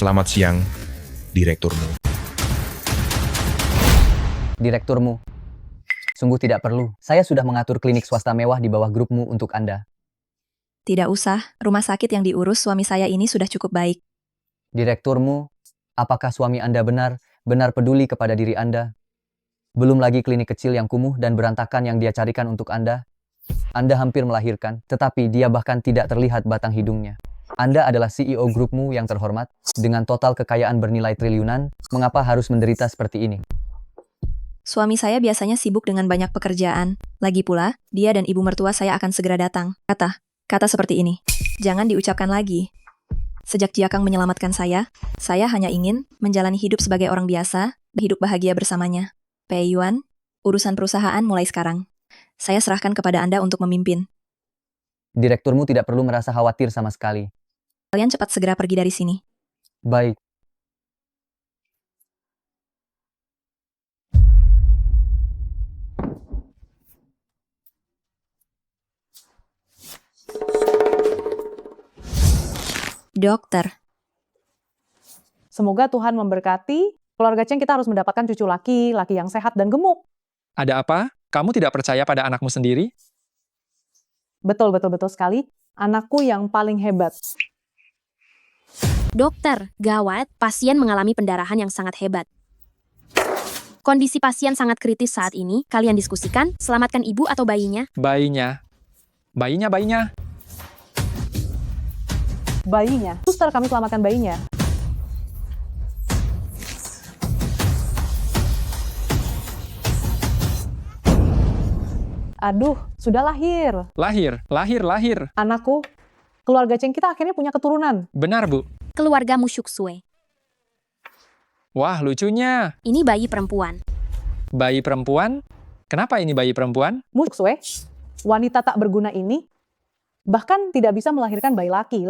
Selamat siang, direkturmu. Direkturmu. Sungguh tidak perlu. Saya sudah mengatur klinik swasta mewah di bawah grupmu untuk Anda. Tidak usah, rumah sakit yang diurus suami saya ini sudah cukup baik. Direkturmu, apakah suami Anda benar peduli kepada diri Anda? Belum lagi klinik kecil yang kumuh dan berantakan yang dia carikan untuk Anda. Anda hampir melahirkan, tetapi dia bahkan tidak terlihat batang hidungnya. Anda adalah CEO grupmu yang terhormat, dengan total kekayaan bernilai triliunan, mengapa harus menderita seperti ini? Suami saya biasanya sibuk dengan banyak pekerjaan. Lagi pula, dia dan ibu mertua saya akan segera datang. Kata seperti ini. Jangan diucapkan lagi. Sejak Jiakang menyelamatkan saya hanya ingin menjalani hidup sebagai orang biasa, hidup bahagia bersamanya. Pei Yuan, urusan perusahaan mulai sekarang. Saya serahkan kepada Anda untuk memimpin. Direkturmu tidak perlu merasa khawatir sama sekali. Kalian cepat segera pergi dari sini. Baik. Dokter, Semoga Tuhan memberkati. Keluarga Cheng kita harus mendapatkan cucu laki yang sehat dan gemuk. Ada apa? Kamu tidak percaya pada anakmu sendiri? Betul sekali. Anakku yang paling hebat. Dokter, gawat, pasien mengalami pendarahan yang sangat hebat. Kondisi pasien sangat kritis saat ini. Kalian diskusikan, selamatkan ibu atau bayinya. Bayinya. Bayinya. Suster, kami selamatkan bayinya. Aduh, sudah lahir. Lahir. Anakku, keluarga Cheng kita akhirnya punya keturunan. Benar, Bu. Keluarga Mushuksue. Wah, lucunya. Ini bayi perempuan. Bayi perempuan? Kenapa ini bayi perempuan? Mushuksue, wanita tak berguna ini, bahkan tidak bisa melahirkan bayi laki.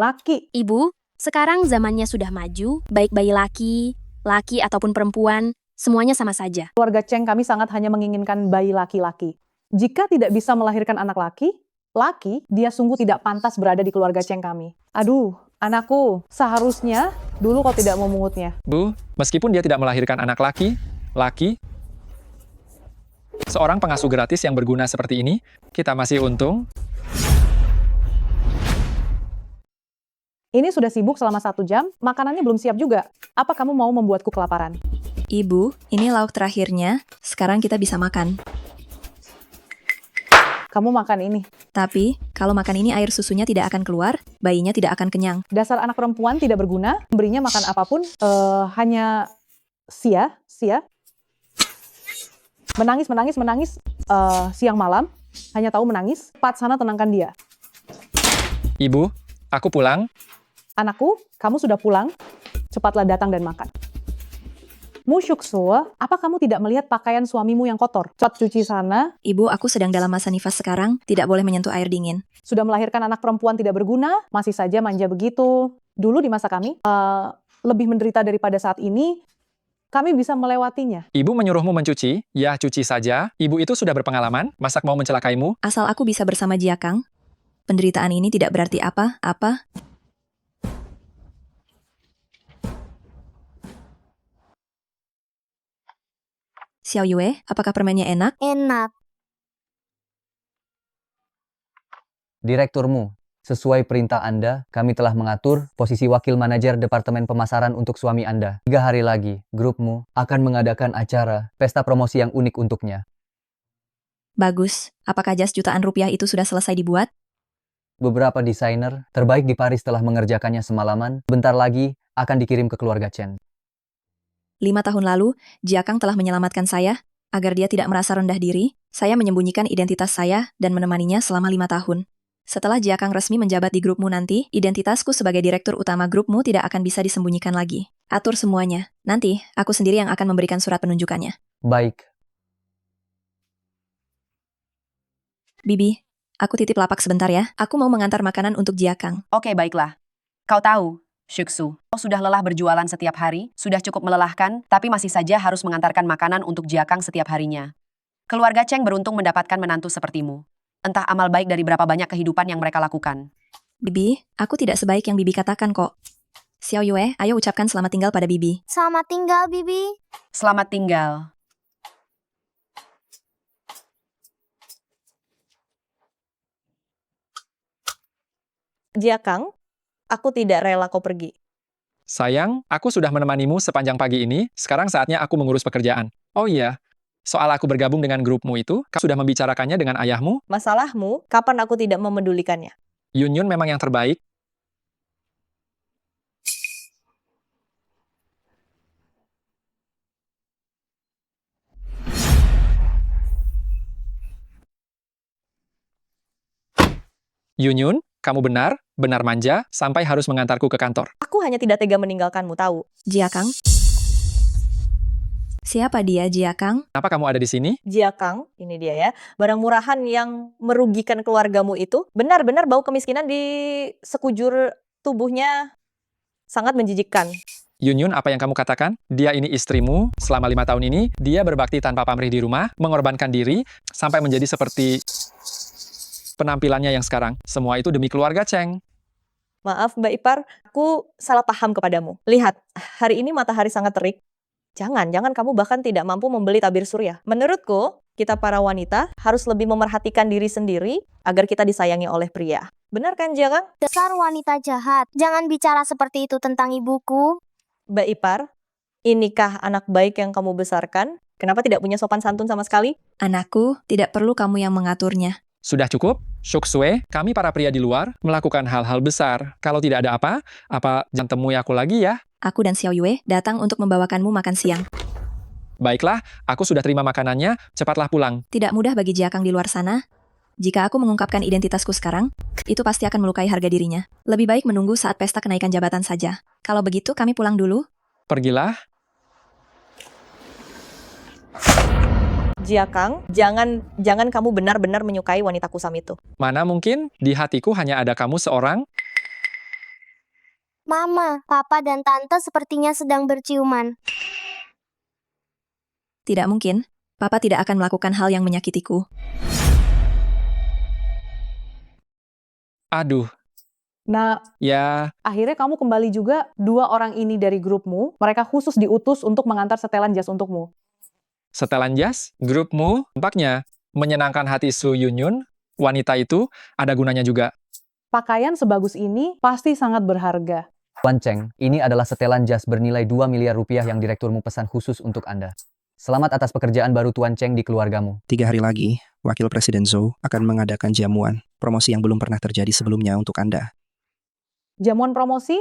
Ibu, sekarang zamannya sudah maju, baik bayi laki ataupun perempuan, semuanya sama saja. Keluarga Cheng kami sangat hanya menginginkan bayi laki-laki. Jika tidak bisa melahirkan anak laki, dia sungguh tidak pantas berada di keluarga Cheng kami. Aduh, anakku, seharusnya dulu kau tidak memungutnya. Bu, meskipun dia tidak melahirkan anak laki, seorang pengasuh gratis yang berguna seperti ini, kita masih untung. Ini sudah sibuk selama 1 jam, makanannya belum siap juga. Apa kamu mau membuatku kelaparan? Ibu, ini lauk terakhirnya. Sekarang kita bisa makan. Kamu makan ini. Tapi, kalau makan ini air susunya tidak akan keluar, bayinya tidak akan kenyang. Dasar anak perempuan tidak berguna, berinya makan apapun, hanya sia. Menangis, siang malam, hanya tahu menangis. Cepat sana tenangkan dia. Ibu, aku pulang. Anakku, kamu sudah pulang, cepatlah datang dan makan. Mushuksue, apa kamu tidak melihat pakaian suamimu yang kotor? Cepat cuci sana. Ibu, aku sedang dalam masa nifas sekarang, tidak boleh menyentuh air dingin. Sudah melahirkan anak perempuan tidak berguna, masih saja manja begitu. Dulu di masa kami, lebih menderita daripada saat ini, kami bisa melewatinya. Ibu menyuruhmu mencuci? Ya, cuci saja. Ibu itu sudah berpengalaman, masak mau mencelakaimu? Asal aku bisa bersama Jiakang, penderitaan ini tidak berarti apa-apa. Xiao Yue, apakah permennya enak? Enak. Direkturmu, sesuai perintah Anda, kami telah mengatur posisi wakil manajer Departemen Pemasaran untuk suami Anda. 3 hari lagi, grupmu akan mengadakan acara pesta promosi yang unik untuknya. Bagus, apakah jas jutaan rupiah itu sudah selesai dibuat? Beberapa desainer terbaik di Paris telah mengerjakannya semalaman. Bentar lagi akan dikirim ke keluarga Chen. 5 tahun lalu, Jiakang telah menyelamatkan saya, agar dia tidak merasa rendah diri. Saya menyembunyikan identitas saya dan menemaninya selama 5 tahun. Setelah Jiakang resmi menjabat di grupmu nanti, identitasku sebagai direktur utama grupmu tidak akan bisa disembunyikan lagi. Atur semuanya. Nanti, aku sendiri yang akan memberikan surat penunjukannya. Baik. Bibi, aku titip lapak sebentar ya. Aku mau mengantar makanan untuk Jiakang. Oke, baiklah. Kau tahu, Shuksu, kau sudah lelah berjualan setiap hari, sudah cukup melelahkan, tapi masih saja harus mengantarkan makanan untuk Jiakang setiap harinya. Keluarga Cheng beruntung mendapatkan menantu sepertimu. Entah amal baik dari berapa banyak kehidupan yang mereka lakukan. Bibi, aku tidak sebaik yang Bibi katakan kok. Xiao Yue, ayo ucapkan selamat tinggal pada Bibi. Selamat tinggal, Bibi. Selamat tinggal. Jiakang, aku tidak rela kau pergi. Sayang, aku sudah menemanimu sepanjang pagi ini, sekarang saatnya aku mengurus pekerjaan. Oh iya, soal aku bergabung dengan grupmu itu, kau sudah membicarakannya dengan ayahmu? Masalahmu, kapan aku tidak memedulikannya? Yun Yun memang yang terbaik. Yun Yun, kamu benar manja, sampai harus mengantarku ke kantor. Aku hanya tidak tega meninggalkanmu, tahu. Jiakang? Siapa dia, Jiakang? Kenapa kamu ada di sini? Jiakang, ini dia ya, barang murahan yang merugikan keluargamu itu, benar-benar bau kemiskinan di sekujur tubuhnya sangat menjijikkan. Yun Yun, apa yang kamu katakan? Dia ini istrimu, selama 5 tahun ini, dia berbakti tanpa pamrih di rumah, mengorbankan diri, sampai menjadi seperti penampilannya yang sekarang. Semua itu demi keluarga Cheng. Maaf Mbak Ipar, aku salah paham kepadamu. Lihat, hari ini matahari sangat terik. Jangan kamu bahkan tidak mampu membeli tabir surya. Menurutku, kita para wanita harus lebih memerhatikan diri sendiri agar kita disayangi oleh pria. Benar kan, Jiakang? Dasar wanita jahat. Jangan bicara seperti itu tentang ibuku. Mbak Ipar, inikah anak baik yang kamu besarkan? Kenapa tidak punya sopan santun sama sekali? Anakku, tidak perlu kamu yang mengaturnya. Sudah cukup? Shuksue, kami para pria di luar melakukan hal-hal besar. Kalau tidak ada apa jangan temui aku lagi ya. Aku dan Xiao Yue datang untuk membawakanmu makan siang. Baiklah, aku sudah terima makanannya, cepatlah pulang. Tidak mudah bagi Jiakang di luar sana. Jika aku mengungkapkan identitasku sekarang, itu pasti akan melukai harga dirinya. Lebih baik menunggu saat pesta kenaikan jabatan saja. Kalau begitu, kami pulang dulu. Pergilah. Jiakang, jangan kamu benar-benar menyukai wanita kusam itu. Mana mungkin, di hatiku hanya ada kamu seorang. Mama, Papa dan Tante sepertinya sedang berciuman. Tidak mungkin. Papa tidak akan melakukan hal yang menyakitiku. Aduh, Nah, ya, akhirnya kamu kembali juga. 2 orang ini dari grupmu, mereka khusus diutus untuk mengantar setelan jas untukmu. setelan jas, grupmu, tampaknya menyenangkan hati Su Yun Yun. Wanita itu ada gunanya juga. Pakaian sebagus ini pasti sangat berharga. Tuan Cheng, ini adalah setelan jas bernilai 2 miliar rupiah yang direkturmu pesan khusus untuk Anda. Selamat atas pekerjaan baru Tuan Cheng di keluargamu. 3 hari lagi, Wakil Presiden Zhou akan mengadakan jamuan, promosi yang belum pernah terjadi sebelumnya untuk Anda. Jamuan promosi?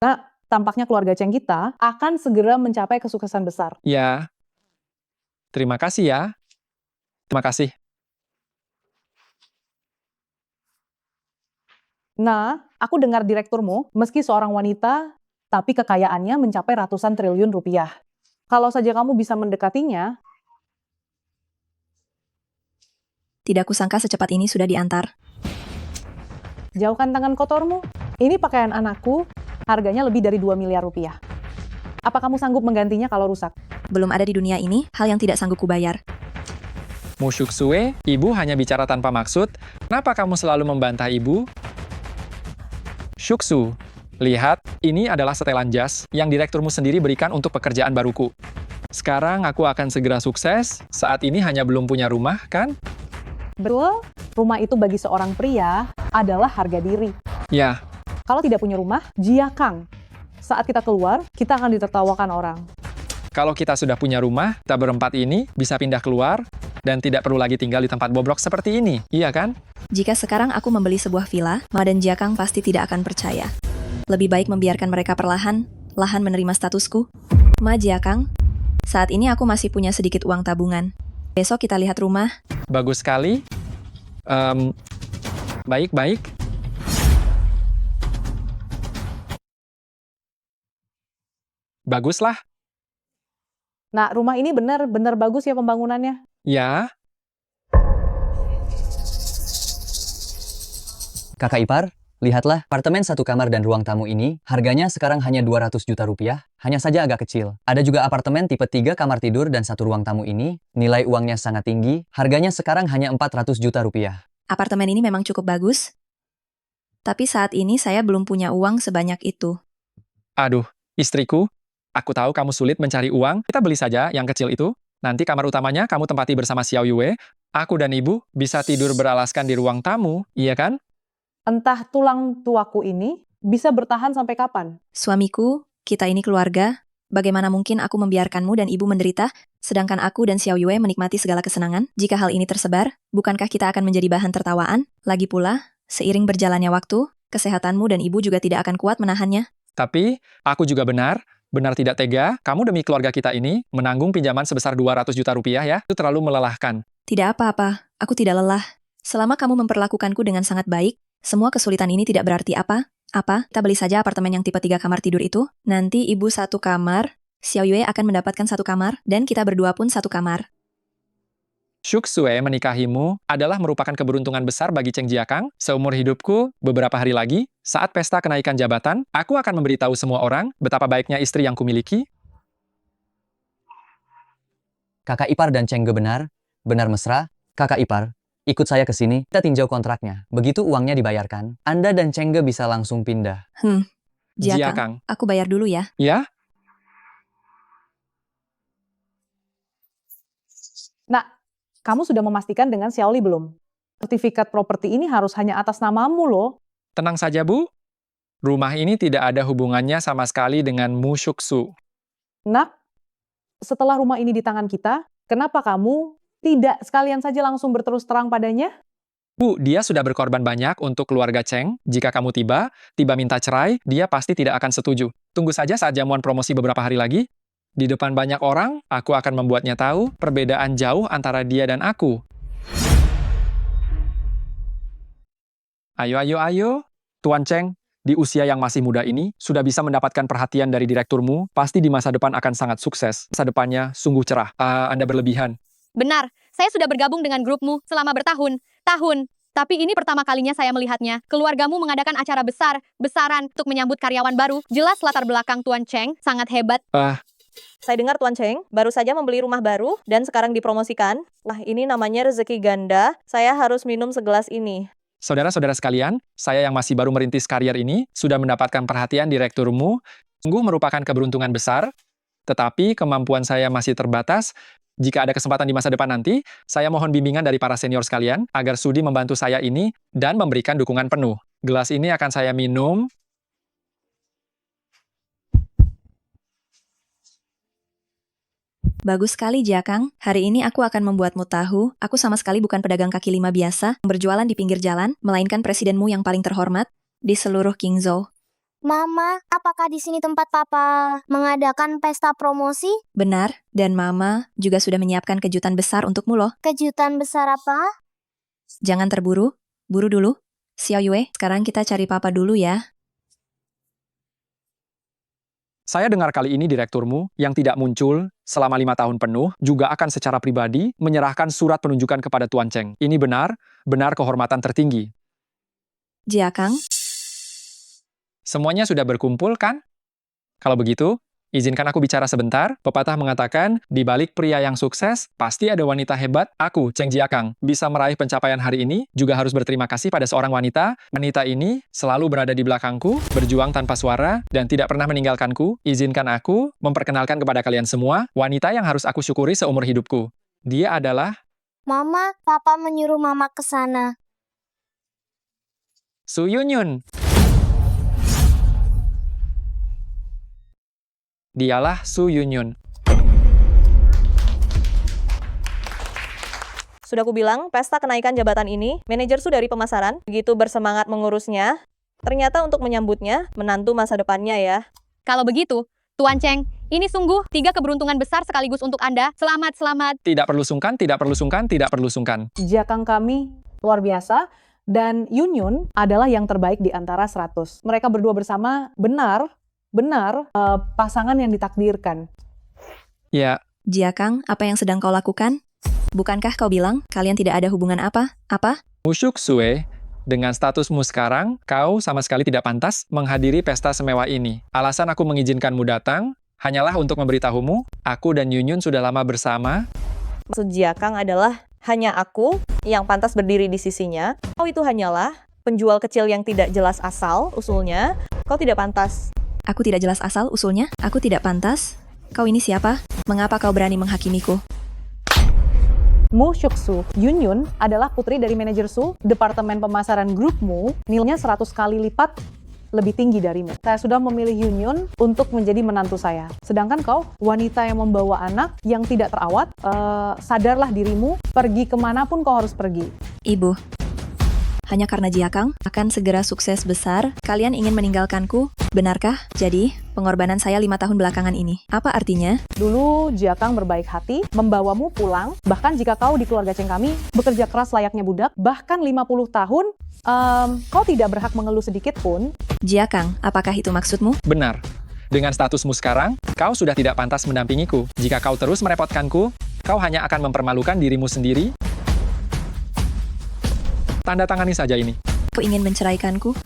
Nah, tampaknya keluarga Cheng kita akan segera mencapai kesuksesan besar. Ya, terima kasih ya. Terima kasih. Nah, aku dengar direkturmu, meski seorang wanita, tapi kekayaannya mencapai ratusan triliun rupiah. Kalau saja kamu bisa mendekatinya, Tidak kusangka secepat ini sudah diantar. jauhkan tangan kotormu. Ini pakaian anakku, harganya lebih dari 2 miliar rupiah. Apa kamu sanggup menggantinya kalau rusak? Belum ada di dunia ini hal yang tidak sanggup kubayar. Mu Shuksue, ibu hanya bicara tanpa maksud. Kenapa kamu selalu membantah ibu? Shuksu, lihat, ini adalah setelan jas yang direkturmu sendiri berikan untuk pekerjaan baruku. Sekarang aku akan segera sukses, saat ini hanya belum punya rumah, kan? Betul, rumah itu bagi seorang pria adalah harga diri. Ya, Kalau tidak punya rumah, Jiakang. Saat kita keluar, kita akan ditertawakan orang. kalau kita sudah punya rumah, kita berempat ini bisa pindah keluar dan tidak perlu lagi tinggal di tempat bobrok seperti ini, iya kan? Jika sekarang aku membeli sebuah villa, Ma dan Jiakang pasti tidak akan percaya. Lebih baik membiarkan mereka perlahan menerima statusku. Ma, Jiakang, saat ini aku masih punya sedikit uang tabungan. Besok kita lihat rumah. Bagus sekali. Baik-baik. Baguslah. Nah, rumah ini benar-benar bagus ya pembangunannya. Ya, Kakak ipar, lihatlah, apartemen 1 kamar dan ruang tamu ini, harganya sekarang hanya 200 juta rupiah, hanya saja agak kecil. Ada juga apartemen tipe 3 kamar tidur dan 1 ruang tamu ini, nilai uangnya sangat tinggi, harganya sekarang hanya 400 juta rupiah. Apartemen ini memang cukup bagus. Tapi saat ini saya belum punya uang sebanyak itu. Aduh, istriku, aku tahu kamu sulit mencari uang. Kita beli saja yang kecil itu. Nanti kamar utamanya kamu tempati bersama Xiao Yue. Aku dan ibu bisa tidur beralaskan di ruang tamu, iya kan? Entah tulang tuaku ini bisa bertahan sampai kapan? Suamiku, kita ini keluarga. Bagaimana mungkin aku membiarkanmu dan ibu menderita, sedangkan aku dan Xiao Yue menikmati segala kesenangan? Jika hal ini tersebar, bukankah kita akan menjadi bahan tertawaan? Lagi pula, seiring berjalannya waktu, kesehatanmu dan ibu juga tidak akan kuat menahannya. Tapi, aku juga benar tidak tega, kamu demi keluarga kita ini menanggung pinjaman sebesar 200 juta rupiah ya. Itu terlalu melelahkan. Tidak apa-apa, aku tidak lelah. Selama kamu memperlakukanku dengan sangat baik, semua kesulitan ini tidak berarti apa. Kita beli saja apartemen yang tipe 3 kamar tidur itu. Nanti ibu 1 kamar, Xiao Yue akan mendapatkan 1 kamar, dan kita berdua pun 1 kamar. Shuksue menikahimu adalah merupakan keberuntungan besar bagi Cheng Jiakang. Seumur hidupku, beberapa hari lagi, saat pesta kenaikan jabatan, aku akan memberitahu semua orang betapa baiknya istri yang kumiliki. Kakak ipar dan Chengge benar mesra. Kakak ipar, ikut saya ke sini, kita tinjau kontraknya. Begitu uangnya dibayarkan, Anda dan Chengge bisa langsung pindah. Jiakang, aku bayar dulu ya. Ya? Nah, kamu sudah memastikan dengan Xiaoli belum? Sertifikat properti ini harus hanya atas namamu loh. Tenang saja, Bu. Rumah ini tidak ada hubungannya sama sekali dengan Mu Shuksu. Nak, setelah rumah ini di tangan kita, kenapa kamu tidak sekalian saja langsung berterus terang padanya? Bu, dia sudah berkorban banyak untuk keluarga Cheng. Jika kamu tiba minta cerai, dia pasti tidak akan setuju. Tunggu saja saat jamuan promosi beberapa hari lagi. Di depan banyak orang, aku akan membuatnya tahu perbedaan jauh antara dia dan aku. Ayo, Tuan Cheng. Di usia yang masih muda ini, sudah bisa mendapatkan perhatian dari direkturmu, pasti di masa depan akan sangat sukses. Masa depannya sungguh cerah. Anda berlebihan. Benar, saya sudah bergabung dengan grupmu selama bertahun-tahun. Tapi ini pertama kalinya saya melihatnya. Keluargamu mengadakan acara besar-besaran untuk menyambut karyawan baru. Jelas latar belakang Tuan Cheng sangat hebat. Saya dengar Tuan Cheng baru saja membeli rumah baru dan sekarang dipromosikan. Wah, ini namanya rezeki ganda. Saya harus minum segelas ini. Saudara-saudara sekalian, saya yang masih baru merintis karier ini sudah mendapatkan perhatian direkturmu. Sungguh merupakan keberuntungan besar, tetapi kemampuan saya masih terbatas. Jika ada kesempatan di masa depan nanti, saya mohon bimbingan dari para senior sekalian agar sudi membantu saya ini dan memberikan dukungan penuh. Gelas ini akan saya minum. Bagus sekali, Jiakang. Hari ini aku akan membuatmu tahu, aku sama sekali bukan pedagang kaki lima biasa, yang berjualan di pinggir jalan, melainkan presidenmu yang paling terhormat di seluruh Qingzhou. Mama, apakah di sini tempat Papa mengadakan pesta promosi? Benar, dan Mama juga sudah menyiapkan kejutan besar untukmu loh. Kejutan besar apa? Jangan terburu, buru dulu. Xiao Yue, sekarang kita cari Papa dulu ya. Saya dengar kali ini direkturmu yang tidak muncul selama 5 tahun penuh juga akan secara pribadi menyerahkan surat penunjukan kepada Tuan Cheng. Ini benar kehormatan tertinggi. Jiakang, Semuanya sudah berkumpul kan? Kalau begitu, izinkan aku bicara sebentar. Pepatah mengatakan, di balik pria yang sukses, pasti ada wanita hebat. Aku, Cheng Jiakang, bisa meraih pencapaian hari ini, juga harus berterima kasih pada seorang wanita. Wanita ini selalu berada di belakangku, berjuang tanpa suara, dan tidak pernah meninggalkanku. Izinkan aku memperkenalkan kepada kalian semua, wanita yang harus aku syukuri seumur hidupku. Dia adalah Mama, Papa menyuruh Mama ke sana. Su Yunyun. Dialah Su Yunyun. Sudah aku bilang, pesta kenaikan jabatan ini, manajer Su dari pemasaran, begitu bersemangat mengurusnya. Ternyata untuk menyambutnya, menantu masa depannya ya. Kalau begitu, Tuan Cheng, ini sungguh 3 keberuntungan besar sekaligus untuk Anda. Selamat. Tidak perlu sungkan. Jiakang kami luar biasa, dan Yunyun adalah yang terbaik di antara 100. Mereka berdua bersama benar pasangan yang ditakdirkan. Ya, Jiakang, apa yang sedang kau lakukan? Bukankah kau bilang kalian tidak ada hubungan apa? Mu Shuksue, dengan statusmu sekarang, kau sama sekali tidak pantas menghadiri pesta semewah ini. Alasan aku mengizinkanmu datang, hanyalah untuk memberitahumu, aku dan Yunyun sudah lama bersama. Maksud Jiakang adalah hanya aku yang pantas berdiri di sisinya. Kau itu hanyalah penjual kecil yang tidak jelas asal usulnya. Kau tidak pantas. Aku tidak jelas asal-usulnya. Aku tidak pantas. Kau ini siapa? Mengapa kau berani menghakimiku? Mu Shuksu, Yun Yun adalah putri dari manajer Su, departemen pemasaran grup Mu, nilainya 100 kali lipat lebih tinggi darimu. Saya sudah memilih Yun Yun untuk menjadi menantu saya. Sedangkan kau, wanita yang membawa anak yang tidak terawat, sadarlah dirimu, pergi kemanapun kau harus pergi. Ibu, hanya karena Jiakang akan segera sukses besar, kalian ingin meninggalkanku? Benarkah? Jadi, pengorbanan saya 5 tahun belakangan ini. Apa artinya? Dulu Jiakang berbaik hati, membawamu pulang, bahkan jika kau di keluarga Cheng kami, bekerja keras layaknya budak, bahkan 50 tahun, kau tidak berhak mengeluh sedikit pun. Jiakang, apakah itu maksudmu? Benar. Dengan statusmu sekarang, kau sudah tidak pantas mendampingiku. Jika kau terus merepotkanku, kau hanya akan mempermalukan dirimu sendiri. Tanda tangani saja ini. Kau ingin menceraikanku?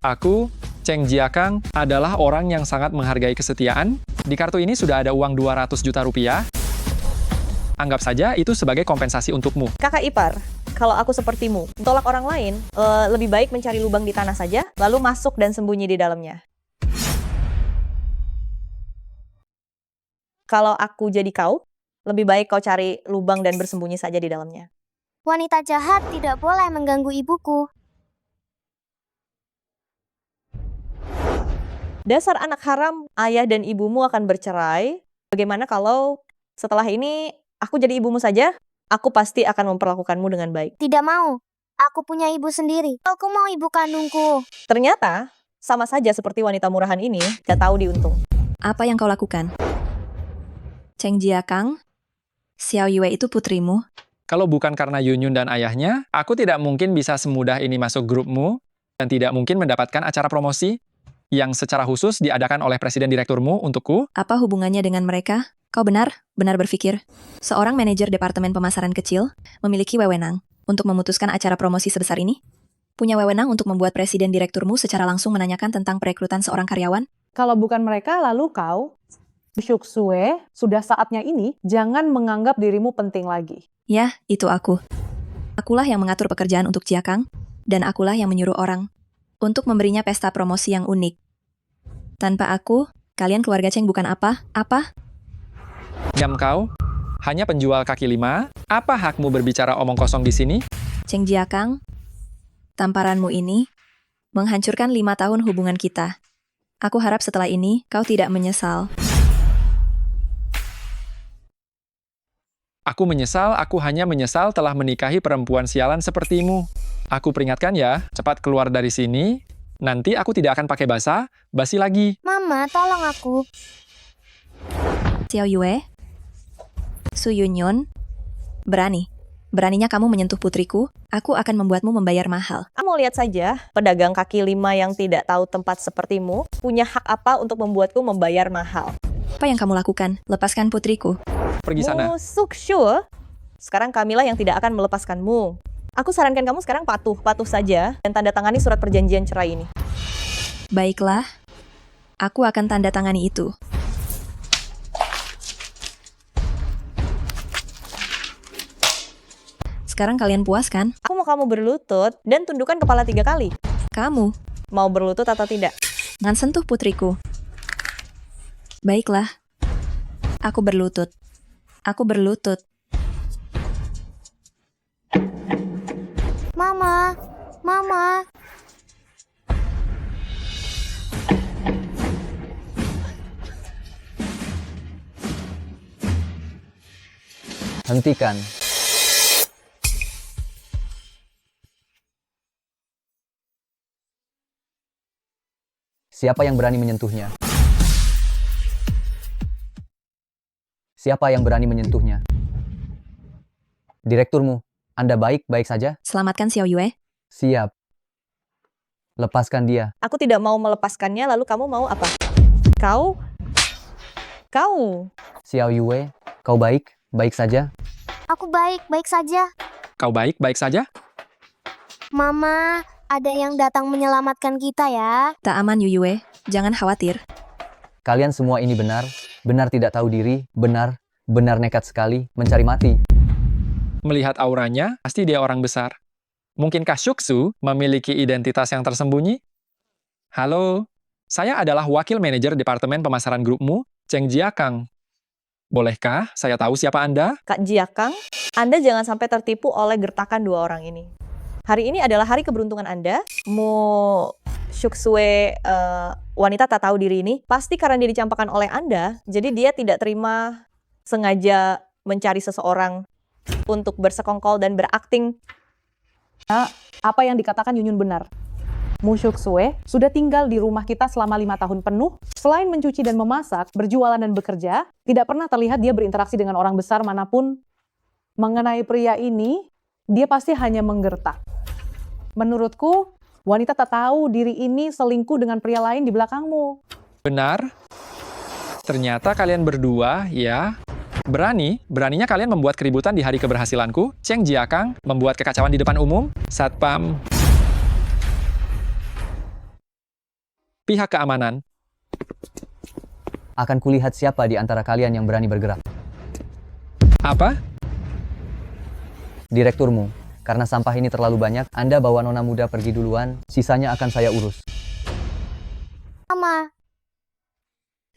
Aku, Cheng Jiakang, adalah orang yang sangat menghargai kesetiaan. Di kartu ini sudah ada uang 200 juta rupiah. Anggap saja itu sebagai kompensasi untukmu. Kakak ipar, kalau aku sepertimu, tolak orang lain, lebih baik mencari lubang di tanah saja, lalu masuk dan sembunyi di dalamnya. Kalau aku jadi kau, lebih baik kau cari lubang dan bersembunyi saja di dalamnya. Wanita jahat tidak boleh mengganggu ibuku. Dasar anak haram, ayah dan ibumu akan bercerai. Bagaimana kalau setelah ini aku jadi ibumu saja? Aku pasti akan memperlakukanmu dengan baik. Tidak mau. Aku punya ibu sendiri. Aku mau ibu kandungku. Ternyata, sama saja seperti wanita murahan ini, gak tahu diuntung. Apa yang kau lakukan? Cheng Jiakang, Xiao Yue itu putrimu. Kalau bukan karena Yun Yun dan ayahnya, aku tidak mungkin bisa semudah ini masuk grupmu dan tidak mungkin mendapatkan acara promosi yang secara khusus diadakan oleh presiden direkturmu untukku. Apa hubungannya dengan mereka? Kau benar berpikir. Seorang manajer departemen pemasaran kecil memiliki wewenang untuk memutuskan acara promosi sebesar ini? Punya wewenang untuk membuat presiden direkturmu secara langsung menanyakan tentang perekrutan seorang karyawan? Kalau bukan mereka, lalu kau, Shuksue, sudah saatnya ini, jangan menganggap dirimu penting lagi. Ya, itu aku. Akulah yang mengatur pekerjaan untuk Jiakang, dan akulah yang menyuruh orang untuk memberinya pesta promosi yang unik. Tanpa aku, kalian keluarga Cheng bukan apa-apa. Diam kau, hanya penjual kaki lima. Apa hakmu berbicara omong kosong di sini? Cheng Jiakang, tamparanmu ini menghancurkan 5 tahun hubungan kita. Aku harap setelah ini kau tidak menyesal. Aku menyesal, aku hanya menyesal telah menikahi perempuan sialan sepertimu. Aku peringatkan ya, cepat keluar dari sini. Nanti aku tidak akan pakai basi lagi. Mama, tolong aku. Xiao Yue, Su Yun Yun, beraninya kamu menyentuh putriku, aku akan membuatmu membayar mahal. Kamu lihat saja, pedagang kaki lima yang tidak tahu tempat sepertimu, punya hak apa untuk membuatku membayar mahal? Apa yang kamu lakukan? Lepaskan putriku. Pergi sana. Sukshu, sekarang kamilah yang tidak akan melepaskanmu. Aku sarankan kamu sekarang patuh saja, dan tanda tangani surat perjanjian cerai ini. Baiklah, aku akan tanda tangani itu. Sekarang kalian puas kan? Aku mau kamu berlutut dan tundukkan kepala 3 kali. Kamu Mau berlutut atau tidak? jangan sentuh putriku. Baiklah, aku berlutut. Aku berlutut. Mama, Mama. Hentikan. Siapa yang berani menyentuhnya? Siapa yang berani menyentuhnya? Direkturmu, Anda baik-baik saja? Selamatkan Xiao Yue. Siap. Lepaskan dia. Aku tidak mau melepaskannya, lalu kamu mau apa? Kau? Xiao Yue, kau baik-baik saja? Aku baik-baik saja. Kau baik-baik saja? Mama, ada yang datang menyelamatkan kita ya. Tak aman Yu Yue, jangan khawatir. Kalian semua ini benar tidak tahu diri, benar nekat sekali mencari mati. Melihat auranya, pasti dia orang besar. Mungkinkah Shuksu memiliki identitas yang tersembunyi? Halo, Saya adalah wakil manajer Departemen Pemasaran grupmu, Cheng Jiakang. Bolehkah saya tahu siapa Anda? Kak Jiakang, Anda jangan sampai tertipu oleh gertakan dua orang ini. Hari ini adalah hari keberuntungan Anda. Mu Shuksue, wanita tak tahu diri ini, pasti karena dia dicampakkan oleh Anda, jadi dia tidak terima sengaja mencari seseorang untuk bersekongkol dan berakting. Apa yang dikatakan Yunyun benar. Mu Shuksue sudah tinggal di rumah kita selama 5 tahun penuh. Selain mencuci dan memasak, berjualan dan bekerja, tidak pernah terlihat dia berinteraksi dengan orang besar manapun. Mengenai pria ini, dia pasti hanya menggertak. Menurutku, wanita tak tahu diri ini selingkuh dengan pria lain di belakangmu. Benar. Ternyata kalian berdua, ya. Beraninya kalian membuat keributan di hari keberhasilanku. Cheng Jiakang membuat kekacauan di depan umum. Satpam pihak keamanan. Akan kulihat siapa di antara kalian yang berani bergerak. Apa? Direkturmu, karena sampah ini terlalu banyak, Anda bawa nona muda pergi duluan, sisanya akan saya urus. Mama,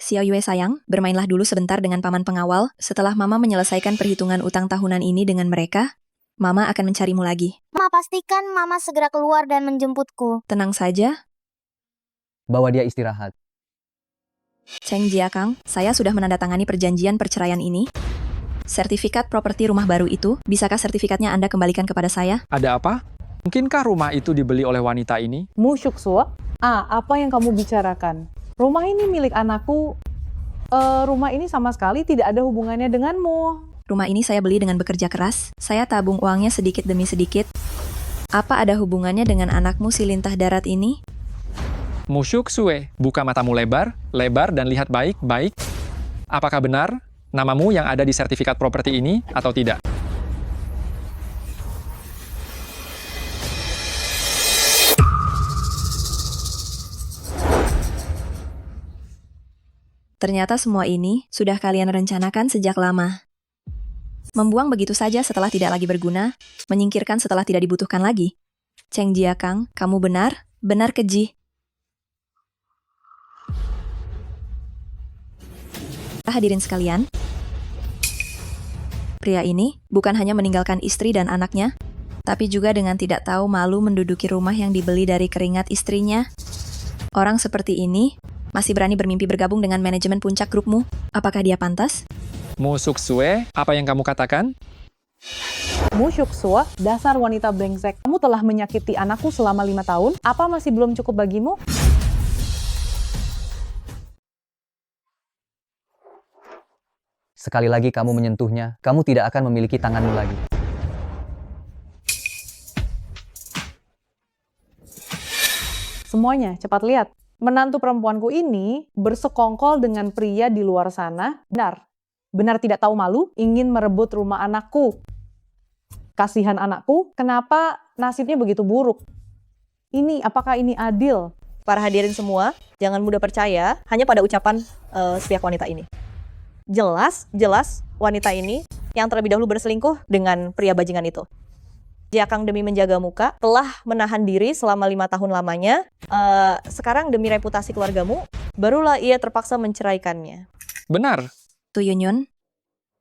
Xiao Yue sayang, bermainlah dulu sebentar dengan paman pengawal. Setelah Mama menyelesaikan perhitungan utang tahunan ini dengan mereka, Mama akan mencarimu lagi. Ma pastikan Mama segera keluar dan menjemputku. Tenang saja, Bawa dia istirahat. Cheng Jiakang, saya sudah menandatangani perjanjian perceraian ini. Sertifikat properti rumah baru itu, bisakah sertifikatnya Anda kembalikan kepada saya? Ada apa? Mungkinkah rumah itu dibeli oleh wanita ini? Mu Shuksue, apa yang kamu bicarakan? Rumah ini milik anakku. Rumah ini sama sekali tidak ada hubungannya denganmu. Rumah ini saya beli dengan bekerja keras. Saya tabung uangnya sedikit demi sedikit. Apa ada hubungannya dengan anakmu si lintah darat ini? Mu Shuksue, buka matamu lebar dan lihat baik-baik. Apakah benar namamu yang ada di sertifikat properti ini atau tidak? Ternyata semua ini sudah kalian rencanakan sejak lama. Membuang begitu saja setelah tidak lagi berguna, menyingkirkan setelah tidak dibutuhkan lagi. Cheng Jiakang, kamu benar keji. Hadirin sekalian, pria ini bukan hanya meninggalkan istri dan anaknya, tapi juga dengan tidak tahu malu menduduki rumah yang dibeli dari keringat istrinya. Orang seperti ini masih berani bermimpi bergabung dengan manajemen puncak grupmu. Apakah dia pantas? Mu Shuksue, apa yang kamu katakan? Mu Shuksue, dasar wanita brengsek. Kamu telah menyakiti anakku selama 5 tahun. Apa masih belum cukup bagimu? Sekali lagi kamu menyentuhnya, kamu tidak akan memiliki tanganmu lagi. Semuanya, cepat lihat. Menantu perempuanku ini bersekongkol dengan pria di luar sana. Benar tidak tahu malu, ingin merebut rumah anakku. Kasihan anakku, kenapa nasibnya begitu buruk? Apakah ini adil? Para hadirin semua, jangan mudah percaya hanya pada ucapan sepihak wanita ini. Jelas wanita ini yang terlebih dahulu berselingkuh dengan pria bajingan itu. Jiakang demi menjaga muka telah menahan diri selama 5 tahun lamanya. Sekarang demi reputasi keluargamu, barulah ia terpaksa menceraikannya. Benar. Tu Yunyun,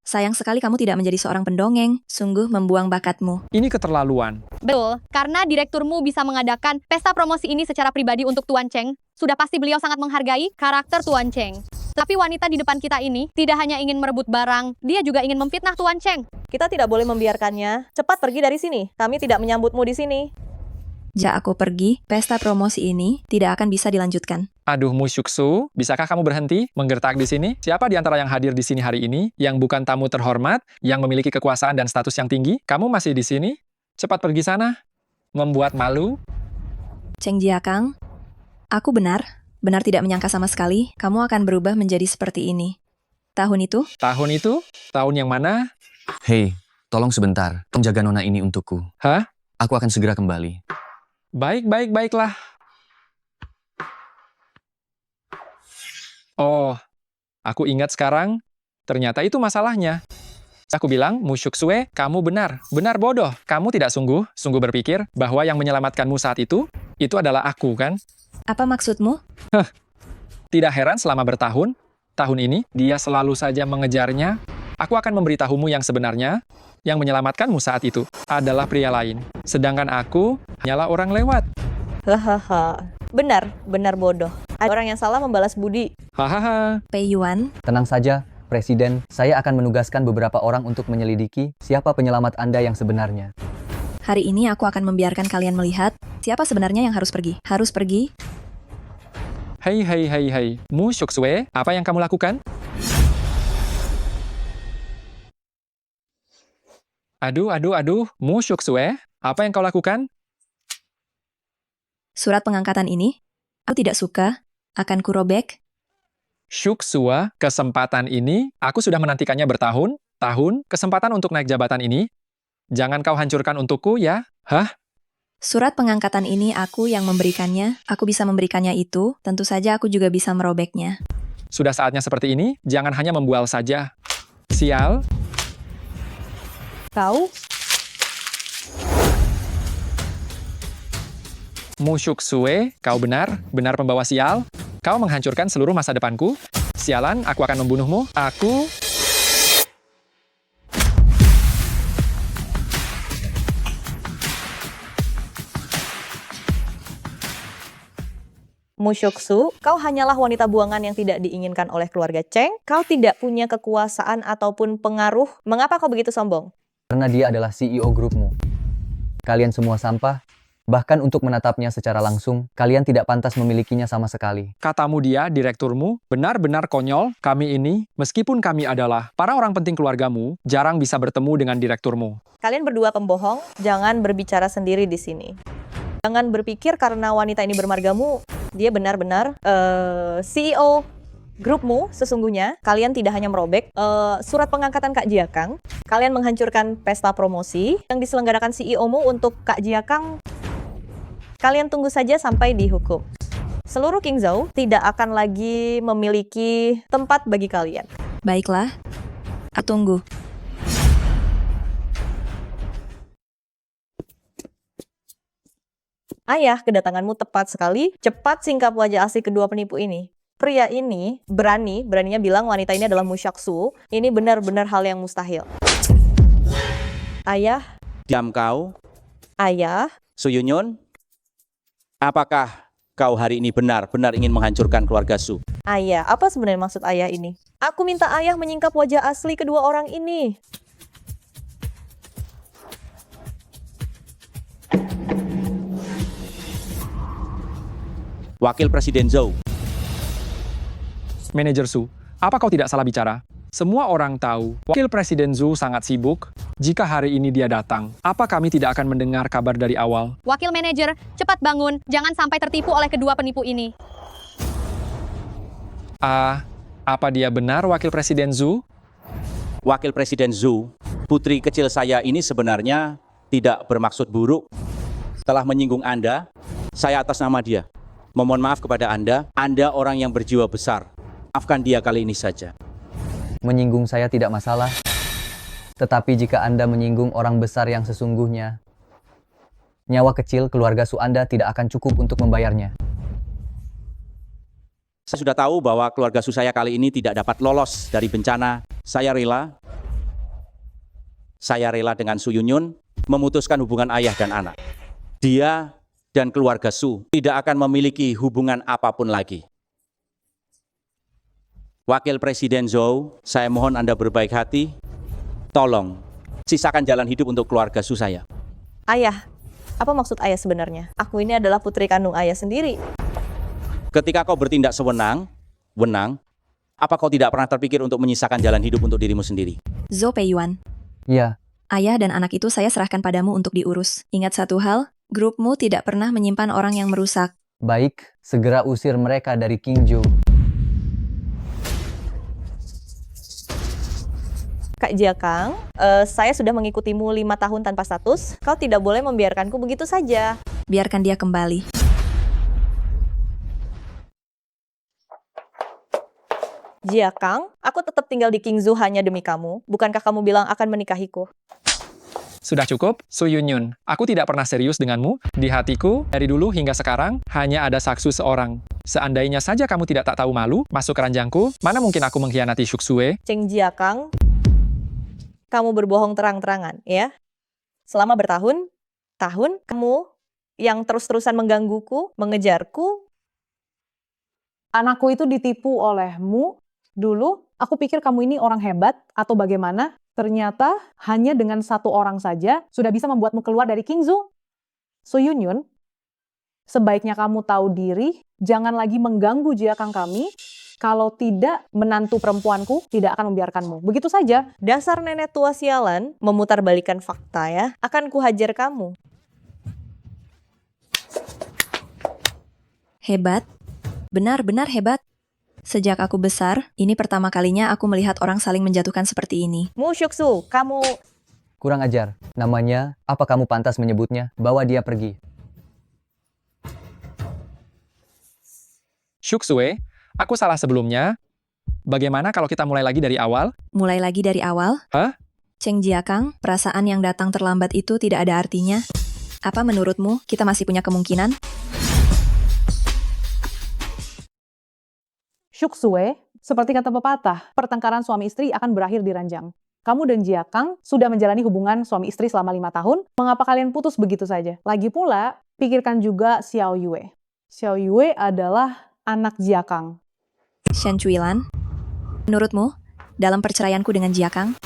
sayang sekali kamu tidak menjadi seorang pendongeng, sungguh membuang bakatmu. Ini keterlaluan. Betul, karena direkturmu bisa mengadakan pesta promosi ini secara pribadi untuk Tuan Cheng. Sudah pasti beliau sangat menghargai karakter Tuan Cheng. Tapi wanita di depan kita ini tidak hanya ingin merebut barang, dia juga ingin memfitnah Tuan Cheng. Kita tidak boleh membiarkannya. Cepat pergi dari sini. Kami tidak menyambutmu di sini. Jika aku pergi, pesta promosi ini tidak akan bisa dilanjutkan. Aduh, Mu Shuksu, bisakah kamu berhenti menggertak di sini? Siapa di antara yang hadir di sini hari ini yang bukan tamu terhormat, yang memiliki kekuasaan dan status yang tinggi? Kamu masih di sini? Cepat pergi sana. Membuat malu. Cheng Jiakang, aku benar tidak menyangka sama sekali kamu akan berubah menjadi seperti ini. Tahun itu? Tahun itu? Tahun yang mana? Hei, tolong sebentar. Tolong jaga nona ini untukku. Hah? Aku akan segera kembali. Baiklah. Oh, aku ingat sekarang. Ternyata itu masalahnya. Aku bilang, Mu Shuksue, kamu benar bodoh. Kamu tidak sungguh berpikir bahwa yang menyelamatkanmu saat itu adalah aku, kan? Apa maksudmu? Tidak heran selama tahun ini, dia selalu saja mengejarnya. Aku akan memberitahumu yang sebenarnya. Yang menyelamatkanmu saat itu adalah pria lain. Sedangkan aku hanyalah orang lewat. Hahaha. Benar bodoh. Ada orang yang salah membalas budi. Hahaha. Pei Yuan, Tenang saja, Presiden. Saya akan menugaskan beberapa orang untuk menyelidiki siapa penyelamat Anda yang sebenarnya. hari ini aku akan membiarkan kalian melihat siapa sebenarnya yang harus pergi. Harus pergi? Hei. Mu Shuksue, apa yang kamu lakukan? Aduh. Mu Shuksue, apa yang kau lakukan? Surat pengangkatan ini, aku tidak suka, akan kurobek. Shuksue, kesempatan ini, aku sudah menantikannya bertahun-tahun, kesempatan untuk naik jabatan ini. Jangan kau hancurkan untukku, ya? Hah? Surat pengangkatan ini aku yang memberikannya, aku bisa memberikannya itu, tentu saja aku juga bisa merobeknya. Sudah saatnya seperti ini, jangan hanya membual saja. Sial. Kau? Mu Shuksue, kau benar pembawa sial. Kau menghancurkan seluruh masa depanku. Sialan, aku akan membunuhmu. Aku... Musyuksu, kau hanyalah wanita buangan yang tidak diinginkan oleh keluarga Cheng. Kau tidak punya kekuasaan ataupun pengaruh. Mengapa kau begitu sombong? Karena dia adalah CEO grupmu. Kalian semua sampah. Bahkan untuk menatapnya secara langsung, kalian tidak pantas memilikinya sama sekali. Katamu dia, direkturmu, benar-benar konyol. Kami ini, meskipun kami adalah para orang penting keluargamu, jarang bisa bertemu dengan direkturmu. Kalian berdua pembohong, jangan berbicara sendiri di sini. Jangan berpikir karena wanita ini bermargamu, dia benar-benar CEO grupmu sesungguhnya. Kalian tidak hanya merobek surat pengangkatan Kak Jiakang, kalian menghancurkan pesta promosi yang diselenggarakan CEO-mu untuk Kak Jiakang. Kalian tunggu saja sampai dihukum. Seluruh Qingzhou tidak akan lagi memiliki tempat bagi kalian. Baiklah, aku tunggu. Ayah, kedatanganmu tepat sekali. Cepat singkap wajah asli kedua penipu ini. Pria ini beraninya bilang wanita ini adalah Musyaksu. Ini benar-benar hal yang mustahil. Ayah. Diam kau. Ayah. Suyunyun, apakah kau hari ini benar-benar ingin menghancurkan keluarga Su? Ayah, apa sebenarnya maksud ayah ini? Aku minta ayah menyingkap wajah asli kedua orang ini. Wakil Presiden Zhou. Manajer Su, apa kau tidak salah bicara? Semua orang tahu, Wakil Presiden Zhu sangat sibuk. Jika hari ini dia datang, apa kami tidak akan mendengar kabar dari awal? Wakil manajer, cepat bangun. Jangan sampai tertipu oleh kedua penipu ini. Apa dia benar Wakil Presiden Zhu? Wakil Presiden Zhu, putri kecil saya ini sebenarnya tidak bermaksud buruk. Telah menyinggung Anda, saya atas nama dia memohon maaf kepada Anda orang yang berjiwa besar. Maafkan dia kali ini saja. Menyinggung saya tidak masalah. Tetapi jika Anda menyinggung orang besar yang sesungguhnya, nyawa kecil keluarga Su Anda tidak akan cukup untuk membayarnya. Saya sudah tahu bahwa keluarga Su saya kali ini tidak dapat lolos dari bencana. Saya rela dengan Su Yunyun memutuskan hubungan ayah dan anak. Dia dan keluarga Su tidak akan memiliki hubungan apapun lagi. Wakil Presiden Zhou, saya mohon Anda berbaik hati. Tolong, sisakan jalan hidup untuk keluarga Su saya. Ayah, apa maksud ayah sebenarnya? Aku ini adalah putri kandung ayah sendiri. Ketika kau bertindak sewenang, apa kau tidak pernah terpikir untuk menyisakan jalan hidup untuk dirimu sendiri? Zhou Pei Yuan. Ya. Ayah dan anak itu saya serahkan padamu untuk diurus. Ingat satu hal, grupmu tidak pernah menyimpan orang yang merusak. Baik, segera usir mereka dari Qingzhou. Kak Jiakang, saya sudah mengikutimu 5 tahun tanpa status. Kau tidak boleh membiarkanku begitu saja. Biarkan dia kembali. Jiakang, aku tetap tinggal di Qingzhou hanya demi kamu. Bukankah kamu bilang akan menikahiku? Sudah cukup, Su Yunyun. Aku tidak pernah serius denganmu. Di hatiku, dari dulu hingga sekarang, hanya ada Saksu seorang. Seandainya saja kamu tidak tak tahu malu, masuk keranjangku, mana mungkin aku mengkhianati Shuksue? Cheng Jiakang, kamu berbohong terang-terangan, ya? Selama bertahun-tahun, kamu yang terus-terusan menggangguku, mengejarku. Anakku itu ditipu olehmu. Dulu, aku pikir kamu ini orang hebat atau bagaimana. Ternyata, hanya dengan satu orang saja sudah bisa membuatmu keluar dari Kingzhou. Su Yunyun, sebaiknya kamu tahu diri, jangan lagi mengganggu Jiakang kami. Kalau tidak, menantu perempuanku tidak akan membiarkanmu. Begitu saja. Dasar nenek tua sialan, memutarbalikan fakta ya. Akan kuhajar kamu. Hebat. Benar-benar hebat. Sejak aku besar, ini pertama kalinya aku melihat orang saling menjatuhkan seperti ini. Mu Shuksu, kamu... Kurang ajar. Namanya, apa kamu pantas menyebutnya? Bawa dia pergi. Shuksue, aku salah sebelumnya. Bagaimana kalau kita mulai lagi dari awal? Mulai lagi dari awal? Hah? Cheng Jiakang, perasaan yang datang terlambat itu tidak ada artinya. Apa menurutmu, kita masih punya kemungkinan? Shuksue, seperti kata pepatah, pertengkaran suami istri akan berakhir di ranjang. Kamu dan Jiakang sudah menjalani hubungan suami istri selama 5 tahun, mengapa kalian putus begitu saja? Lagi pula, pikirkan juga Xiao Yue. Xiao Yue adalah anak Jiakang. Shen Chuilan, menurutmu, dalam perceraianku dengan Jiakang,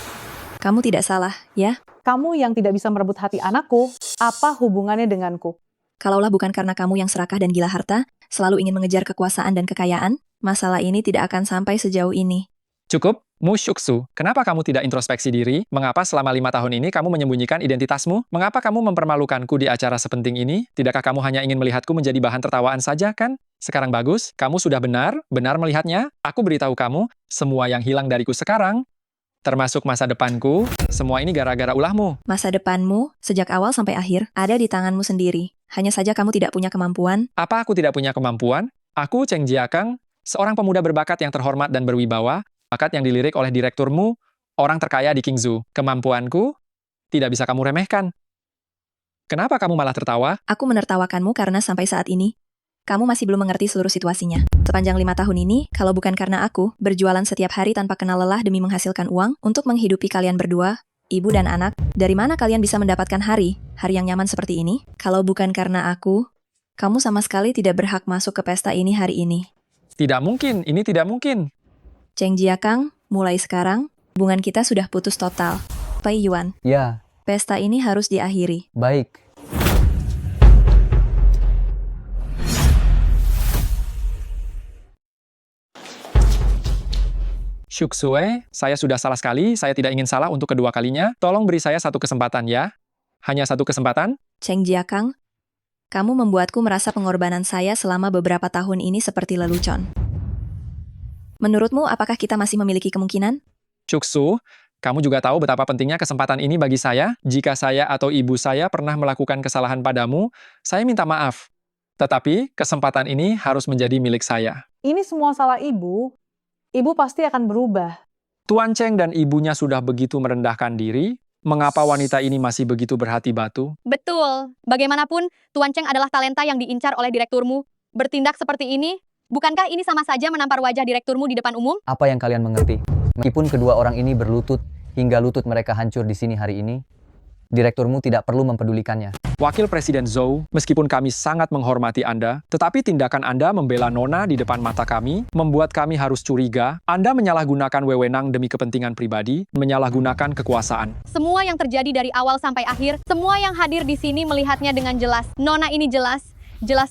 kamu tidak salah, ya? Kamu yang tidak bisa merebut hati anakku, apa hubungannya denganku? Kalaulah bukan karena kamu yang serakah dan gila harta, selalu ingin mengejar kekuasaan dan kekayaan, masalah ini tidak akan sampai sejauh ini. Cukup, Mu Shuksu. Kenapa kamu tidak introspeksi diri? Mengapa selama 5 tahun ini kamu menyembunyikan identitasmu? Mengapa kamu mempermalukanku di acara sepenting ini? Tidakkah kamu hanya ingin melihatku menjadi bahan tertawaan saja, kan? Sekarang bagus, kamu sudah benar melihatnya. Aku beritahu kamu, semua yang hilang dariku sekarang, termasuk masa depanku, semua ini gara-gara ulahmu. Masa depanmu, sejak awal sampai akhir, ada di tanganmu sendiri. Hanya saja kamu tidak punya kemampuan. Apa aku tidak punya kemampuan? Aku, Cheng Jiakang, seorang pemuda berbakat yang terhormat dan berwibawa, bakat yang dilirik oleh direkturmu, orang terkaya di Kingzhou. Kemampuanku tidak bisa kamu remehkan. Kenapa kamu malah tertawa? Aku menertawakanmu karena sampai saat ini, kamu masih belum mengerti seluruh situasinya. Sepanjang 5 tahun ini, kalau bukan karena aku, berjualan setiap hari tanpa kenal lelah demi menghasilkan uang untuk menghidupi kalian berdua, ibu dan anak, dari mana kalian bisa mendapatkan hari yang nyaman seperti ini? Kalau bukan karena aku, kamu sama sekali tidak berhak masuk ke pesta ini hari ini. Tidak mungkin, ini tidak mungkin. Cheng Jiakang, mulai sekarang, hubungan kita sudah putus total. Pai Yuan, Ya, pesta ini harus diakhiri. baik. Shuksue, saya sudah salah sekali, saya tidak ingin salah untuk kedua kalinya. Tolong beri saya satu kesempatan ya. Hanya satu kesempatan? Cheng Jiakang, kamu membuatku merasa pengorbanan saya selama beberapa tahun ini seperti lelucon. Menurutmu, apakah kita masih memiliki kemungkinan? Shuksu, kamu juga tahu betapa pentingnya kesempatan ini bagi saya. Jika saya atau ibu saya pernah melakukan kesalahan padamu, saya minta maaf. Tetapi, kesempatan ini harus menjadi milik saya. Ini semua salah ibu. Ibu pasti akan berubah. Tuan Cheng dan ibunya sudah begitu merendahkan diri, mengapa wanita ini masih begitu berhati batu? Betul. Bagaimanapun, Tuan Cheng adalah talenta yang diincar oleh direkturmu. Bertindak seperti ini, bukankah ini sama saja menampar wajah direkturmu di depan umum? Apa yang kalian mengerti? Meskipun kedua orang ini berlutut, hingga lutut mereka hancur di sini hari ini, direkturmu tidak perlu mempedulikannya. Wakil Presiden Zhou, meskipun kami sangat menghormati Anda, tetapi tindakan Anda membela Nona di depan mata kami, membuat kami harus curiga. Anda menyalahgunakan wewenang demi kepentingan pribadi, menyalahgunakan kekuasaan. Semua yang terjadi dari awal sampai akhir, semua yang hadir di sini melihatnya dengan jelas. Nona ini jelas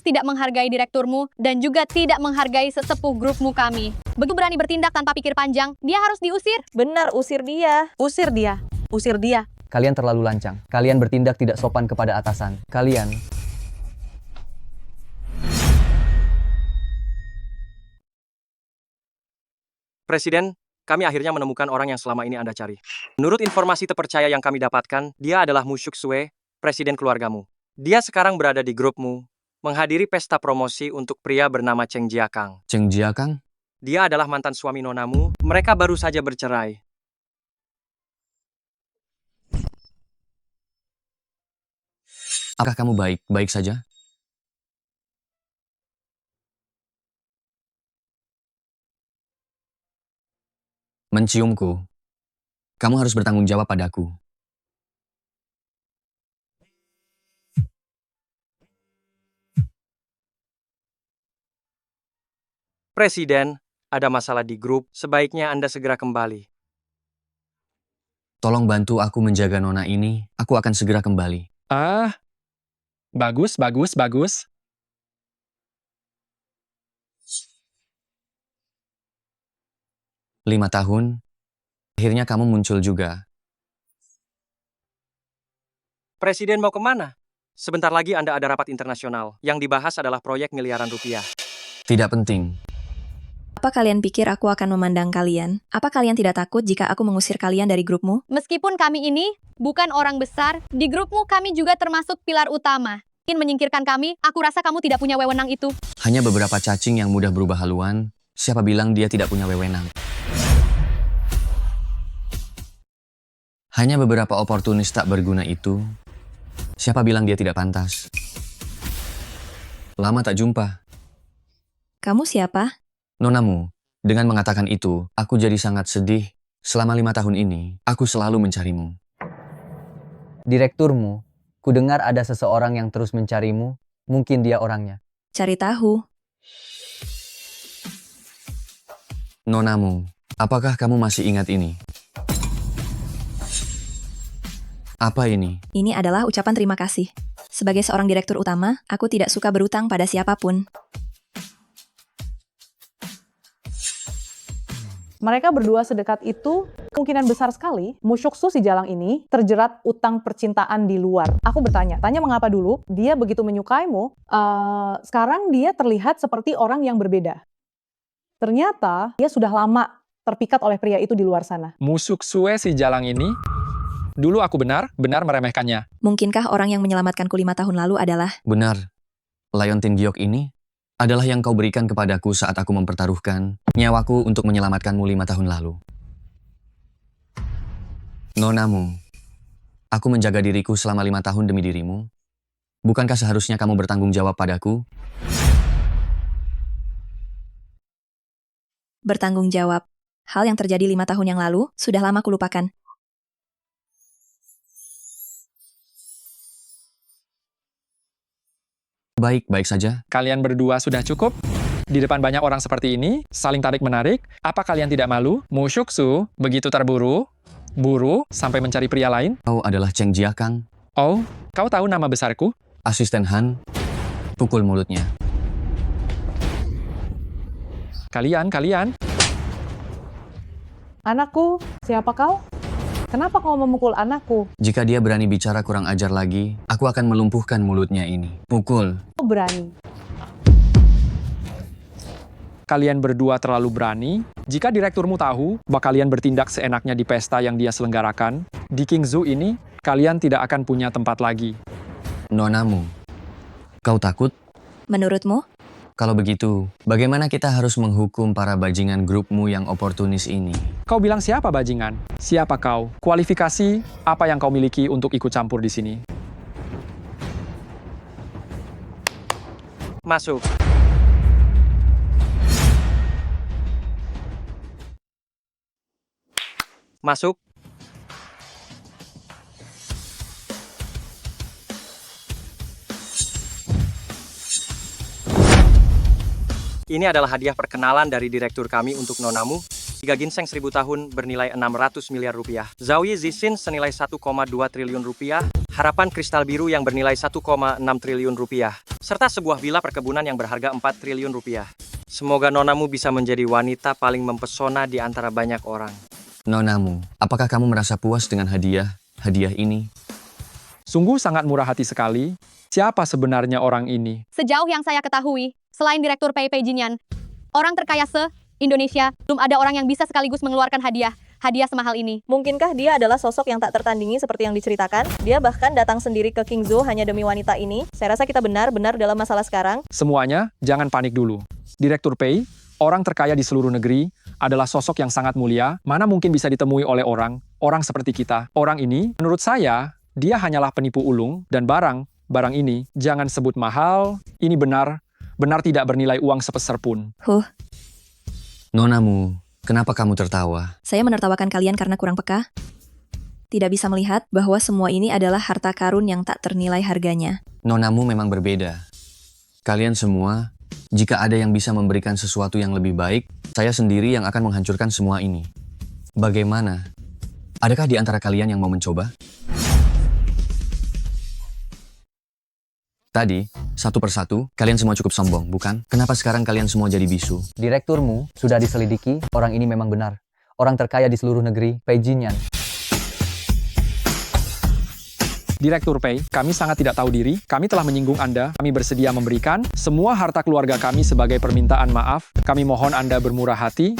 tidak menghargai direkturmu dan juga tidak menghargai sesepuh grupmu kami. Begitu berani bertindak tanpa pikir panjang, dia harus diusir. Benar, usir dia. Usir dia. Usir dia. Kalian terlalu lancang. Kalian bertindak tidak sopan kepada atasan. Kalian... Presiden, kami akhirnya menemukan orang yang selama ini Anda cari. Menurut informasi terpercaya yang kami dapatkan, dia adalah Mu Shuksue, presiden keluargamu. Dia sekarang berada di grupmu, menghadiri pesta promosi untuk pria bernama Cheng Jiakang. Cheng Jiakang? Dia adalah mantan suami nonamu, mereka baru saja bercerai. Apakah kamu baik-baik saja? Menciumku. Kamu harus bertanggung jawab padaku. Presiden, ada masalah di grup, sebaiknya Anda segera kembali. Tolong bantu aku menjaga nona ini. Aku akan segera kembali. Bagus, bagus, bagus. Lima tahun. Akhirnya kamu muncul juga. Presiden mau kemana? Sebentar lagi Anda ada rapat internasional. Yang dibahas adalah proyek miliaran rupiah. Tidak penting. Apa kalian pikir aku akan memandang kalian? Apa kalian tidak takut jika aku mengusir kalian dari grupmu? Meskipun kami ini bukan orang besar, di grupmu kami juga termasuk pilar utama. Ingin menyingkirkan kami, aku rasa kamu tidak punya wewenang itu. Hanya beberapa cacing yang mudah berubah haluan. Siapa bilang dia tidak punya wewenang? Hanya beberapa oportunis tak berguna itu. Siapa bilang dia tidak pantas? Lama tak jumpa. Kamu siapa? Nonamu, dengan mengatakan itu, aku jadi sangat sedih. Selama 5 tahun ini, aku selalu mencarimu. Direkturmu, kudengar ada seseorang yang terus mencarimu. Mungkin dia orangnya. Cari tahu. Nonamu, apakah kamu masih ingat ini? Apa ini? Ini adalah ucapan terima kasih. Sebagai seorang direktur utama, aku tidak suka berutang pada siapapun. Mereka berdua sedekat itu, kemungkinan besar sekali Mushuksu si Jalang ini terjerat utang percintaan di luar. Aku bertanya, tanya mengapa dulu dia begitu menyukaimu, sekarang dia terlihat seperti orang yang berbeda. Ternyata dia sudah lama terpikat oleh pria itu di luar sana. Musuksue si Jalang ini, dulu aku benar meremehkannya. Mungkinkah orang yang menyelamatkanku 5 tahun lalu adalah... Benar. Liontin Giok ini adalah yang kau berikan kepadaku saat aku mempertaruhkan nyawaku untuk menyelamatkanmu 5 tahun lalu. Nonamu, aku menjaga diriku selama 5 tahun demi dirimu. Bukankah seharusnya kamu bertanggung jawab padaku? Bertanggung jawab. Hal yang terjadi 5 tahun yang lalu, sudah lama kulupakan. Baik-baik saja. Kalian berdua sudah cukup? Di depan banyak orang seperti ini, saling tarik-menarik, apa kalian tidak malu? Mushuksu begitu terburu, sampai mencari pria lain? Kau adalah Cheng Jiakang. Oh, kau tahu nama besarku? Asisten Han. Pukul mulutnya. Kalian. Anakku, siapa kau? Kenapa kau memukul anakku? Jika dia berani bicara kurang ajar lagi, aku akan melumpuhkan mulutnya ini. Pukul. Kau berani. Kalian berdua terlalu berani. Jika direkturmu tahu bahwa kalian bertindak seenaknya di pesta yang dia selenggarakan, di King Zoo ini, kalian tidak akan punya tempat lagi. Nonamu, kau takut? Menurutmu? Kalau begitu, bagaimana kita harus menghukum para bajingan grupmu yang oportunis ini? Kau bilang siapa bajingan? Siapa kau? Kualifikasi apa yang kau miliki untuk ikut campur di sini? Masuk. Masuk. Ini adalah hadiah perkenalan dari direktur kami untuk nonamu. 3 ginseng 1000 tahun bernilai 600 miliar rupiah. Zaoyi Zixin senilai 1,2 triliun rupiah. Harapan kristal biru yang bernilai 1,6 triliun rupiah. Serta sebuah villa perkebunan yang berharga 4 triliun rupiah. Semoga nonamu bisa menjadi wanita paling mempesona di antara banyak orang. Nonamu, apakah kamu merasa puas dengan hadiah ini? Sungguh sangat murah hati sekali. Siapa sebenarnya orang ini? Sejauh yang saya ketahui, selain Direktur Pei Jinyan, orang terkaya se-Indonesia, belum ada orang yang bisa sekaligus mengeluarkan hadiah semahal ini. Mungkinkah dia adalah sosok yang tak tertandingi seperti yang diceritakan? Dia bahkan datang sendiri ke King Zoo hanya demi wanita ini. Saya rasa kita benar-benar dalam masalah sekarang. Semuanya, jangan panik dulu. Direktur Pei, orang terkaya di seluruh negeri, adalah sosok yang sangat mulia, mana mungkin bisa ditemui oleh orang seperti kita. Orang ini, menurut saya, dia hanyalah penipu ulung dan barang barang ini, jangan sebut mahal, ini benar tidak bernilai uang sepeser pun. Nonamu, kenapa kamu tertawa? Saya menertawakan kalian karena kurang peka. Tidak bisa melihat bahwa semua ini adalah harta karun yang tak ternilai harganya. Nonamu memang berbeda. Kalian semua, jika ada yang bisa memberikan sesuatu yang lebih baik, saya sendiri yang akan menghancurkan semua ini. Bagaimana? Adakah di antara kalian yang mau mencoba? Tadi, satu persatu, kalian semua cukup sombong, bukan? Kenapa sekarang kalian semua jadi bisu? Direkturmu sudah diselidiki, orang ini memang benar. Orang terkaya di seluruh negeri, Pei Jinyan. Direktur Pei, kami sangat tidak tahu diri, kami telah menyinggung Anda, kami bersedia memberikan semua harta keluarga kami sebagai permintaan maaf, kami mohon Anda bermurah hati,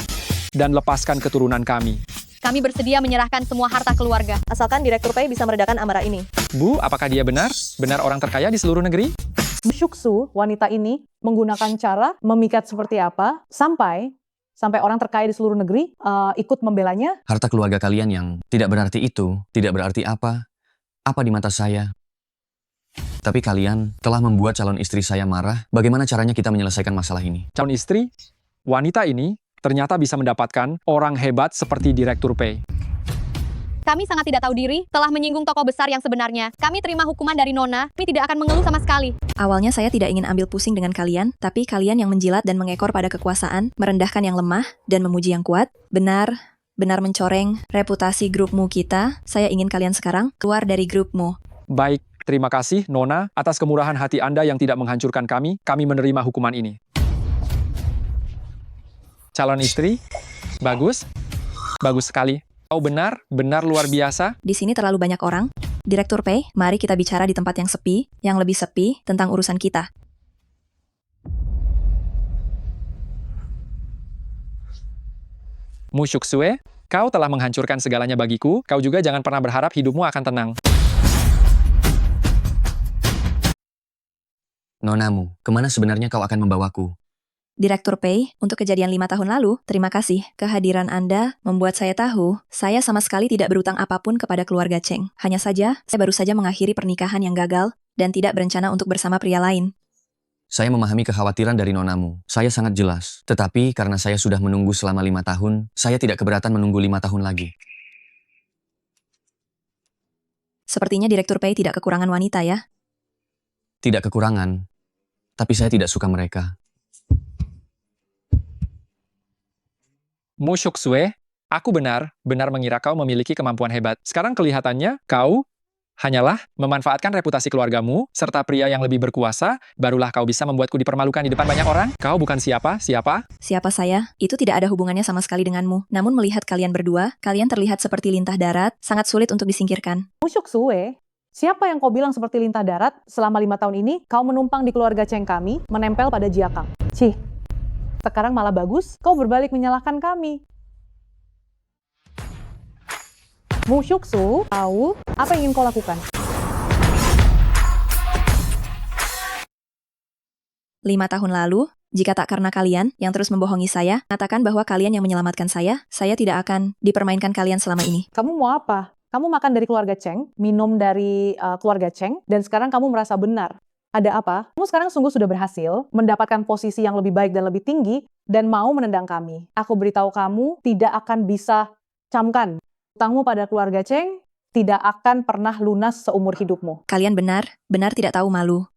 dan lepaskan keturunan kami. Kami bersedia menyerahkan semua harta keluarga. Asalkan Direktur Pei bisa meredakan amarah ini. Bu, apakah dia benar? Benar orang terkaya di seluruh negeri? Mushuksu, wanita ini, menggunakan cara memikat seperti apa, sampai orang terkaya di seluruh negeri ikut membelanya. Harta keluarga kalian yang tidak berarti itu, tidak berarti apa di mata saya. Tapi kalian telah membuat calon istri saya marah. Bagaimana caranya kita menyelesaikan masalah ini? Calon istri, wanita ini ternyata bisa mendapatkan orang hebat seperti Direktur Pei. Kami sangat tidak tahu diri, telah menyinggung tokoh besar yang sebenarnya. Kami terima hukuman dari Nona, kami tidak akan mengeluh sama sekali. Awalnya saya tidak ingin ambil pusing dengan kalian, tapi kalian yang menjilat dan mengekor pada kekuasaan, merendahkan yang lemah, dan memuji yang kuat, benar mencoreng reputasi grupmu kita. Saya ingin kalian sekarang keluar dari grupmu. Baik, terima kasih Nona atas kemurahan hati Anda yang tidak menghancurkan kami menerima hukuman ini. Calon istri, bagus sekali. Oh benar luar biasa. Di sini terlalu banyak orang. Direktur Pei, mari kita bicara di tempat yang sepi, yang lebih sepi, tentang urusan kita. Mushuksue, kau telah menghancurkan segalanya bagiku, kau juga jangan pernah berharap hidupmu akan tenang. Nonamu, kemana sebenarnya kau akan membawaku? Direktur Pei, untuk kejadian 5 tahun lalu, terima kasih. Kehadiran Anda membuat saya tahu, saya sama sekali tidak berutang apapun kepada keluarga Cheng. Hanya saja, saya baru saja mengakhiri pernikahan yang gagal, dan tidak berencana untuk bersama pria lain. Saya memahami kekhawatiran dari nonamu. Saya sangat jelas. Tetapi karena saya sudah menunggu selama 5 tahun, saya tidak keberatan menunggu 5 tahun lagi. Sepertinya Direktur Pei tidak kekurangan wanita ya? Tidak kekurangan, tapi saya tidak suka mereka. Mushuksue, aku benar mengira kau memiliki kemampuan hebat. Sekarang kelihatannya kau hanyalah memanfaatkan reputasi keluargamu, serta pria yang lebih berkuasa, barulah kau bisa membuatku dipermalukan di depan banyak orang. Kau bukan siapa? Siapa saya? Itu tidak ada hubungannya sama sekali denganmu. Namun melihat kalian berdua, kalian terlihat seperti lintah darat, sangat sulit untuk disingkirkan. Mushuksue, siapa yang kau bilang seperti lintah darat? Selama 5 tahun ini, kau menumpang di keluarga Cheng kami, menempel pada Jiakang. Sekarang malah bagus, kau berbalik menyalahkan kami. Mushuksu, tahu apa yang ingin kau lakukan? 5 tahun lalu, jika tak karena kalian yang terus membohongi saya, katakan bahwa kalian yang menyelamatkan saya tidak akan dipermainkan kalian selama ini. Kamu mau apa? Kamu makan dari keluarga Cheng, minum dari keluarga Cheng, dan sekarang kamu merasa benar. Ada apa? Kamu sekarang sungguh sudah berhasil mendapatkan posisi yang lebih baik dan lebih tinggi, dan mau menendang kami. Aku beritahu kamu, tidak akan bisa camkan. Utangmu pada keluarga Cheng tidak akan pernah lunas seumur hidupmu. Kalian benar tidak tahu malu.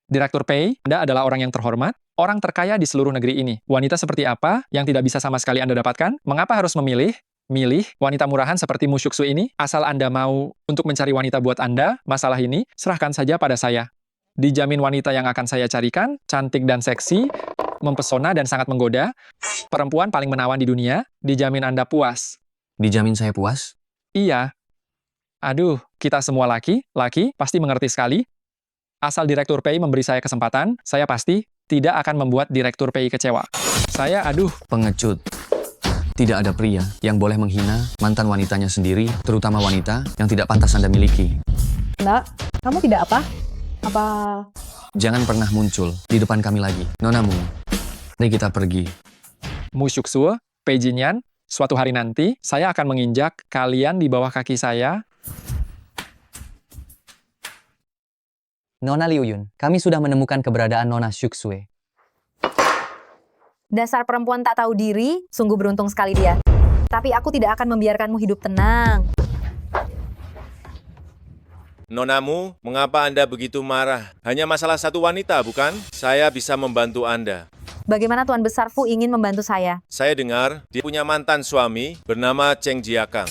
Direktur Pei, Anda adalah orang yang terhormat, orang terkaya di seluruh negeri ini. Wanita seperti apa yang tidak bisa sama sekali Anda dapatkan? Mengapa harus milih wanita murahan seperti Mushuksu ini? Asal Anda mau untuk mencari wanita buat Anda, masalah ini serahkan saja pada saya. Dijamin wanita yang akan saya carikan, cantik dan seksi, mempesona dan sangat menggoda, perempuan paling menawan di dunia, dijamin Anda puas. Dijamin saya puas? Iya. Aduh, kita semua laki pasti mengerti sekali. Asal Direktur Pei memberi saya kesempatan, saya pasti tidak akan membuat Direktur Pei kecewa. Pengecut. Tidak ada pria yang boleh menghina mantan wanitanya sendiri, terutama wanita yang tidak pantas Anda miliki. Nak, kamu tidak apa? Jangan pernah muncul di depan kami lagi. Nonamu, mari kita pergi. Mushuksu, Pei Jinyan, suatu hari nanti, saya akan menginjak kalian di bawah kaki saya. Nona Liu Yun, kami sudah menemukan keberadaan Nona Xuxue. Dasar perempuan tak tahu diri, sungguh beruntung sekali dia. Tapi aku tidak akan membiarkanmu hidup tenang. Nonamu, mengapa Anda begitu marah? Hanya masalah satu wanita, bukan? Saya bisa membantu Anda. Bagaimana Tuan Besar Fu ingin membantu saya? Saya dengar dia punya mantan suami bernama Cheng Jiakang.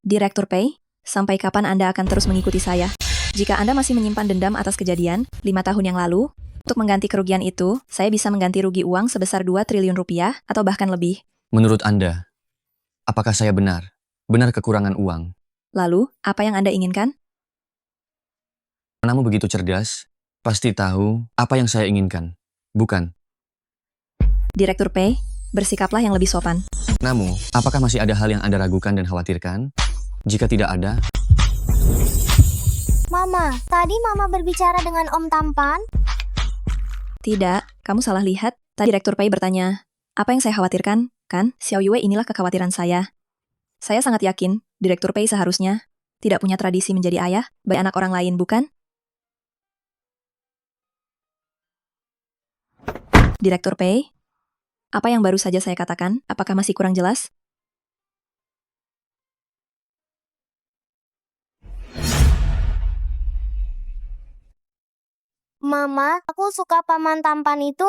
Direktur Pei, sampai kapan Anda akan terus mengikuti saya? Jika Anda masih menyimpan dendam atas kejadian 5 tahun yang lalu, untuk mengganti kerugian itu, saya bisa mengganti rugi uang sebesar 2 triliun rupiah atau bahkan lebih. Menurut Anda, apakah saya benar? Benar kekurangan uang? Lalu, apa yang Anda inginkan? Nonamu begitu cerdas, pasti tahu apa yang saya inginkan. Bukan? Direktur Pei, bersikaplah yang lebih sopan. Namun, apakah masih ada hal yang Anda ragukan dan khawatirkan? Jika tidak ada, Mama, tadi Mama berbicara dengan Om Tampan? Tidak, kamu salah lihat. Tadi Direktur Pei bertanya, apa yang saya khawatirkan? Kan, Xiao Yue inilah kekhawatiran saya. Saya sangat yakin, Direktur Pei seharusnya tidak punya tradisi menjadi ayah bagi anak orang lain, bukan? Direktur Pei, apa yang baru saja saya katakan, apakah masih kurang jelas? Mama, aku suka Paman Tampan itu.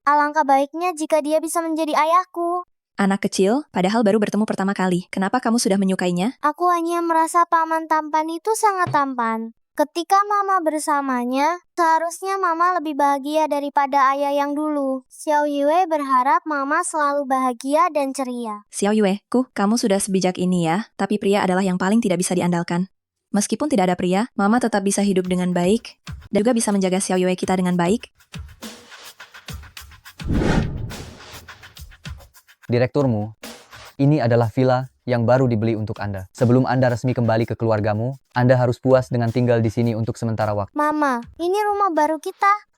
Alangkah baiknya jika dia bisa menjadi ayahku. Anak kecil, padahal baru bertemu pertama kali. Kenapa kamu sudah menyukainya? Aku hanya merasa Paman Tampan itu sangat tampan. Ketika Mama bersamanya, seharusnya Mama lebih bahagia daripada ayah yang dulu. Xiao Yue berharap Mama selalu bahagia dan ceria. Xiao Yue, kamu sudah sebijak ini ya, tapi pria adalah yang paling tidak bisa diandalkan. Meskipun tidak ada pria, Mama tetap bisa hidup dengan baik, dan juga bisa menjaga Xiao Yue kita dengan baik. Direkturmu, ini adalah villa yang baru dibeli untuk Anda. Sebelum Anda resmi kembali ke keluargamu, Anda harus puas dengan tinggal di sini untuk sementara waktu. Mama, ini rumah baru kita.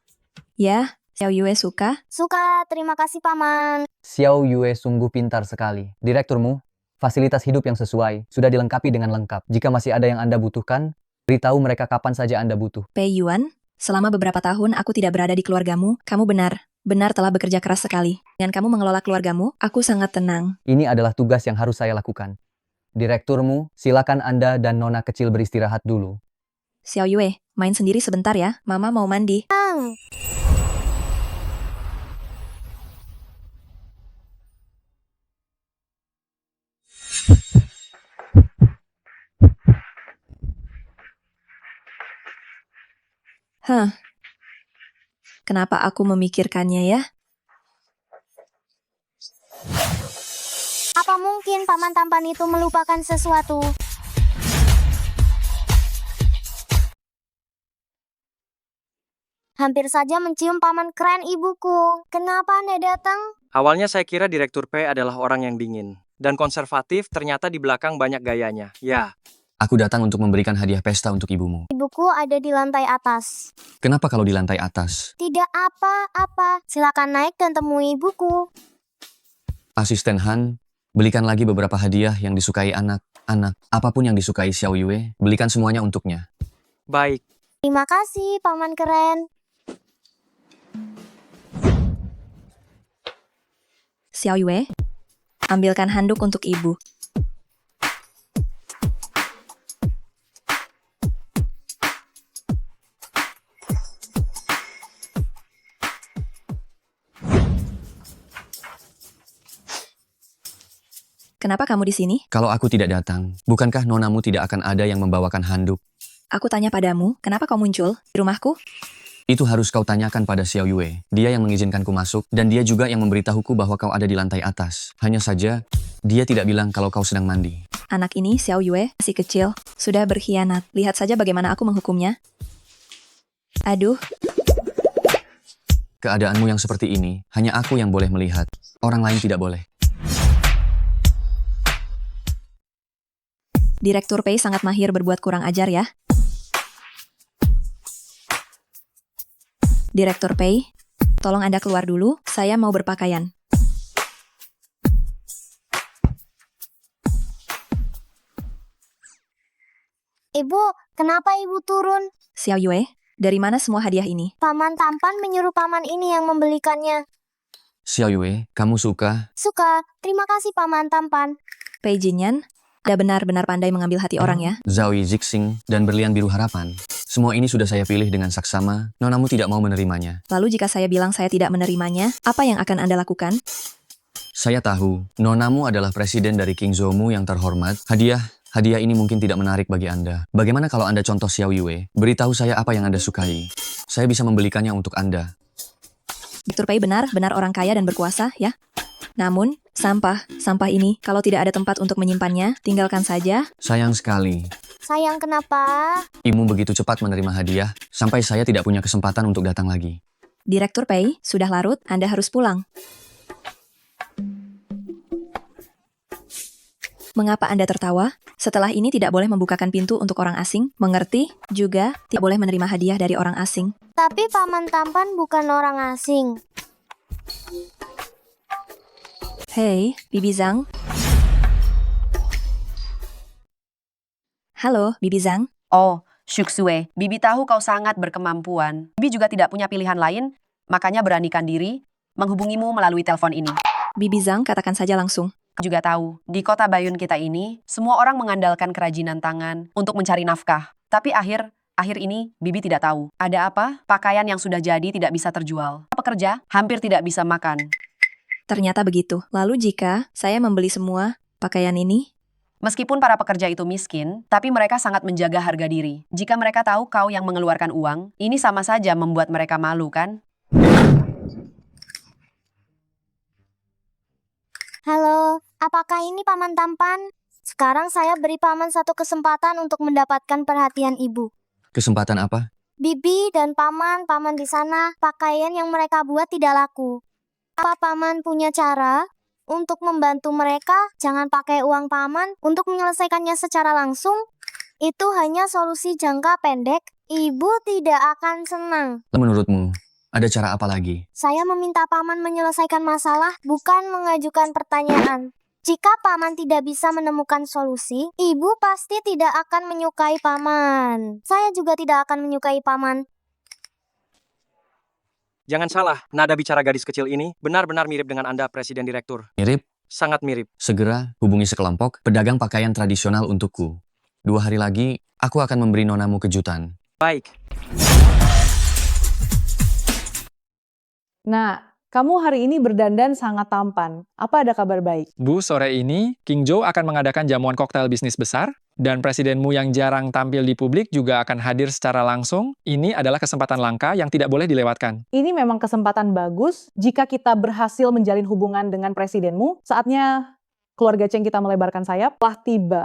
Ya, Xiao Yue suka? Suka, terima kasih Paman. Xiao Yue sungguh pintar sekali. Direkturmu, fasilitas hidup yang sesuai, sudah dilengkapi dengan lengkap. Jika masih ada yang Anda butuhkan, beritahu mereka kapan saja Anda butuh. Pei Yuan, selama beberapa tahun aku tidak berada di keluargamu, kamu benar telah bekerja keras sekali. Dengan kamu mengelola keluargamu, aku sangat tenang. Ini adalah tugas yang harus saya lakukan. Direkturmu, silakan Anda dan Nona kecil beristirahat dulu. Xiao Yue, main sendiri sebentar ya, Mama mau mandi. Kenapa aku memikirkannya ya? Apa mungkin Paman Tampan itu melupakan sesuatu? Hampir saja mencium paman keren ibuku. Kenapa Anda datang? Awalnya saya kira Direktur P adalah orang yang dingin dan konservatif, ternyata di belakang banyak gayanya. Ya. aku datang untuk memberikan hadiah pesta untuk ibumu. Ibuku ada di lantai atas. Kenapa kalau di lantai atas? Tidak apa-apa. Silakan naik dan temui ibuku. Asisten Han, belikan lagi beberapa hadiah yang disukai anak-anak. Apapun yang disukai Xiao Yue, belikan semuanya untuknya. Baik. Terima kasih, Paman keren. Xiao Yue, ambilkan handuk untuk ibu. Kenapa kamu di sini? Kalau aku tidak datang, bukankah nonamu tidak akan ada yang membawakan handuk? Aku tanya padamu, kenapa kau muncul di rumahku? Itu harus kau tanyakan pada Xiao Yue. Dia yang mengizinkanku masuk, dan dia juga yang memberitahuku bahwa kau ada di lantai atas. Hanya saja, dia tidak bilang kalau kau sedang mandi. Anak ini, Xiao Yue, masih kecil, sudah berkhianat. Lihat saja bagaimana aku menghukumnya. Aduh. Keadaanmu yang seperti ini, hanya aku yang boleh melihat. Orang lain tidak boleh. Direktur Pei sangat mahir berbuat kurang ajar ya. Direktur Pei, Tolong Anda keluar dulu, saya mau berpakaian. Ibu, kenapa ibu turun? Xiao Yue, dari mana semua hadiah ini? Paman tampan menyuruh paman ini yang membelikannya. Xiao Yue, kamu suka? Suka, terima kasih paman tampan. Pei Jinyan, Anda benar-benar pandai mengambil hati orang ya. Zhao Yixing dan berlian biru harapan. Semua ini sudah saya pilih dengan saksama, nonamu tidak mau menerimanya. Lalu jika saya bilang saya tidak menerimanya, apa yang akan Anda lakukan? Saya tahu, nonamu adalah presiden dari King Zhoumu yang terhormat. Hadiah ini mungkin tidak menarik bagi Anda. Bagaimana kalau Anda contoh Xiao Yue? Beritahu saya apa yang Anda sukai. Saya bisa membelikannya untuk Anda. Direktur Pei benar-benar orang kaya dan berkuasa, ya. Namun, sampah ini, kalau tidak ada tempat untuk menyimpannya, tinggalkan saja. Sayang sekali. Sayang kenapa? Ibu begitu cepat menerima hadiah, sampai saya tidak punya kesempatan untuk datang lagi. Direktur Pei, sudah larut, Anda harus pulang. Mengapa Anda tertawa? Setelah ini tidak boleh membukakan pintu untuk orang asing, mengerti? Juga, tidak boleh menerima hadiah dari orang asing. Tapi paman tampan bukan orang asing. Hei, Bibi Zhang. Halo, Bibi Zhang. Oh, Shuksue, Bibi tahu kau sangat berkemampuan. Bibi juga tidak punya pilihan lain, makanya beranikan diri menghubungimu melalui telepon ini. Bibi Zhang, katakan saja langsung. Juga tahu, di kota Bayun kita ini, semua orang mengandalkan kerajinan tangan untuk mencari nafkah. Tapi akhir ini, Bibi tidak tahu. Ada apa? Pakaian yang sudah jadi tidak bisa terjual. Pekerja hampir tidak bisa makan. Ternyata begitu. Lalu jika saya membeli semua pakaian ini? Meskipun para pekerja itu miskin, tapi mereka sangat menjaga harga diri. Jika mereka tahu kau yang mengeluarkan uang, ini sama saja membuat mereka malu, kan? Halo, apakah ini paman tampan? Sekarang saya beri paman satu kesempatan untuk mendapatkan perhatian ibu. Kesempatan apa? Bibi dan paman di sana, pakaian yang mereka buat tidak laku. Apa paman punya cara untuk membantu mereka? Jangan pakai uang paman untuk menyelesaikannya secara langsung. Itu hanya solusi jangka pendek. Ibu tidak akan senang. Menurutmu, ada cara apa lagi? Saya meminta paman menyelesaikan masalah, bukan mengajukan pertanyaan. Jika paman tidak bisa menemukan solusi, ibu pasti tidak akan menyukai paman. Saya juga tidak akan menyukai paman. Jangan salah, nada bicara gadis kecil ini benar-benar mirip dengan Anda, Presiden Direktur. Mirip? Sangat mirip. Segera hubungi sekelompok pedagang pakaian tradisional untukku. 2 hari lagi, aku akan memberi nonamu kejutan. Baik. Nah, kamu hari ini berdandan sangat tampan. Apa ada kabar baik? Bu, sore ini King Zhou akan mengadakan jamuan koktail bisnis besar, dan presidenmu yang jarang tampil di publik juga akan hadir secara langsung. Ini adalah kesempatan langka yang tidak boleh dilewatkan. Ini memang kesempatan bagus. Jika kita berhasil menjalin hubungan dengan presidenmu, saatnya keluarga Cheng kita melebarkan sayap telah tiba.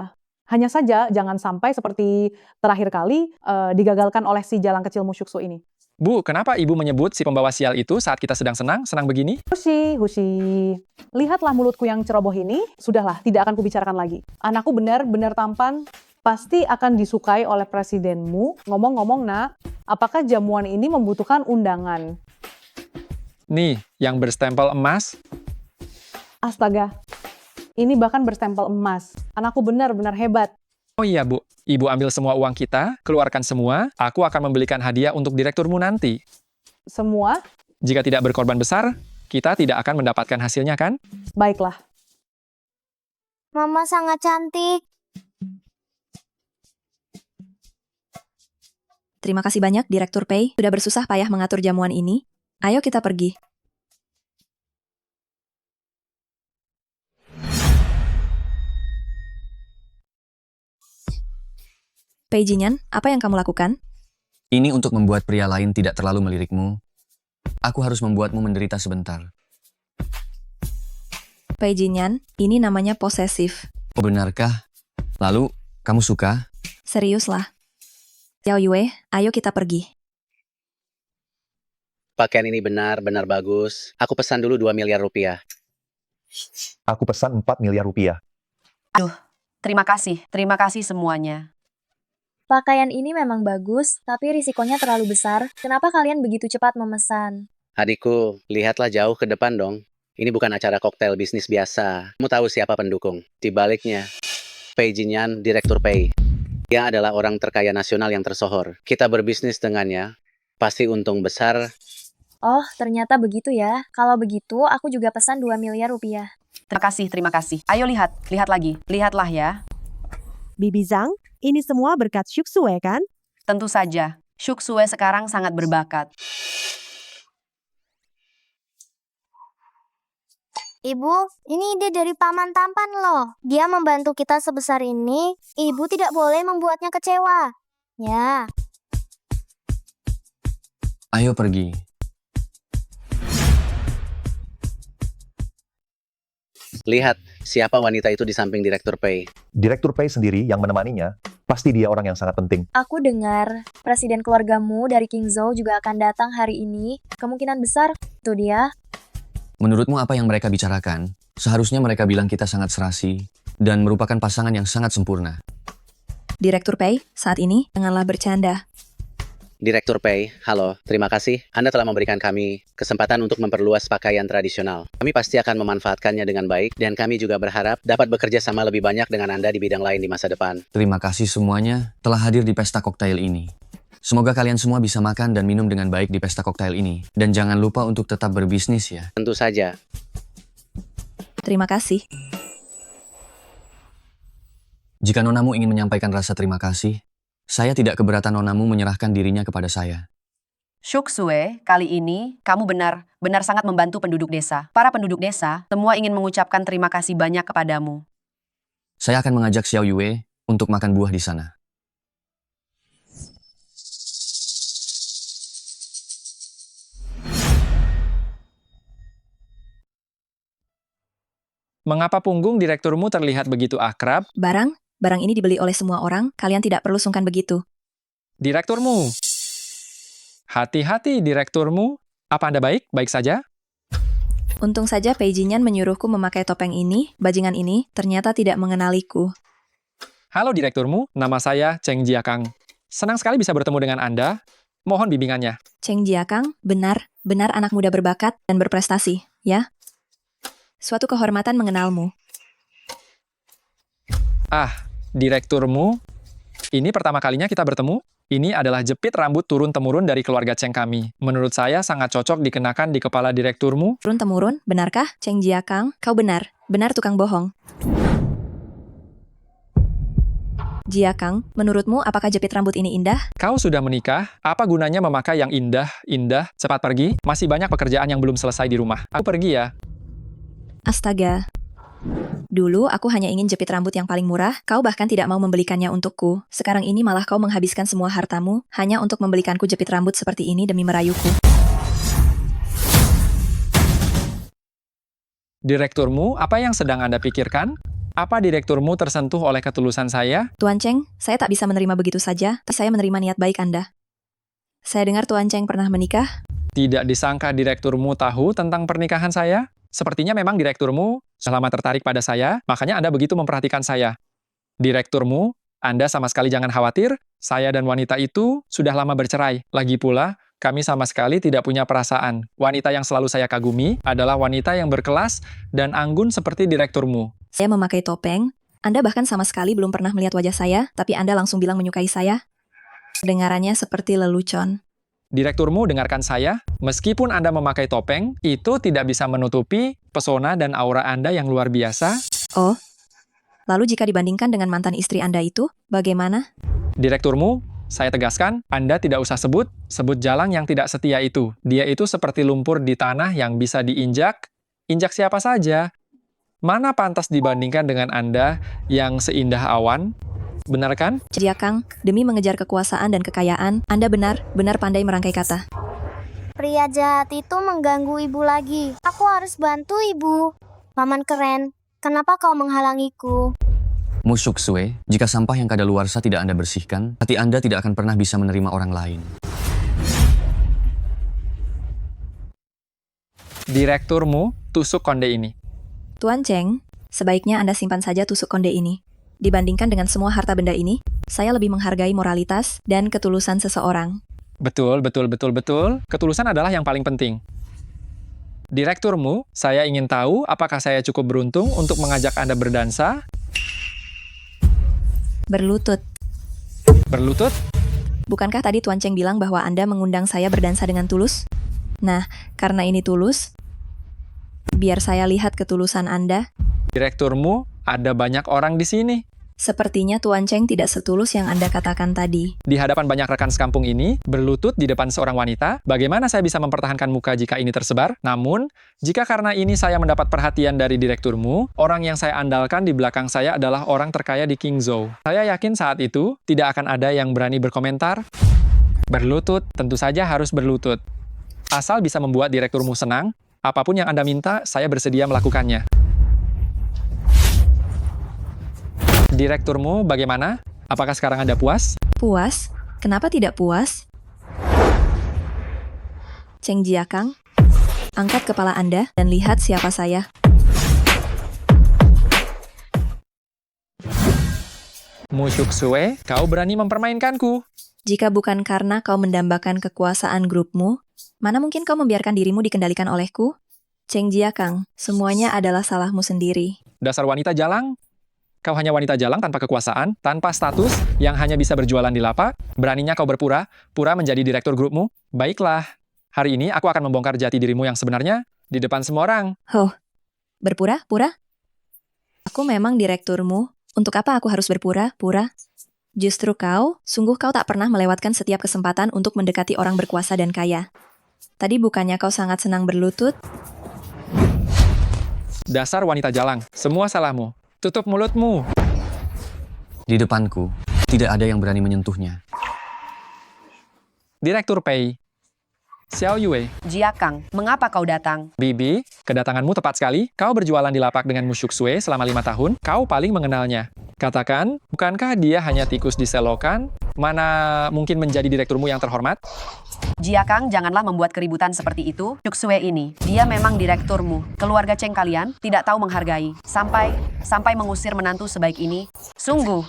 Hanya saja jangan sampai seperti terakhir kali digagalkan oleh si jalang kecil Musyuksu ini. Bu, kenapa ibu menyebut si pembawa sial itu saat kita sedang senang begini? Hushi. Lihatlah mulutku yang ceroboh ini. Sudahlah, tidak akan kubicarakan lagi. Anakku benar-benar tampan. Pasti akan disukai oleh presidenmu. Ngomong-ngomong, nak, apakah jamuan ini membutuhkan undangan? Nih, yang berstempel emas. Astaga, ini bahkan berstempel emas. Anakku benar-benar hebat. Oh iya, Bu. Ibu ambil semua uang kita, keluarkan semua, aku akan membelikan hadiah untuk direkturmu nanti. Semua? Jika tidak berkorban besar, kita tidak akan mendapatkan hasilnya, kan? Baiklah. Mama sangat cantik. Terima kasih banyak, Direktur Pei, sudah bersusah payah mengatur jamuan ini. Ayo kita pergi. Pei Jinyan, apa yang kamu lakukan? Ini untuk membuat pria lain tidak terlalu melirikmu. Aku harus membuatmu menderita sebentar. Pei Jinyan, ini namanya posesif. Oh, benarkah? Lalu, kamu suka? Seriuslah. Xiao Yue, ayo kita pergi. Pakaian ini benar-benar bagus. Aku pesan dulu 2 miliar rupiah. Aku pesan 4 miliar rupiah. Aduh, terima kasih semuanya. Pakaian ini memang bagus, tapi risikonya terlalu besar. Kenapa kalian begitu cepat memesan? Adikku, lihatlah jauh ke depan dong. Ini bukan acara koktail bisnis biasa. Kamu tahu siapa pendukung? Di baliknya, Pei Jinyan, Direktur Pei. Dia adalah orang terkaya nasional yang tersohor. Kita berbisnis dengannya, pasti untung besar. Oh, ternyata begitu ya. Kalau begitu, aku juga pesan 2 miliar rupiah. Terima kasih, terima kasih. Ayo lihat lagi. Lihatlah ya. Bibi Zhang, ini semua berkat Shuksue kan? Tentu saja, Shuksue sekarang sangat berbakat. Ibu, ini ide dari Paman Tampan loh. Dia membantu kita sebesar ini. Ibu tidak boleh membuatnya kecewa. Ya. Ayo pergi. Lihat, siapa wanita itu di samping Direktur Pei. Direktur Pei sendiri yang menemaninya, pasti dia orang yang sangat penting. Aku dengar presiden keluargamu dari King Zhou juga akan datang hari ini. Kemungkinan besar itu dia. Menurutmu apa yang mereka bicarakan? Seharusnya mereka bilang kita sangat serasi dan merupakan pasangan yang sangat sempurna. Direktur Pei, saat ini janganlah bercanda. Direktur Pei, halo, terima kasih. Anda telah memberikan kami kesempatan untuk memperluas pakaian tradisional. Kami pasti akan memanfaatkannya dengan baik, dan kami juga berharap dapat bekerja sama lebih banyak dengan Anda di bidang lain di masa depan. Terima kasih semuanya telah hadir di pesta koktail ini. Semoga kalian semua bisa makan dan minum dengan baik di pesta koktail ini. Dan jangan lupa untuk tetap berbisnis ya. Tentu saja. Terima kasih. Jika nonamu ingin menyampaikan rasa terima kasih, saya tidak keberatan nonamu menyerahkan dirinya kepada saya. Shuksue, kali ini kamu benar sangat membantu penduduk desa. Para penduduk desa, semua ingin mengucapkan terima kasih banyak kepadamu. Saya akan mengajak Xiao Yue untuk makan buah di sana. Mengapa punggung direkturmu terlihat begitu akrab? Barang ini dibeli oleh semua orang, kalian tidak perlu sungkan begitu. Direkturmu. Hati-hati direkturmu. Apa Anda baik? Baik saja? Untung saja Pei Jinyan menyuruhku memakai topeng ini, bajingan ini, ternyata tidak mengenaliku. Halo direkturmu, nama saya Cheng Jiakang. Senang sekali bisa bertemu dengan Anda. Mohon bimbingannya. Cheng Jiakang, benar anak muda berbakat dan berprestasi, ya? Suatu kehormatan mengenalmu. Direkturmu. Ini pertama kalinya kita bertemu. Ini adalah jepit rambut turun-temurun dari keluarga Cheng kami. Menurut saya sangat cocok dikenakan di kepala direkturmu. Turun-temurun? Benarkah, Cheng Jiakang? Kau benar tukang bohong. Jiakang, menurutmu apakah jepit rambut ini indah? Kau sudah menikah? Apa gunanya memakai yang indah? Cepat pergi. Masih banyak pekerjaan yang belum selesai di rumah. Aku pergi ya. Astaga. Dulu aku hanya ingin jepit rambut yang paling murah, kau bahkan tidak mau membelikannya untukku. Sekarang ini malah kau menghabiskan semua hartamu hanya untuk membelikanku jepit rambut seperti ini demi merayuku. Direkturmu, apa yang sedang Anda pikirkan? Apa direkturmu tersentuh oleh ketulusan saya? Tuan Cheng, saya tak bisa menerima begitu saja, tapi saya menerima niat baik Anda. Saya dengar Tuan Cheng pernah menikah? Tidak disangka direkturmu tahu tentang pernikahan saya? Sepertinya memang direkturmu selama tertarik pada saya, makanya Anda begitu memperhatikan saya. Direkturmu, Anda sama sekali jangan khawatir, saya dan wanita itu sudah lama bercerai. Lagi pula, kami sama sekali tidak punya perasaan. Wanita yang selalu saya kagumi adalah wanita yang berkelas dan anggun seperti direkturmu. Saya memakai topeng, Anda bahkan sama sekali belum pernah melihat wajah saya, tapi Anda langsung bilang menyukai saya. Dengarannya seperti lelucon. Direkturmu dengarkan saya, meskipun Anda memakai topeng, itu tidak bisa menutupi pesona dan aura Anda yang luar biasa. Oh, lalu jika dibandingkan dengan mantan istri Anda itu, bagaimana? Direkturmu, saya tegaskan, Anda tidak usah sebut jalang yang tidak setia itu. Dia itu seperti lumpur di tanah yang bisa diinjak. Injak siapa saja. Mana pantas dibandingkan dengan Anda yang seindah awan? Benar kan? Jiakang, demi mengejar kekuasaan dan kekayaan, Anda benar pandai merangkai kata. Pria jahat itu mengganggu ibu lagi. Aku harus bantu ibu. Paman keren, kenapa kau menghalangiku? Shuksue, jika sampah yang kadaluarsa tidak Anda bersihkan, hati Anda tidak akan pernah bisa menerima orang lain. Direkturmu, tusuk konde ini. Tuan Cheng, sebaiknya Anda simpan saja tusuk konde ini. Dibandingkan dengan semua harta benda ini, saya lebih menghargai moralitas dan ketulusan seseorang. Betul. Ketulusan adalah yang paling penting. Direkturmu, saya ingin tahu apakah saya cukup beruntung untuk mengajak Anda berdansa? Berlutut. Berlutut? Bukankah tadi Tuan Cheng bilang bahwa Anda mengundang saya berdansa dengan tulus? Nah, karena ini tulus, biar saya lihat ketulusan Anda. Direkturmu, ada banyak orang di sini. Sepertinya Tuan Cheng tidak setulus yang Anda katakan tadi. Di hadapan banyak rekan sekampung ini, berlutut di depan seorang wanita, bagaimana saya bisa mempertahankan muka jika ini tersebar? Namun, jika karena ini saya mendapat perhatian dari direkturmu, orang yang saya andalkan di belakang saya adalah orang terkaya di Qingzhou. Saya yakin saat itu, tidak akan ada yang berani berkomentar. Berlutut, tentu saja harus berlutut. Asal bisa membuat direkturmu senang, apapun yang Anda minta, saya bersedia melakukannya. Direkturmu bagaimana? Apakah sekarang Anda puas? Puas? Kenapa tidak puas? Cheng Jiakang, angkat kepala Anda dan lihat siapa saya. Mu Shuksue, kau berani mempermainkanku. Jika bukan karena kau mendambakan kekuasaan grupmu, mana mungkin kau membiarkan dirimu dikendalikan olehku? Cheng Jiakang, semuanya adalah salahmu sendiri. Dasar wanita jalang. Kau hanya wanita jalang tanpa kekuasaan, tanpa status, yang hanya bisa berjualan di lapak. Beraninya kau berpura-pura menjadi direktur grupmu. Baiklah, hari ini aku akan membongkar jati dirimu yang sebenarnya di depan semua orang. Oh, berpura-pura? Aku memang direkturmu. Untuk apa aku harus berpura-pura? Justru sungguh kau tak pernah melewatkan setiap kesempatan untuk mendekati orang berkuasa dan kaya. Tadi bukannya kau sangat senang berlutut? Dasar wanita jalang, semua salahmu. Tutup mulutmu. Di depanku, tidak ada yang berani menyentuhnya. Direktur Pei. Xiao Yue. Jiakang, mengapa kau datang? Bibi, kedatanganmu tepat sekali. Kau berjualan di lapak dengan Mu Shuksue selama 5 tahun. Kau paling mengenalnya. Katakan, bukankah dia hanya tikus di selokan? Mana mungkin menjadi direkturmu yang terhormat? Jiakang, janganlah membuat keributan seperti itu. Shuksue ini, dia memang direkturmu. Keluarga Cheng kalian tidak tahu menghargai. Sampai mengusir menantu sebaik ini. Sungguh.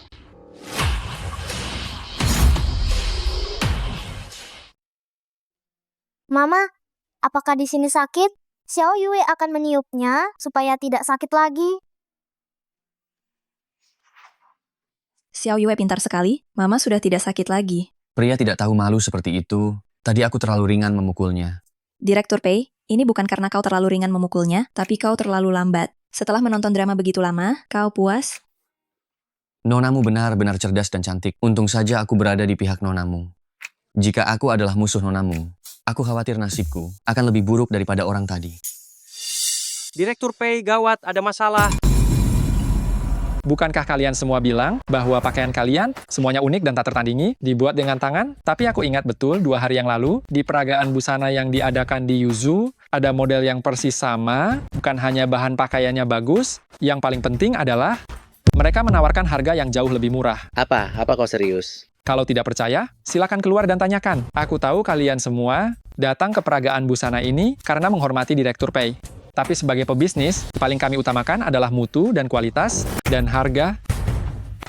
Mama, apakah di sini sakit? Xiao Yue akan meniupnya supaya tidak sakit lagi. Xiao Yue pintar sekali, Mama sudah tidak sakit lagi. Pria tidak tahu malu seperti itu. Tadi aku terlalu ringan memukulnya. Direktur Pei, ini bukan karena kau terlalu ringan memukulnya, tapi kau terlalu lambat. Setelah menonton drama begitu lama, kau puas? Nonamu benar-benar cerdas dan cantik. Untung saja aku berada di pihak nonamu. Jika aku adalah musuh nonamu, aku khawatir nasibku akan lebih buruk daripada orang tadi. Direktur Pei, gawat, ada masalah. Bukankah kalian semua bilang bahwa pakaian kalian semuanya unik dan tak tertandingi, dibuat dengan tangan? Tapi aku ingat betul 2 hari yang lalu, di peragaan busana yang diadakan di Yuzu, ada model yang persis sama, bukan hanya bahan pakaiannya bagus, yang paling penting adalah mereka menawarkan harga yang jauh lebih murah. Apa kau serius? Kalau tidak percaya, silakan keluar dan tanyakan. Aku tahu kalian semua datang ke peragaan busana ini karena menghormati Direktur Pei. Tapi sebagai pebisnis, paling kami utamakan adalah mutu dan kualitas dan harga.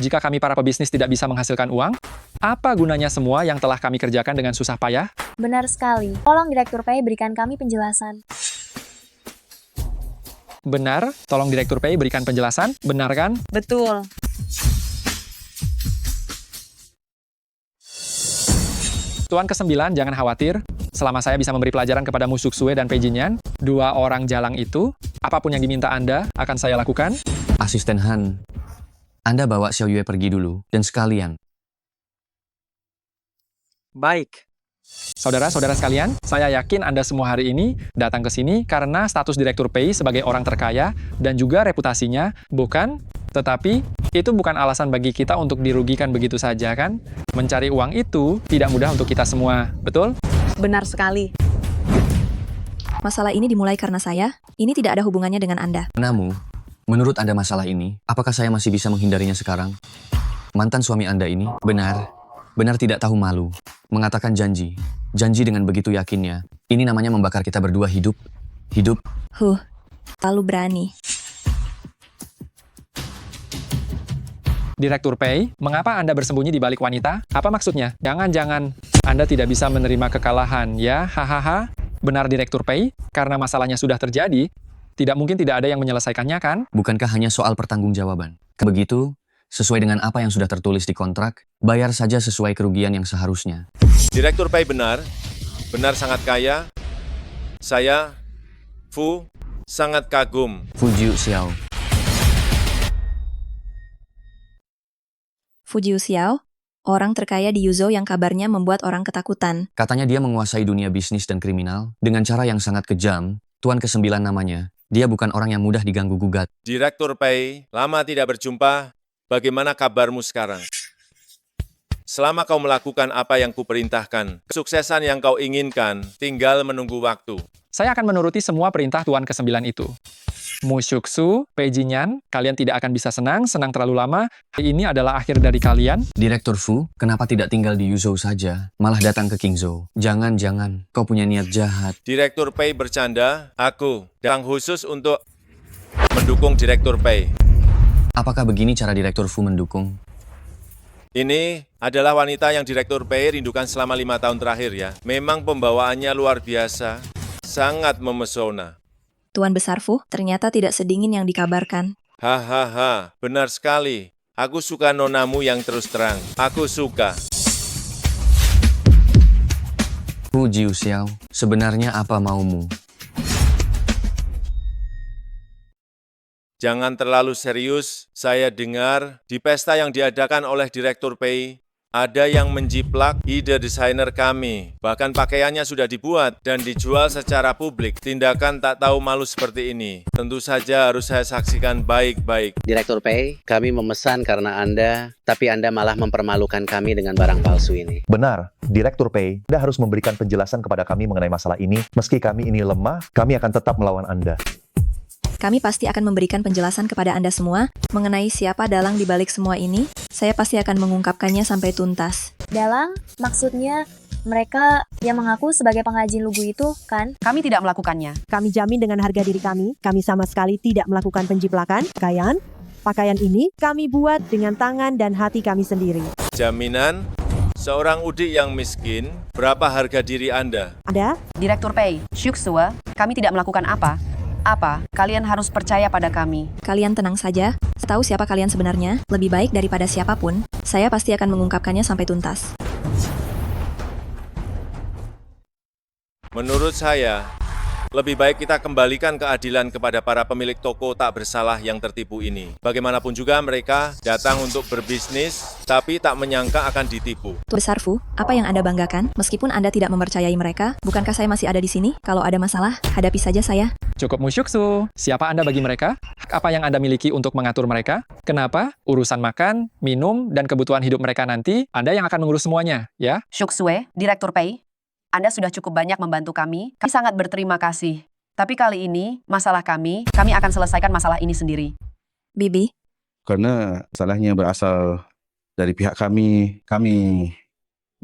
Jika kami para pebisnis tidak bisa menghasilkan uang, apa gunanya semua yang telah kami kerjakan dengan susah payah? Benar sekali. Tolong Direktur Pei berikan kami penjelasan. Benar, tolong Direktur Pei berikan penjelasan. Benar kan? Betul. Tuan ke-9, jangan khawatir. Selama saya bisa memberi pelajaran kepada Mu Shuksue dan Pei Jinyan, 2 orang jalang itu, apapun yang diminta Anda, akan saya lakukan. Asisten Han, Anda bawa Xiao Yue pergi dulu, dan sekalian. Baik. Saudara-saudara sekalian, saya yakin Anda semua hari ini datang ke sini karena status Direktur Pei sebagai orang terkaya dan juga reputasinya, bukan? Tetapi, itu bukan alasan bagi kita untuk dirugikan begitu saja, kan? Mencari uang itu tidak mudah untuk kita semua, betul? Benar sekali. Masalah ini dimulai karena saya. Ini tidak ada hubungannya dengan Anda. Namun, menurut Anda masalah ini, apakah saya masih bisa menghindarinya sekarang? Mantan suami Anda ini benar tidak tahu malu. Mengatakan janji dengan begitu yakinnya. Ini namanya membakar kita berdua hidup. Terlalu berani. Direktur Pei, mengapa Anda bersembunyi di balik wanita? Apa maksudnya? Jangan-jangan Anda tidak bisa menerima kekalahan, ya? Hahaha. Benar Direktur Pei, karena masalahnya sudah terjadi, tidak mungkin tidak ada yang menyelesaikannya kan? Bukankah hanya soal pertanggungjawaban? Begitu, sesuai dengan apa yang sudah tertulis di kontrak, bayar saja sesuai kerugian yang seharusnya. Direktur Pei benar sangat kaya. Saya, Fu, sangat kagum. Fujiu Xiao. Fujiu Xiao, orang terkaya di Yuzhou yang kabarnya membuat orang ketakutan. Katanya dia menguasai dunia bisnis dan kriminal dengan cara yang sangat kejam. Tuan ke-9 namanya. Dia bukan orang yang mudah diganggu-gugat. Direktur Pei, lama tidak berjumpa. Bagaimana kabarmu sekarang? Selama kau melakukan apa yang kuperintahkan, kesuksesan yang kau inginkan tinggal menunggu waktu. Saya akan menuruti semua perintah Tuan ke-9 itu. Mu Shuksu, Pei Jinyan, kalian tidak akan bisa senang terlalu lama. Ini adalah akhir dari kalian. Direktur Fu, kenapa tidak tinggal di Yuzhou saja? Malah datang ke Qingzhou. Jangan, kau punya niat jahat. Direktur Pei bercanda, aku datang khusus untuk mendukung Direktur Pei. Apakah begini cara Direktur Fu mendukung? Ini adalah wanita yang Direktur Pei rindukan selama 5 tahun terakhir ya. Memang pembawaannya luar biasa, sangat memesona. Tuan Besar Fu ternyata tidak sedingin yang dikabarkan. Hahaha, benar sekali. Aku suka nonamu yang terus terang. Aku suka. Fu Jiu Xiao, sebenarnya apa maumu? Jangan terlalu serius. Saya dengar di pesta yang diadakan oleh Direktur Pei, ada yang menjiplak ide desainer kami. Bahkan pakaiannya sudah dibuat dan dijual secara publik. Tindakan tak tahu malu seperti ini tentu saja harus saya saksikan baik-baik. Direktur Pei, kami memesan karena Anda, tapi Anda malah mempermalukan kami dengan barang palsu ini. Benar, Direktur Pei, Anda harus memberikan penjelasan kepada kami mengenai masalah ini. Meski kami ini lemah, kami akan tetap melawan Anda. Kami pasti akan memberikan penjelasan kepada Anda semua mengenai siapa dalang di balik semua ini. Saya pasti akan mengungkapkannya sampai tuntas. Dalang? Maksudnya mereka yang mengaku sebagai pengrajin lugu itu, kan? Kami tidak melakukannya. Kami jamin dengan harga diri kami sama sekali tidak melakukan penjiplakan. Pakaian ini kami buat dengan tangan dan hati kami sendiri. Jaminan? Seorang udik yang miskin, berapa harga diri Anda? Ada? Direktur Pei, Shuksua, kami tidak melakukan apa. Kalian harus percaya pada kami. Kalian tenang saja, tahu siapa kalian sebenarnya, lebih baik daripada siapapun, saya pasti akan mengungkapkannya sampai tuntas. Menurut saya, lebih baik kita kembalikan keadilan kepada para pemilik toko tak bersalah yang tertipu ini. Bagaimanapun juga mereka datang untuk berbisnis, tapi tak menyangka akan ditipu. Tuan Besar Fu, apa yang Anda banggakan? Meskipun Anda tidak mempercayai mereka, bukankah saya masih ada di sini? Kalau ada masalah, hadapi saja saya. Cukup Mu Shuksu. Siapa Anda bagi mereka? Apa yang Anda miliki untuk mengatur mereka? Kenapa? Urusan makan, minum, dan kebutuhan hidup mereka nanti, Anda yang akan mengurus semuanya, ya? Shuksue, Direktur Pei, Anda sudah cukup banyak membantu kami. Kami sangat berterima kasih. Tapi kali ini, masalah kami akan selesaikan masalah ini sendiri. Bibi? Karena masalahnya berasal dari pihak kami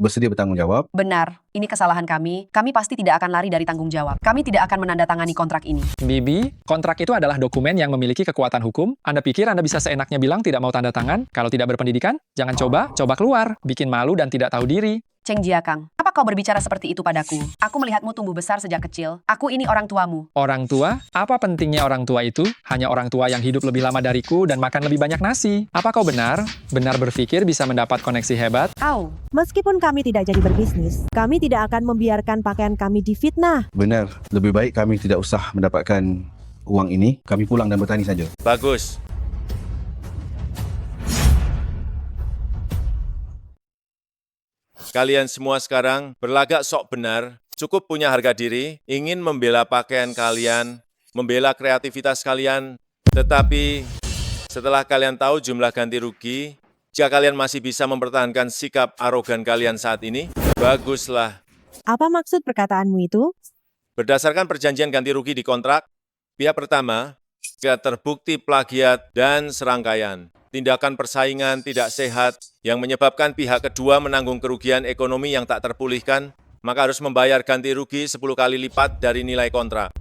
bersedia bertanggung jawab. Benar, ini kesalahan kami. Kami pasti tidak akan lari dari tanggung jawab. Kami tidak akan menandatangani kontrak ini. Bibi, kontrak itu adalah dokumen yang memiliki kekuatan hukum. Anda pikir Anda bisa seenaknya bilang tidak mau tanda tangan? Kalau tidak berpendidikan, jangan coba keluar. Bikin malu dan tidak tahu diri. Cheng Jiakang, apa kau berbicara seperti itu padaku? Aku melihatmu tumbuh besar sejak kecil. Aku ini orang tuamu. Orang tua? Apa pentingnya orang tua itu? Hanya orang tua yang hidup lebih lama dariku dan makan lebih banyak nasi. Apa kau benar berpikir bisa mendapat koneksi hebat? Meskipun kami tidak jadi berbisnis, kami tidak akan membiarkan pakaian kami difitnah. Benar, lebih baik kami tidak usah mendapatkan uang ini. Kami pulang dan bertani saja. Bagus. Kalian semua sekarang berlagak sok benar, cukup punya harga diri, ingin membela pakaian kalian, membela kreativitas kalian, tetapi setelah kalian tahu jumlah ganti rugi, jika kalian masih bisa mempertahankan sikap arogan kalian saat ini, baguslah. Apa maksud perkataanmu itu? Berdasarkan perjanjian ganti rugi di kontrak, pihak pertama jika terbukti plagiat dan serangkaian tindakan persaingan tidak sehat yang menyebabkan pihak kedua menanggung kerugian ekonomi yang tak terpulihkan, maka harus membayar ganti rugi 10 kali lipat dari nilai kontrak.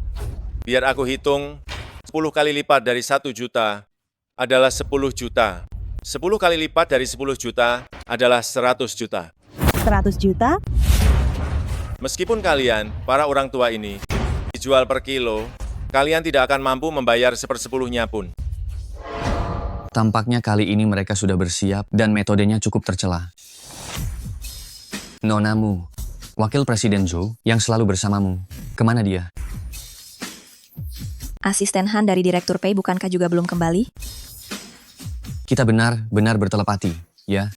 Biar aku hitung, 10 kali lipat dari 1 juta adalah 10 juta. 10 kali lipat dari 10 juta adalah 100 juta. 100 juta? Meskipun kalian, para orang tua ini, dijual per kilo, kalian tidak akan mampu membayar 1/10-nya pun. Tampaknya kali ini mereka sudah bersiap dan metodenya cukup tercela. Nonamu, Wakil Presiden Zhou yang selalu bersamamu, kemana dia? Asisten Han dari Direktur Pei bukankah juga belum kembali? Kita benar-benar bertelepati, ya?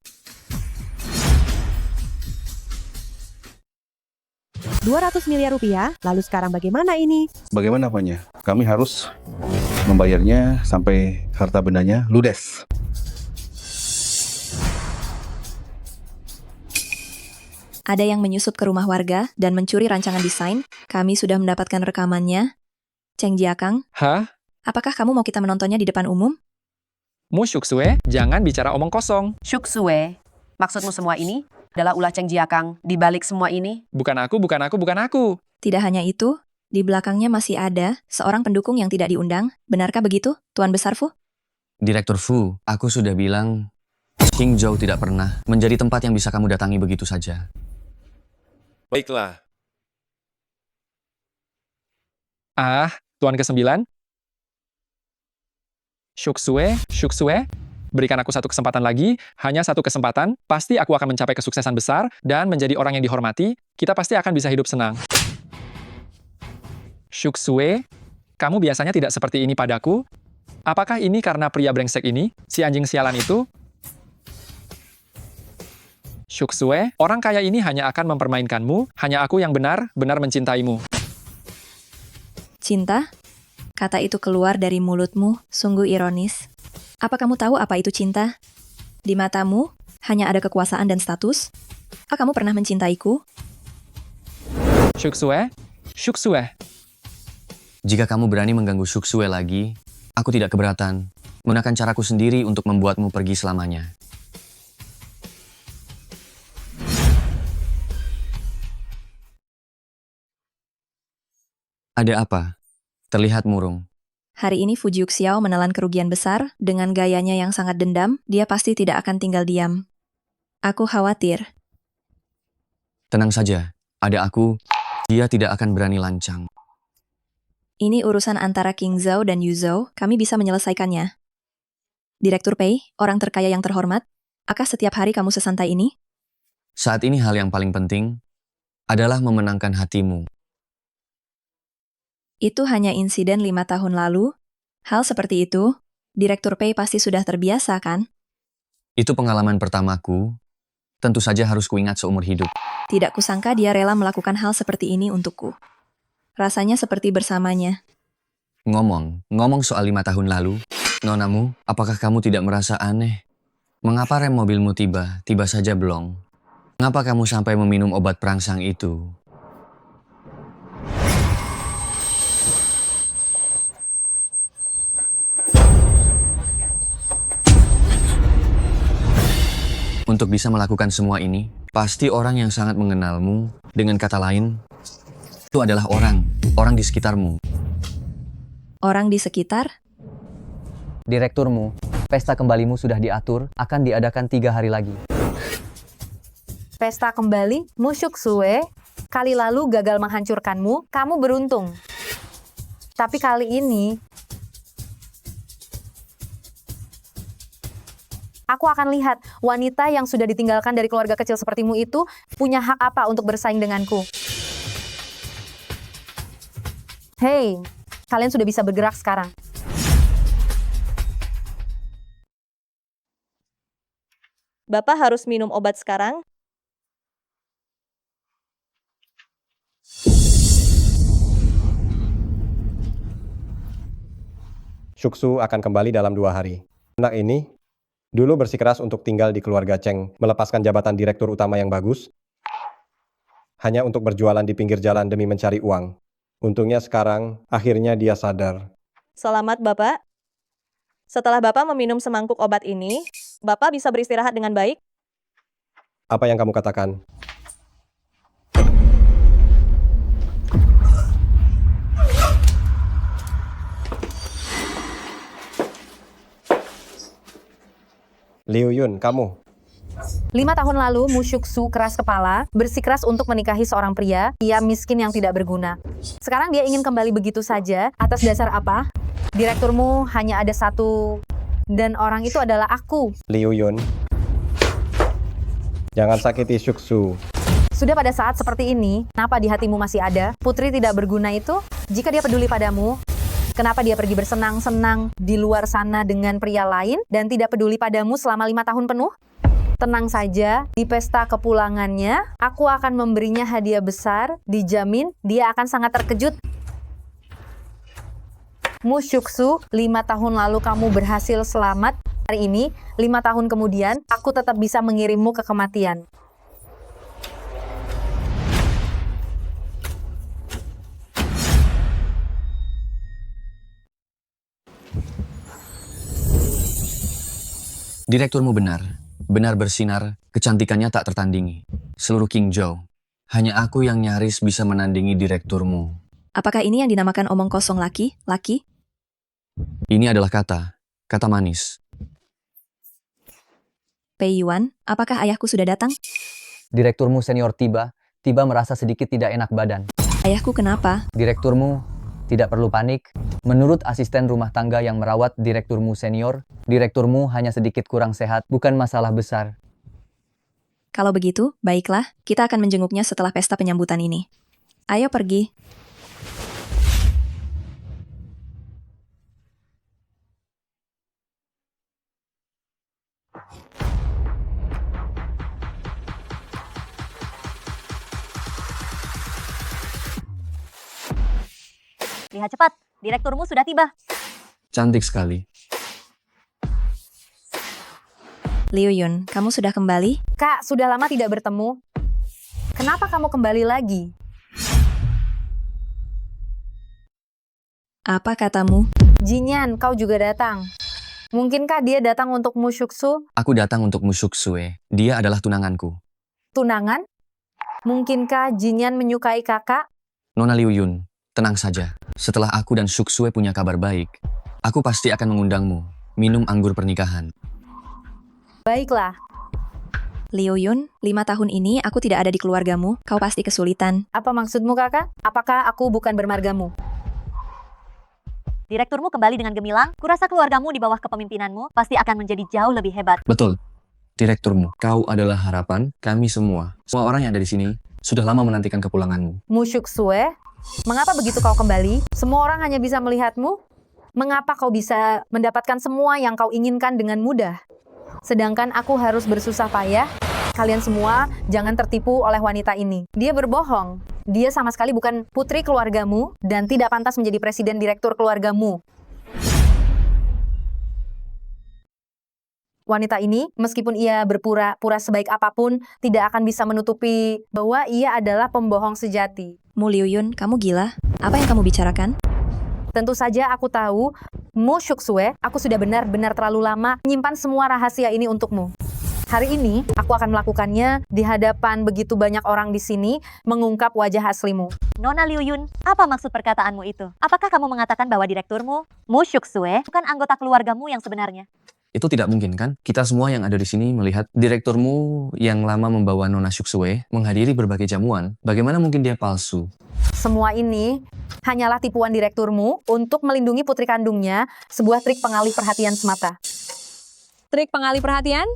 200 miliar rupiah, lalu sekarang bagaimana ini? Bagaimana apanya? Kami harus membayarnya sampai harta bendanya ludes. Ada yang menyusup ke rumah warga dan mencuri rancangan desain. Kami sudah mendapatkan rekamannya. Cheng Jiakang, Hah? apakah kamu mau kita menontonnya di depan umum? Mu Shuksue, jangan bicara omong kosong. Shuksue, maksudmu semua ini adalah ulah Cheng Jiakang di balik semua ini? Bukan aku. Tidak hanya itu, di belakangnya masih ada seorang pendukung yang tidak diundang. Benarkah begitu, Tuan Besar Fu? Direktur Fu, aku sudah bilang Qingzhou tidak pernah menjadi tempat yang bisa kamu datangi begitu saja. Baiklah. Tuan ke-9? Shuksue, berikan aku satu kesempatan lagi, hanya satu kesempatan, pasti aku akan mencapai kesuksesan besar dan menjadi orang yang dihormati, kita pasti akan bisa hidup senang. Shuksue, kamu biasanya tidak seperti ini padaku? Apakah ini karena pria brengsek ini, si anjing sialan itu? Shuksue, orang kaya ini hanya akan mempermainkanmu, hanya aku yang benar-benar mencintaimu. Cinta? Kata itu keluar dari mulutmu, sungguh ironis. Apa kamu tahu apa itu cinta? Di matamu, hanya ada kekuasaan dan status? Apa kamu pernah mencintaiku? Shuksue? Jika kamu berani mengganggu Shuksue lagi, aku tidak keberatan. Gunakan caraku sendiri untuk membuatmu pergi selamanya. Ada apa? Terlihat murung. Hari ini Fujiuk Xiao menelan kerugian besar, dengan gayanya yang sangat dendam, dia pasti tidak akan tinggal diam. Aku khawatir. Tenang saja, ada aku, dia tidak akan berani lancang. Ini urusan antara King Zhao dan Yu Zhou, kami bisa menyelesaikannya. Direktur Pei, orang terkaya yang terhormat, apakah setiap hari kamu sesantai ini? Saat ini hal yang paling penting adalah memenangkan hatimu. Itu hanya insiden 5 tahun lalu. Hal seperti itu, Direktur Pei pasti sudah terbiasa, kan? Itu pengalaman pertamaku, tentu saja harus kuingat seumur hidup. Tidak kusangka dia rela melakukan hal seperti ini untukku. Rasanya seperti bersamanya. Ngomong soal 5 tahun lalu, Nonamu, apakah kamu tidak merasa aneh? Mengapa rem mobilmu tiba saja blong? Mengapa kamu sampai meminum obat perangsang itu? Untuk bisa melakukan semua ini, pasti orang yang sangat mengenalmu. Dengan kata lain, itu adalah orang di sekitarmu. Orang di sekitar? Direkturmu, pesta kembalimu sudah diatur, akan diadakan 3 hari lagi. Pesta kembali, Mu Shuksue, kali lalu gagal menghancurkanmu, kamu beruntung. Tapi kali ini, aku akan lihat wanita yang sudah ditinggalkan dari keluarga kecil sepertimu itu punya hak apa untuk bersaing denganku. Hei, kalian sudah bisa bergerak sekarang. Bapak harus minum obat sekarang. Shuksu akan kembali dalam 2 hari. Anak ini dulu bersikeras untuk tinggal di keluarga Cheng, melepaskan jabatan direktur utama yang bagus, hanya untuk berjualan di pinggir jalan demi mencari uang. Untungnya sekarang, akhirnya dia sadar. Selamat, Bapak. Setelah Bapak meminum semangkuk obat ini, Bapak bisa beristirahat dengan baik. Apa yang kamu katakan? Liu Yun, kamu. 5 tahun lalu, Mu Shuksu keras kepala, bersikeras untuk menikahi seorang pria miskin yang tidak berguna. Sekarang dia ingin kembali begitu saja, atas dasar apa? Direkturmu hanya ada satu, dan orang itu adalah aku. Liu Yun, jangan sakiti Shuksu. Sudah pada saat seperti ini, kenapa di hatimu masih ada putri tidak berguna itu? Jika dia peduli padamu, kenapa dia pergi bersenang-senang di luar sana dengan pria lain dan tidak peduli padamu selama 5 tahun penuh? Tenang saja, di pesta kepulangannya, aku akan memberinya hadiah besar, dijamin dia akan sangat terkejut. Mu Shuksu, 5 tahun lalu kamu berhasil selamat. Hari ini, 5 tahun kemudian, aku tetap bisa mengirimmu ke kematian. Direkturmu benar bersinar, kecantikannya tak tertandingi. Seluruh Qingzhou, hanya aku yang nyaris bisa menandingi direkturmu. Apakah ini yang dinamakan omong kosong laki? Ini adalah kata manis. Pei Yuan, apakah ayahku sudah datang? Direkturmu senior tiba merasa sedikit tidak enak badan. Ayahku kenapa? Direkturmu tidak perlu panik. Menurut asisten rumah tangga yang merawat direkturmu senior, direkturmu hanya sedikit kurang sehat, bukan masalah besar. Kalau begitu, baiklah, kita akan menjenguknya setelah pesta penyambutan ini. Ayo pergi. Lihat cepat, direkturmu sudah tiba. Cantik sekali. Liu Yun, kamu sudah kembali? Kak, sudah lama tidak bertemu. Kenapa kamu kembali lagi? Apa katamu? Jinyan, kau juga datang. Mungkinkah dia datang untuk Mu Shuksu? Aku datang untuk Mu Shuksue. Dia adalah tunanganku. Tunangan? Mungkinkah Jinyan menyukai kakak? Nona Liu Yun, tenang saja. Setelah aku dan Shuksue punya kabar baik, aku pasti akan mengundangmu minum anggur pernikahan. Baiklah. Liu Yun, 5 tahun ini aku tidak ada di keluargamu, kau pasti kesulitan. Apa maksudmu kakak? Apakah aku bukan bermargamu? Direkturmu kembali dengan gemilang, kurasa keluargamu di bawah kepemimpinanmu pasti akan menjadi jauh lebih hebat. Betul. Direkturmu, kau adalah harapan kami semua. Semua orang yang ada di sini sudah lama menantikan kepulanganmu. Mu Shuksue, mengapa begitu kau kembali? Semua orang hanya bisa melihatmu? Mengapa kau bisa mendapatkan semua yang kau inginkan dengan mudah? Sedangkan aku harus bersusah payah. Kalian semua jangan tertipu oleh wanita ini. Dia berbohong. Dia sama sekali bukan putri keluargamu dan tidak pantas menjadi presiden direktur keluargamu. Wanita ini, meskipun ia berpura-pura sebaik apapun, tidak akan bisa menutupi bahwa ia adalah pembohong sejati. Mu Liu Yun, kamu gila? Apa yang kamu bicarakan? Tentu saja aku tahu, Mu Shuksue, aku sudah benar-benar terlalu lama menyimpan semua rahasia ini untukmu. Hari ini, aku akan melakukannya di hadapan begitu banyak orang di sini, mengungkap wajah aslimu. Nona Liu Yun, apa maksud perkataanmu itu? Apakah kamu mengatakan bahwa direkturmu, Mu Shuksue, bukan anggota keluargamu yang sebenarnya? Itu tidak mungkin kan? Kita semua yang ada di sini melihat direkturmu yang lama membawa Nona Shuksue menghadiri berbagai jamuan. Bagaimana mungkin dia palsu? Semua ini hanyalah tipuan direkturmu untuk melindungi putri kandungnya, sebuah trik pengalih perhatian semata. Trik pengalih perhatian?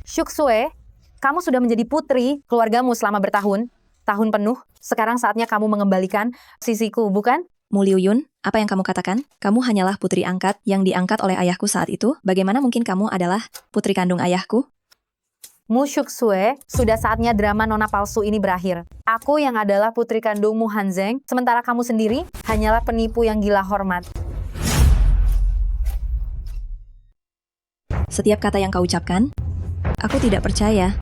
Shuksue, kamu sudah menjadi putri keluargamu selama tahun penuh. Sekarang saatnya kamu mengembalikan sisiku, bukan? Mu Liu Yun, apa yang kamu katakan? Kamu hanyalah putri angkat yang diangkat oleh ayahku saat itu. Bagaimana mungkin kamu adalah putri kandung ayahku? Mu Shuksue, sudah saatnya drama nona palsu ini berakhir. Aku yang adalah putri kandungmu Hanzeng, sementara kamu sendiri hanyalah penipu yang gila hormat. Setiap kata yang kau ucapkan, aku tidak percaya.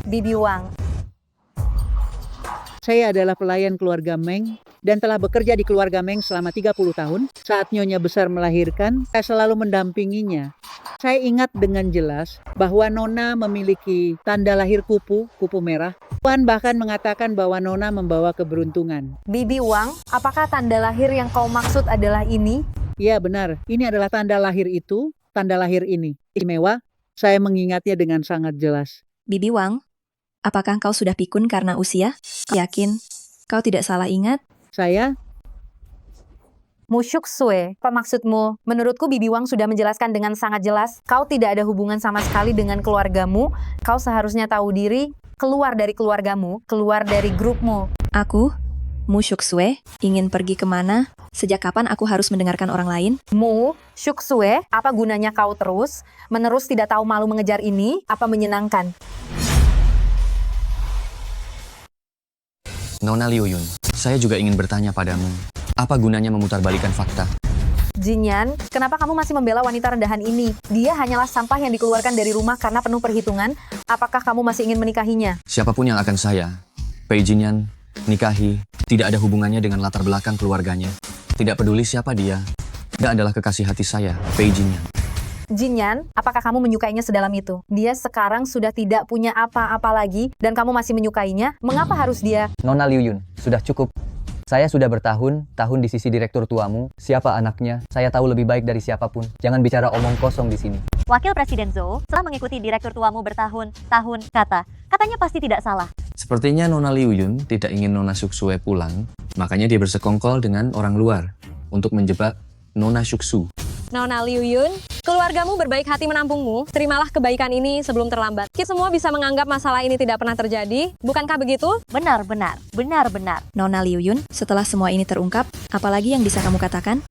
Bibi Wang. Saya adalah pelayan keluarga Meng dan telah bekerja di keluarga Meng selama 30 tahun. Saat Nyonya Besar melahirkan, saya selalu mendampinginya. Saya ingat dengan jelas bahwa Nona memiliki tanda lahir kupu merah. Tuan bahkan mengatakan bahwa Nona membawa keberuntungan. Bibi Wang, apakah tanda lahir yang kau maksud adalah ini? Ya benar, ini adalah tanda lahir itu, tanda lahir ini. Istimewa, Saya mengingatnya dengan sangat jelas. Bibi Wang, apakah kau sudah pikun karena usia? Yakin? Kau tidak salah ingat? Saya? Musyuk Sue, apa maksudmu? Menurutku Bibi Wang sudah menjelaskan dengan sangat jelas, kau tidak ada hubungan sama sekali dengan keluargamu, kau seharusnya tahu diri, keluar dari keluargamu, keluar dari grupmu. Aku, Musyuk Sue, ingin pergi kemana? Sejak kapan aku harus mendengarkan orang lain? Syuk Sue, apa gunanya kau menerus tidak tahu malu mengejar ini? Apa menyenangkan? Nona Liu Yun, saya juga ingin bertanya padamu. Apa gunanya memutarbalikkan fakta? Jinyan, kenapa kamu masih membela wanita rendahan ini? Dia hanyalah sampah yang dikeluarkan dari rumah karena penuh perhitungan. Apakah kamu masih ingin menikahinya? Siapapun yang akan saya, Pei Jinyan, nikahi, tidak ada hubungannya dengan latar belakang keluarganya. Tidak peduli siapa dia. Dia adalah kekasih hati saya, Pei Jinyan. Jinyan, apakah kamu menyukainya sedalam itu? Dia sekarang sudah tidak punya apa-apa lagi dan kamu masih menyukainya? Mengapa harus dia? Nona Liu Yun, sudah cukup. Saya sudah bertahun-tahun di sisi direktur tuamu. Siapa anaknya? Saya tahu lebih baik dari siapapun. Jangan bicara omong kosong di sini. Wakil Presiden Zhou setelah mengikuti direktur tuamu bertahun-tahun, katanya pasti tidak salah. Sepertinya Nona Liu Yun tidak ingin Nona Shuksue pulang, makanya dia bersekongkol dengan orang luar untuk menjebak Nona Shuksu. Nona Liu Yun, keluargamu berbaik hati menampungmu. Terimalah kebaikan ini sebelum terlambat. Kita semua bisa menganggap masalah ini tidak pernah terjadi. Bukankah begitu? Benar. Nona Liu Yun, setelah semua ini terungkap, apalagi yang bisa kamu katakan?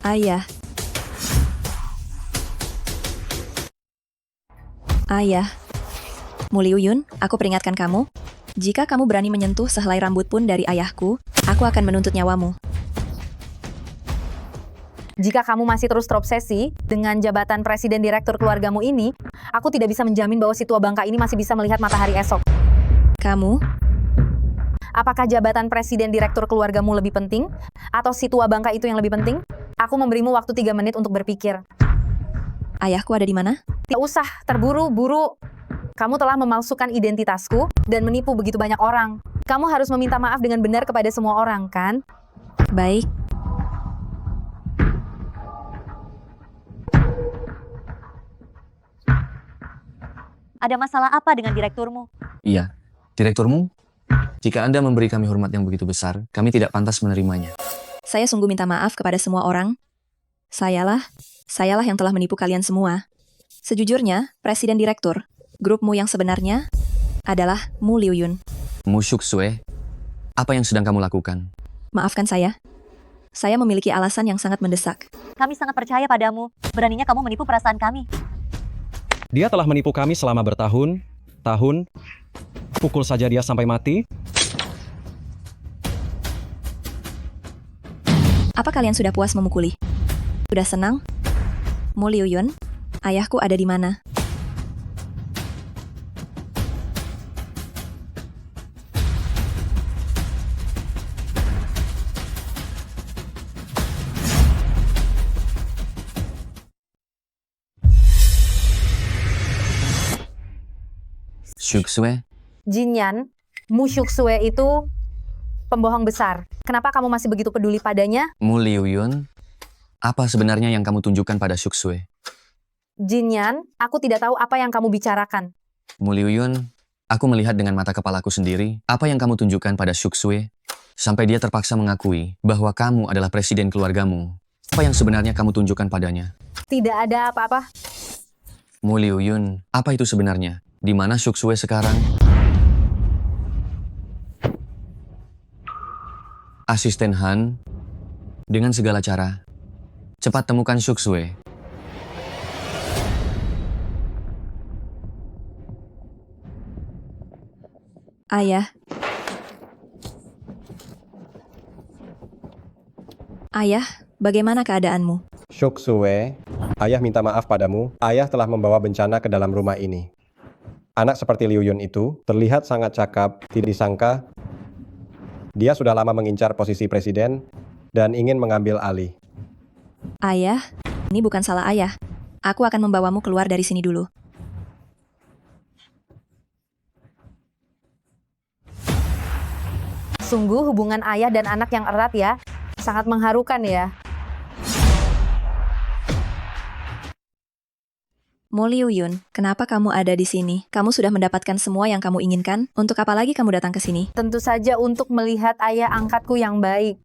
Ayah. Mu Liu Yun, aku peringatkan kamu. Jika kamu berani menyentuh sehelai rambut pun dari ayahku, aku akan menuntut nyawamu. Jika kamu masih terus terobsesi dengan jabatan presiden direktur keluargamu ini, aku tidak bisa menjamin bahwa si tua bangka ini masih bisa melihat matahari esok. Kamu? Apakah jabatan presiden direktur keluargamu lebih penting? Atau si tua bangka itu yang lebih penting? Aku memberimu waktu 3 menit untuk berpikir. Ayahku ada di mana? Tidak usah terburu-buru. Kamu telah memalsukan identitasku dan menipu begitu banyak orang. Kamu harus meminta maaf dengan benar kepada semua orang, kan? Baik. Ada masalah apa dengan direkturmu? Iya, direkturmu? Jika Anda memberi kami hormat yang begitu besar, kami tidak pantas menerimanya. Saya sungguh minta maaf kepada semua orang. Sayalah yang telah menipu kalian semua. Sejujurnya, presiden direktur, grupmu yang sebenarnya adalah Mu Liu Yun. Mu Shuksue, apa yang sedang kamu lakukan? Maafkan saya. Saya memiliki alasan yang sangat mendesak. Kami sangat percaya padamu. Beraninya kamu menipu perasaan kami. Dia telah menipu kami selama bertahun-tahun. Pukul saja dia sampai mati. Apa kalian sudah puas memukuli? Sudah senang? Mu Liu Yun, ayahku ada di mana? Shuksue? Jinyan, Mu Shuksue itu pembohong besar. Kenapa kamu masih begitu peduli padanya? Mu Liu Yun, apa sebenarnya yang kamu tunjukkan pada Shuksue? Jinyan, aku tidak tahu apa yang kamu bicarakan. Mu Liu Yun, aku melihat dengan mata kepalaku sendiri apa yang kamu tunjukkan pada Shuksue, sampai dia terpaksa mengakui bahwa kamu adalah presiden keluargamu. Apa yang sebenarnya kamu tunjukkan padanya? Tidak ada apa-apa. Mu Liu Yun, apa itu sebenarnya? Di mana Shuksue sekarang? Asisten Han, dengan segala cara, cepat temukan Shuksue. Ayah, bagaimana keadaanmu? Shuksue, ayah minta maaf padamu. Ayah telah membawa bencana ke dalam rumah ini. Anak seperti Liu Yun itu terlihat sangat cakap, tidak disangka. Dia sudah lama mengincar posisi presiden dan ingin mengambil alih. Ayah, ini bukan salah ayah. Aku akan membawamu keluar dari sini dulu. Sungguh hubungan ayah dan anak yang erat ya. Sangat mengharukan ya. Mo Liu Yun, kenapa kamu ada di sini? Kamu sudah mendapatkan semua yang kamu inginkan? Untuk apa lagi kamu datang ke sini? Tentu saja untuk melihat ayah angkatku yang baik.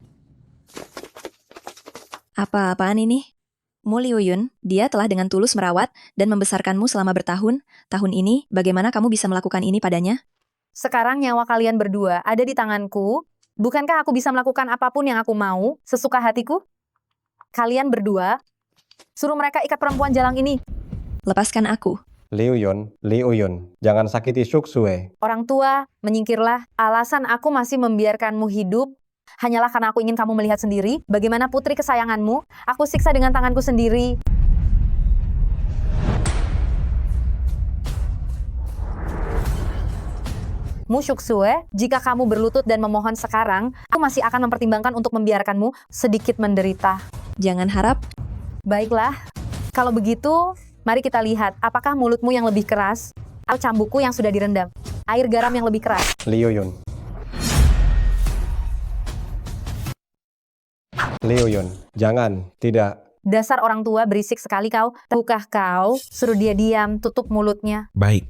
Apa-apaan ini? Mo Liu Yun, dia telah dengan tulus merawat dan membesarkanmu selama bertahun. Tahun ini, bagaimana kamu bisa melakukan ini padanya? Sekarang nyawa kalian berdua ada di tanganku. Bukankah aku bisa melakukan apapun yang aku mau, sesuka hatiku? Kalian berdua, suruh mereka ikat perempuan jalang ini. Lepaskan aku. Liu Yun, jangan sakiti Shuxue. Orang tua, menyingkirlah. Alasan aku masih membiarkanmu hidup hanyalah karena aku ingin kamu melihat sendiri bagaimana putri kesayanganmu aku siksa dengan tanganku sendiri. Mu Shuxue, jika kamu berlutut dan memohon sekarang, aku masih akan mempertimbangkan untuk membiarkanmu sedikit menderita. Jangan harap. Baiklah, kalau begitu, mari kita lihat apakah mulutmu yang lebih keras atau cambukku yang sudah direndam. Air garam yang lebih keras. Liu Yun, jangan, tidak. Dasar orang tua berisik sekali kau. Tahukah kau, suruh dia diam, tutup mulutnya. Baik.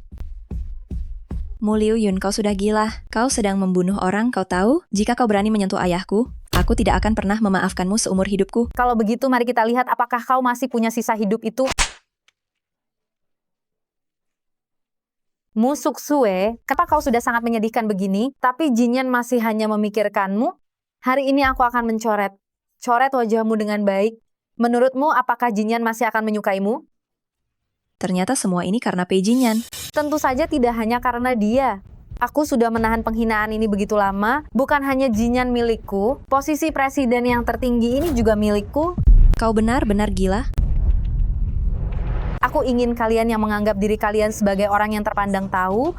Mo Liu Yun, kau sudah gila. Kau sedang membunuh orang, kau tahu? Jika kau berani menyentuh ayahku, aku tidak akan pernah memaafkanmu seumur hidupku. Kalau begitu, mari kita lihat apakah kau masih punya sisa hidup itu. Mu Shuxue, kenapa kau sudah sangat menyedihkan begini, tapi Jinyan masih hanya memikirkanmu? Hari ini aku akan coret wajahmu dengan baik. Menurutmu, apakah Jinyan masih akan menyukaimu? Ternyata semua ini karena Pei Jinyan. Tentu saja tidak hanya karena dia. Aku sudah menahan penghinaan ini begitu lama. Bukan hanya Jinyan milikku, posisi presiden yang tertinggi ini juga milikku. Kau benar-benar gila. Aku ingin kalian yang menganggap diri kalian sebagai orang yang terpandang tahu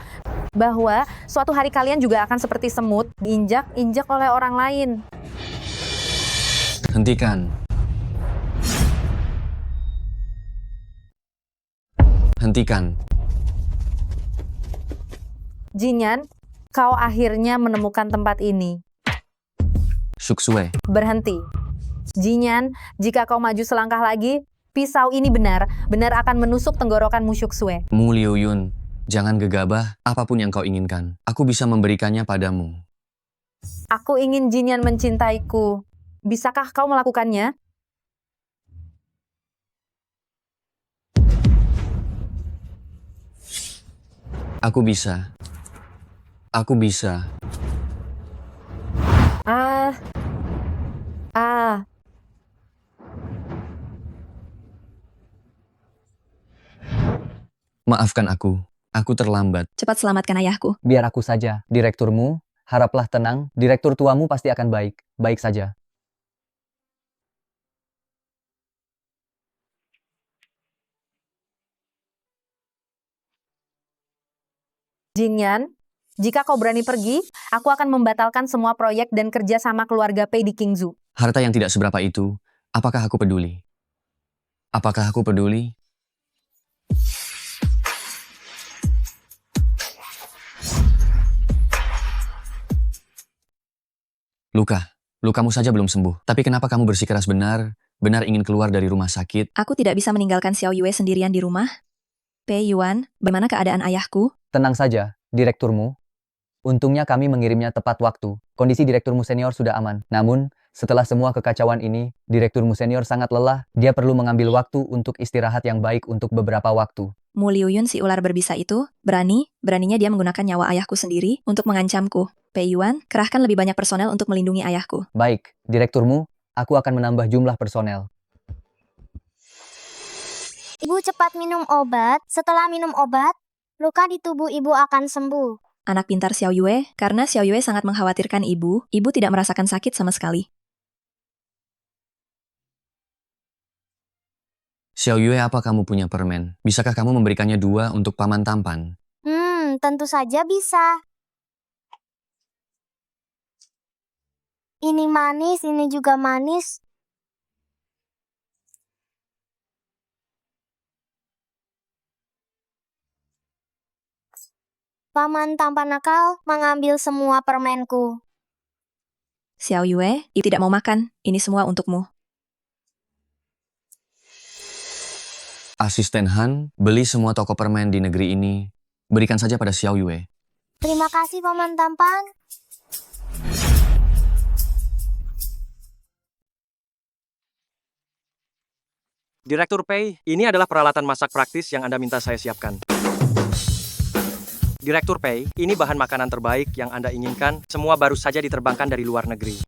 bahwa suatu hari kalian juga akan seperti semut, diinjak-injak oleh orang lain. Hentikan. Jinyan, kau akhirnya menemukan tempat ini. Shuxue. Berhenti. Jinyan, jika kau maju selangkah lagi, pisau ini benar akan menusuk tenggorokan Mu Shuxue. Mu Liu Yun, jangan gegabah apapun yang kau inginkan. Aku bisa memberikannya padamu. Aku ingin Jinyan mencintaiku. Bisakah kau melakukannya? Aku bisa. Aku bisa. Maafkan aku. Aku terlambat. Cepat selamatkan ayahku. Biar aku saja, direkturmu. Haraplah tenang, direktur tuamu pasti akan baik. Baik saja. Jinyan, jika kau berani pergi, aku akan membatalkan semua proyek dan kerja sama keluarga Pei di Qingzhou. Harta yang tidak seberapa itu, apakah aku peduli? Apakah aku peduli? Lukamu saja belum sembuh. Tapi kenapa kamu bersikeras benar ingin keluar dari rumah sakit? Aku tidak bisa meninggalkan Xiao Yue sendirian di rumah. Pei Yuan, bagaimana keadaan ayahku? Tenang saja, direkturmu. Untungnya kami mengirimnya tepat waktu. Kondisi direkturmu senior sudah aman. Namun, setelah semua kekacauan ini, direkturmu senior sangat lelah. Dia perlu mengambil waktu untuk istirahat yang baik untuk beberapa waktu. Mu Liu Yun, si ular berbisa itu, beraninya dia menggunakan nyawa ayahku sendiri untuk mengancamku. Pei Yuan, kerahkan lebih banyak personel untuk melindungi ayahku. Baik, direkturmu, aku akan menambah jumlah personel. Ibu cepat minum obat. Setelah minum obat, luka di tubuh ibu akan sembuh. Anak pintar Xiao Yue, karena Xiao Yue sangat mengkhawatirkan ibu tidak merasakan sakit sama sekali. Xiao Yue, apa kamu punya permen? Bisakah kamu memberikannya 2 untuk paman tampan? Tentu saja bisa. Ini manis, ini juga manis. Paman tampan nakal mengambil semua permenku. Xiao Yue, ibu tidak mau makan. Ini semua untukmu. Asisten Han, beli semua toko permen di negeri ini. Berikan saja pada Xiao Yue. Terima kasih, Paman Tampan. Direktur Pei, ini adalah peralatan masak praktis yang Anda minta saya siapkan. Direktur Pei, ini bahan makanan terbaik yang Anda inginkan, semua baru saja diterbangkan dari luar negeri.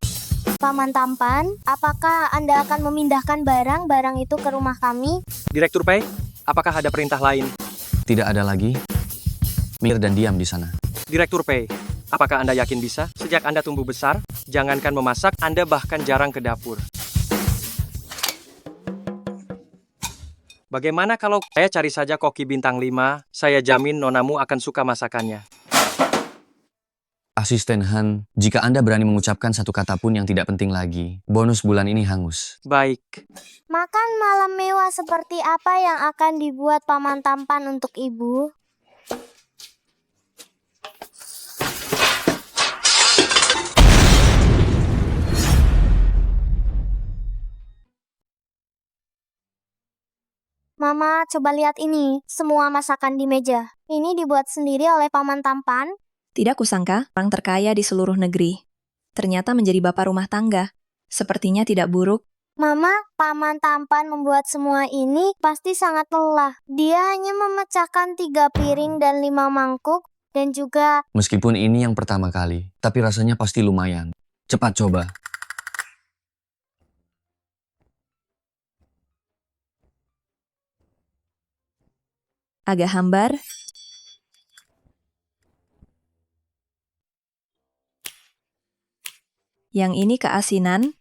Paman Tampan, apakah Anda akan memindahkan barang-barang itu ke rumah kami? Direktur Pei, apakah ada perintah lain? Tidak ada lagi. Mir dan diam di sana. Direktur Pei, apakah Anda yakin bisa? Sejak Anda tumbuh besar, jangankan memasak, Anda bahkan jarang ke dapur. Bagaimana kalau saya cari saja koki bintang 5, saya jamin nonamu akan suka masakannya. Asisten Han, jika Anda berani mengucapkan satu kata pun yang tidak penting lagi, bonus bulan ini hangus. Baik. Makan malam mewah seperti apa yang akan dibuat Paman Tampan untuk Ibu? Mama, coba lihat ini. Semua masakan di meja. Ini dibuat sendiri oleh Paman Tampan. Tidak kusangka, orang terkaya di seluruh negeri. Ternyata menjadi bapak rumah tangga. Sepertinya tidak buruk. Mama, Paman Tampan membuat semua ini pasti sangat lelah. Dia hanya memecahkan 3 piring dan 5 mangkuk. Dan juga... Meskipun ini yang pertama kali, tapi rasanya pasti lumayan. Cepat coba. Agak hambar. Yang ini keasinan.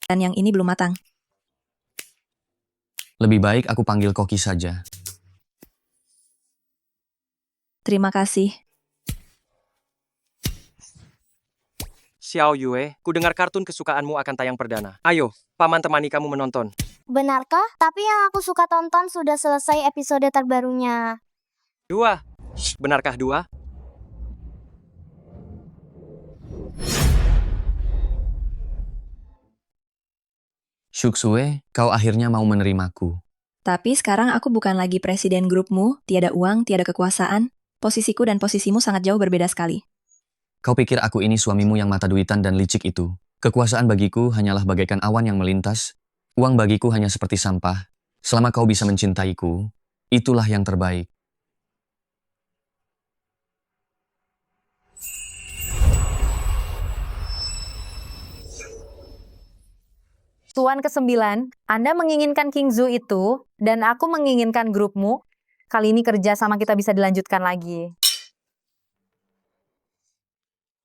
Dan yang ini belum matang. Lebih baik aku panggil koki saja. Terima kasih. Xiao Yue, ku dengar kartun kesukaanmu akan tayang perdana. Ayo, Paman temani kamu menonton. Benarkah? Tapi yang aku suka tonton sudah selesai episode terbarunya. 2. Benarkah 2? Shuksue, kau akhirnya mau menerimaku. Tapi sekarang aku bukan lagi presiden grupmu, tiada uang, tiada kekuasaan. Posisiku dan posisimu sangat jauh berbeda sekali. Kau pikir aku ini suamimu yang mata duitan dan licik itu? Kekuasaan bagiku hanyalah bagaikan awan yang melintas. Uang bagiku hanya seperti sampah. Selama kau bisa mencintaiku, itulah yang terbaik. Tuan ke-9, Anda menginginkan King Zhu itu, dan aku menginginkan grupmu. Kali ini kerja sama kita bisa dilanjutkan lagi.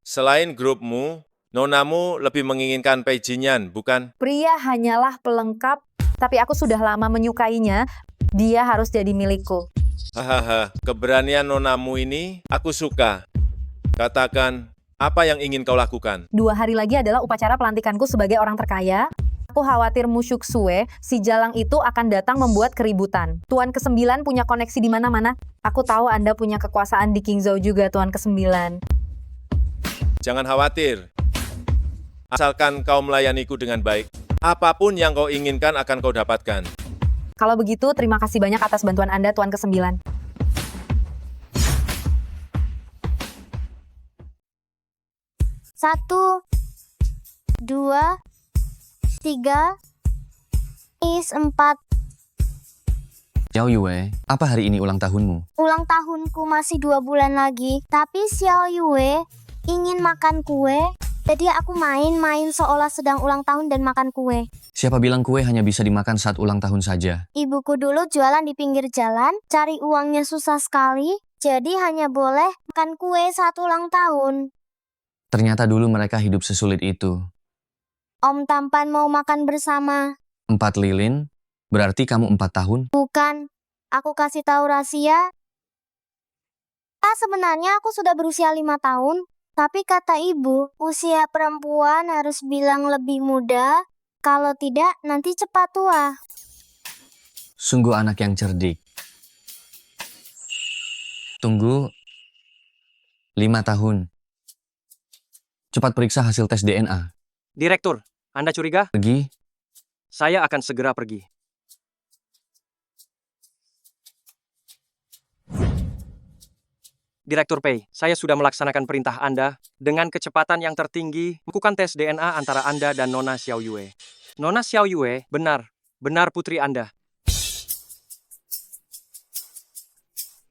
Selain grupmu, nonamu lebih menginginkan Pei Jinyan, bukan? Pria hanyalah pelengkap, tapi aku sudah lama menyukainya. Dia harus jadi milikku. Hahaha, keberanian nonamu ini aku suka. Katakan, apa yang ingin kau lakukan? 2 hari lagi adalah upacara pelantikanku sebagai orang terkaya. Aku khawatir Mu Shuksue, si jalang itu akan datang membuat keributan. Tuan ke-9 punya koneksi di mana-mana. Aku tahu Anda punya kekuasaan di Qingzhou juga, Tuan ke-9. Jangan khawatir. Asalkan kau melayaniku dengan baik, apapun yang kau inginkan akan kau dapatkan. Kalau begitu, terima kasih banyak atas bantuan Anda, Tuan ke-9. 1, 2, 3, is 4. Xiao Yue, apa hari ini ulang tahunmu? Ulang tahunku masih 2 bulan lagi, tapi Xiao Yue ingin makan kue, jadi aku main-main seolah sedang ulang tahun dan makan kue. Siapa bilang kue hanya bisa dimakan saat ulang tahun saja? Ibuku dulu jualan di pinggir jalan, cari uangnya susah sekali, jadi hanya boleh makan kue saat ulang tahun. Ternyata dulu mereka hidup sesulit itu. Om Tampan mau makan bersama. 4 lilin? Berarti kamu 4 tahun? Bukan, aku kasih tahu rahasia. Sebenarnya aku sudah berusia 5 tahun. Tapi kata ibu, usia perempuan harus bilang lebih muda, kalau tidak nanti cepat tua. Sungguh anak yang cerdik. Tunggu 5 tahun. Cepat periksa hasil tes DNA. Direktur, Anda curiga? Pergi? Saya akan segera pergi. Direktur Pei, saya sudah melaksanakan perintah Anda dengan kecepatan yang tertinggi melakukan tes DNA antara Anda dan Nona Xiao Yue. Nona Xiao Yue, benar putri Anda.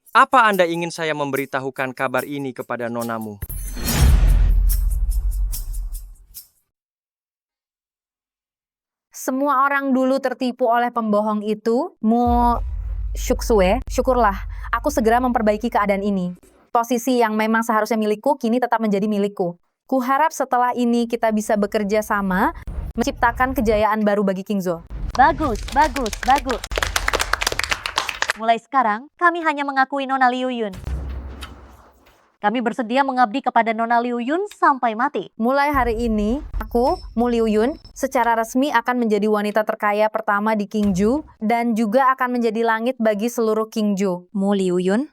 Apa Anda ingin saya memberitahukan kabar ini kepada nonamu? Semua orang dulu tertipu oleh pembohong itu. Mu Shuksue, syukurlah, aku segera memperbaiki keadaan ini. Posisi yang memang seharusnya milikku, kini tetap menjadi milikku. Kuharap setelah ini kita bisa bekerja sama, menciptakan kejayaan baru bagi Kingzo. Bagus. Mulai sekarang, kami hanya mengakui Nona Liu Yun. Kami bersedia mengabdi kepada Nona Liu Yun sampai mati. Mulai hari ini, aku, Mu Liu Yun, secara resmi akan menjadi wanita terkaya pertama di Qingju dan juga akan menjadi langit bagi seluruh Qingju. Mu Liu Yun,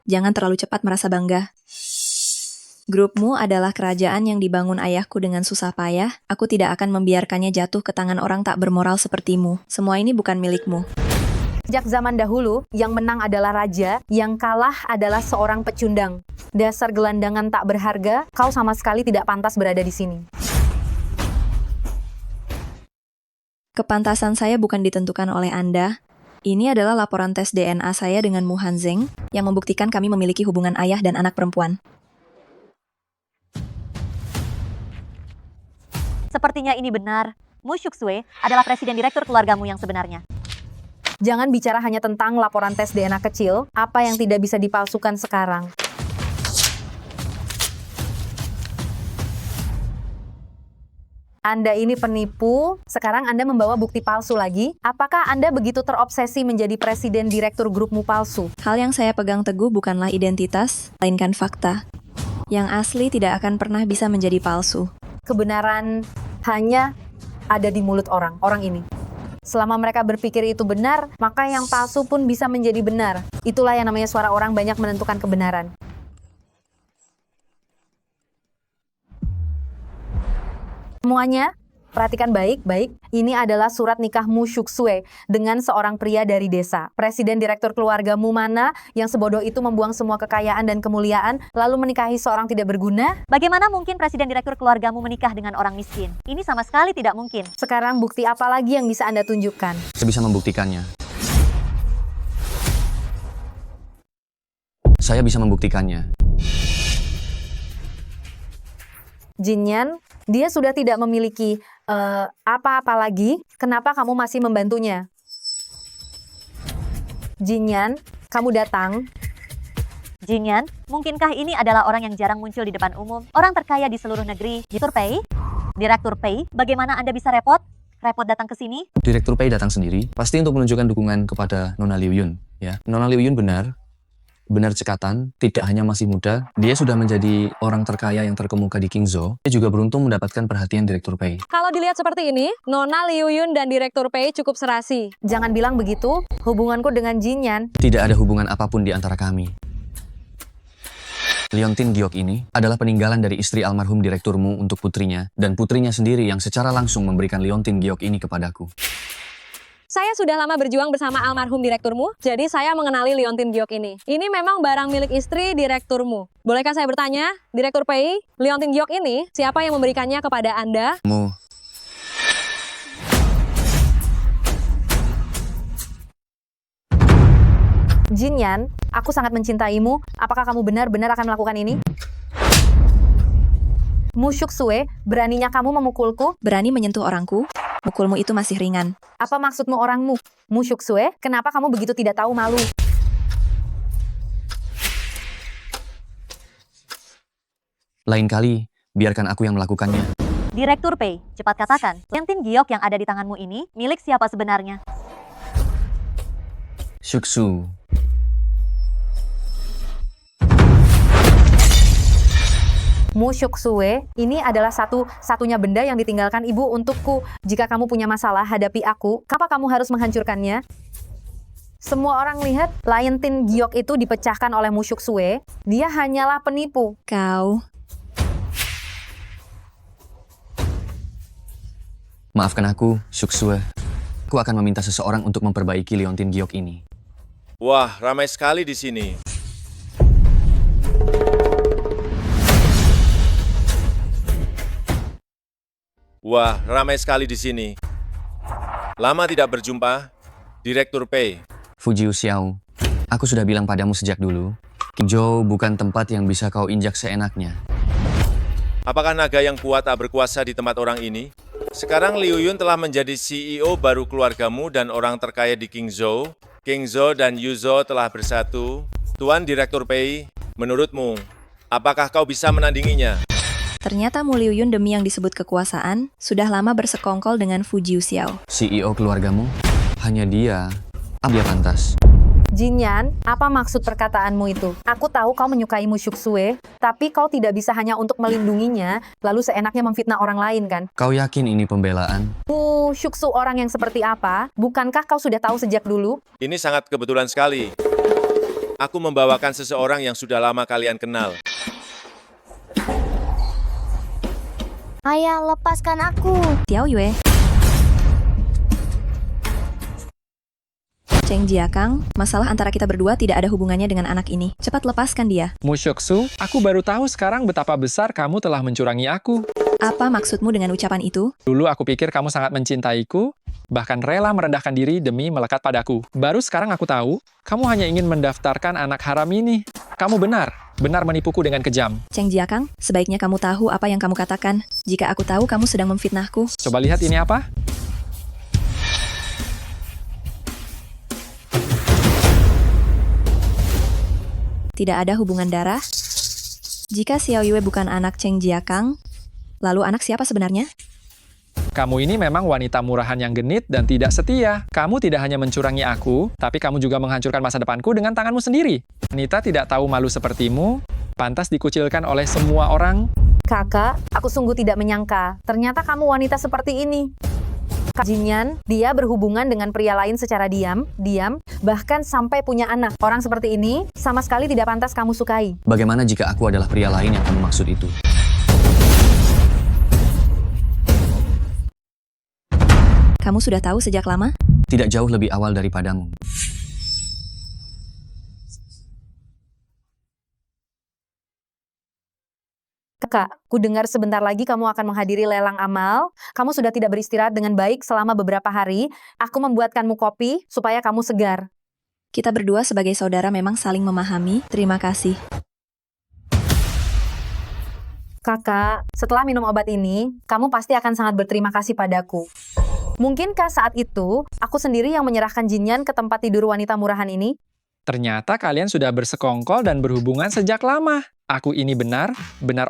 jangan terlalu cepat merasa bangga. Grupmu adalah kerajaan yang dibangun ayahku dengan susah payah. Aku tidak akan membiarkannya jatuh ke tangan orang tak bermoral sepertimu. Semua ini bukan milikmu. Sejak zaman dahulu, yang menang adalah raja, yang kalah adalah seorang pecundang. Dasar gelandangan tak berharga, kau sama sekali tidak pantas berada di sini. Kepantasan saya bukan ditentukan oleh Anda. Ini adalah laporan tes DNA saya dengan Mu Hanzeng yang membuktikan kami memiliki hubungan ayah dan anak perempuan. Sepertinya ini benar. Mu Shuksue adalah presiden direktur keluargamu yang sebenarnya. Jangan bicara hanya tentang laporan tes DNA kecil, apa yang tidak bisa dipalsukan sekarang. Anda ini penipu, sekarang Anda membawa bukti palsu lagi. Apakah Anda begitu terobsesi menjadi presiden direktur grupmu palsu? Hal yang saya pegang teguh bukanlah identitas, melainkan fakta. Yang asli tidak akan pernah bisa menjadi palsu. Kebenaran hanya ada di mulut orang ini. Selama mereka berpikir itu benar, maka yang palsu pun bisa menjadi benar. Itulah yang namanya suara orang banyak menentukan kebenaran. Semuanya, perhatikan baik-baik. Ini adalah surat nikah Mu Shuksue dengan seorang pria dari desa. Presiden direktur keluargamu mana yang sebodoh itu membuang semua kekayaan dan kemuliaan, lalu menikahi seorang tidak berguna? Bagaimana mungkin presiden direktur keluargamu menikah dengan orang miskin? Ini sama sekali tidak mungkin. Sekarang bukti apa lagi yang bisa Anda tunjukkan? Saya bisa membuktikannya. Saya bisa membuktikannya. Jinyan, dia sudah tidak memiliki apa-apa lagi. Kenapa kamu masih membantunya? Jinyan, kamu datang. Jinyan, mungkinkah ini adalah orang yang jarang muncul di depan umum? Orang terkaya di seluruh negeri. Direktur Pei, bagaimana Anda bisa repot datang ke sini? Direktur Pei datang sendiri, pasti untuk menunjukkan dukungan kepada Nona Liu Yun. Ya, Nona Liu Yun benar cekatan, tidak hanya masih muda, dia sudah menjadi orang terkaya yang terkemuka di Qingzhou. Dia juga beruntung mendapatkan perhatian Direktur Pei. Kalau dilihat seperti ini, Nona Liu Yun dan Direktur Pei cukup serasi. Jangan bilang begitu, hubunganku dengan Jinyan. Tidak ada hubungan apapun di antara kami. Leontin Giok ini adalah peninggalan dari istri almarhum direkturmu untuk putrinya, dan putrinya sendiri yang secara langsung memberikan Leontin Giok ini kepadaku. Saya sudah lama berjuang bersama almarhum direkturmu, jadi saya mengenali Leontin Giok ini. Ini memang barang milik istri direkturmu. Bolehkah saya bertanya, Direktur Pei, Leontin Giok ini siapa yang memberikannya kepada Anda? Mu. Jinyan, aku sangat mencintaimu. Apakah kamu benar-benar akan melakukan ini? Mu Shuksue, beraninya kamu memukulku? Berani menyentuh orangku? Mukulmu itu masih ringan. Apa maksudmu orangmu? Mu Shuksue, kenapa kamu begitu tidak tahu malu? Lain kali, biarkan aku yang melakukannya. Direktur Pei, cepat katakan, Leontin Giok yang ada di tanganmu ini milik siapa sebenarnya? Shuksu. Mu Shuksue, ini adalah satu-satunya benda yang ditinggalkan ibu untukku. Jika kamu punya masalah hadapi aku, kenapa kamu harus menghancurkannya? Semua orang lihat Leontin Giok itu dipecahkan oleh Mu Shuksue. Dia hanyalah penipu. Kau Maafkan aku, Shuksue. Aku akan meminta seseorang untuk memperbaiki liontin giok ini. Wah, ramai sekali di sini. Wah, ramai sekali di sini. Lama tidak berjumpa, Direktur Pei. Fujiu Xiao, aku sudah bilang padamu sejak dulu, Qingzhou bukan tempat yang bisa kau injak seenaknya. Apakah naga yang kuat tak berkuasa di tempat orang ini? Sekarang Liu Yun telah menjadi CEO baru keluargamu dan orang terkaya di Qingzhou. Qingzhou dan Yuzhou telah bersatu. Tuan Direktur Pei, menurutmu, apakah kau bisa menandinginya? Ternyata Mu Liu Yun demi yang disebut kekuasaan, sudah lama bersekongkol dengan Fujiu Xiao. CEO keluargamu? Hanya dia pantas. Jinyan, apa maksud perkataanmu itu? Aku tahu kau menyukai Mu Shuksue, tapi kau tidak bisa hanya untuk melindunginya, lalu seenaknya memfitnah orang lain kan? Kau yakin ini pembelaan? Mu Shuksu orang yang seperti apa? Bukankah kau sudah tahu sejak dulu? Ini sangat kebetulan sekali. Aku membawakan seseorang yang sudah lama kalian kenal. Ayah, lepaskan aku. Xiao Yue. Cheng Jiakang, masalah antara kita berdua tidak ada hubungannya dengan anak ini. Cepat lepaskan dia. Mu Shuksu, aku baru tahu sekarang betapa besar kamu telah mencurangi aku. Apa maksudmu dengan ucapan itu? Dulu aku pikir kamu sangat mencintaiku, bahkan rela merendahkan diri demi melekat padaku. Baru sekarang aku tahu, kamu hanya ingin mendaftarkan anak haram ini. Kamu benar menipuku dengan kejam. Cheng Jiakang, sebaiknya kamu tahu apa yang kamu katakan. Jika aku tahu kamu sedang memfitnahku. Coba lihat ini apa? Tidak ada hubungan darah. Jika Xiao Yue bukan anak Cheng Jiakang, lalu anak siapa sebenarnya? Kamu ini memang wanita murahan yang genit dan tidak setia. Kamu tidak hanya mencurangi aku, tapi kamu juga menghancurkan masa depanku dengan tanganmu sendiri. Wanita tidak tahu malu sepertimu, pantas dikucilkan oleh semua orang. Kakak, aku sungguh tidak menyangka. Ternyata kamu wanita seperti ini. Kak Jinyan, dia berhubungan dengan pria lain secara diam, bahkan sampai punya anak. Orang seperti ini sama sekali tidak pantas kamu sukai. Bagaimana jika aku adalah pria lain yang kamu maksud itu? Kamu sudah tahu sejak lama? Tidak jauh lebih awal daripadamu. Kakak, ku dengar sebentar lagi kamu akan menghadiri lelang amal. Kamu sudah tidak beristirahat dengan baik selama beberapa hari. Aku membuatkanmu kopi supaya kamu segar. Kita berdua sebagai saudara memang saling memahami. Terima kasih. Kakak, setelah minum obat ini, kamu pasti akan sangat berterima kasih padaku. Mungkinkah saat itu, aku sendiri yang menyerahkan Jinyan ke tempat tidur wanita murahan ini? Ternyata kalian sudah bersekongkol dan berhubungan sejak lama. Aku ini benar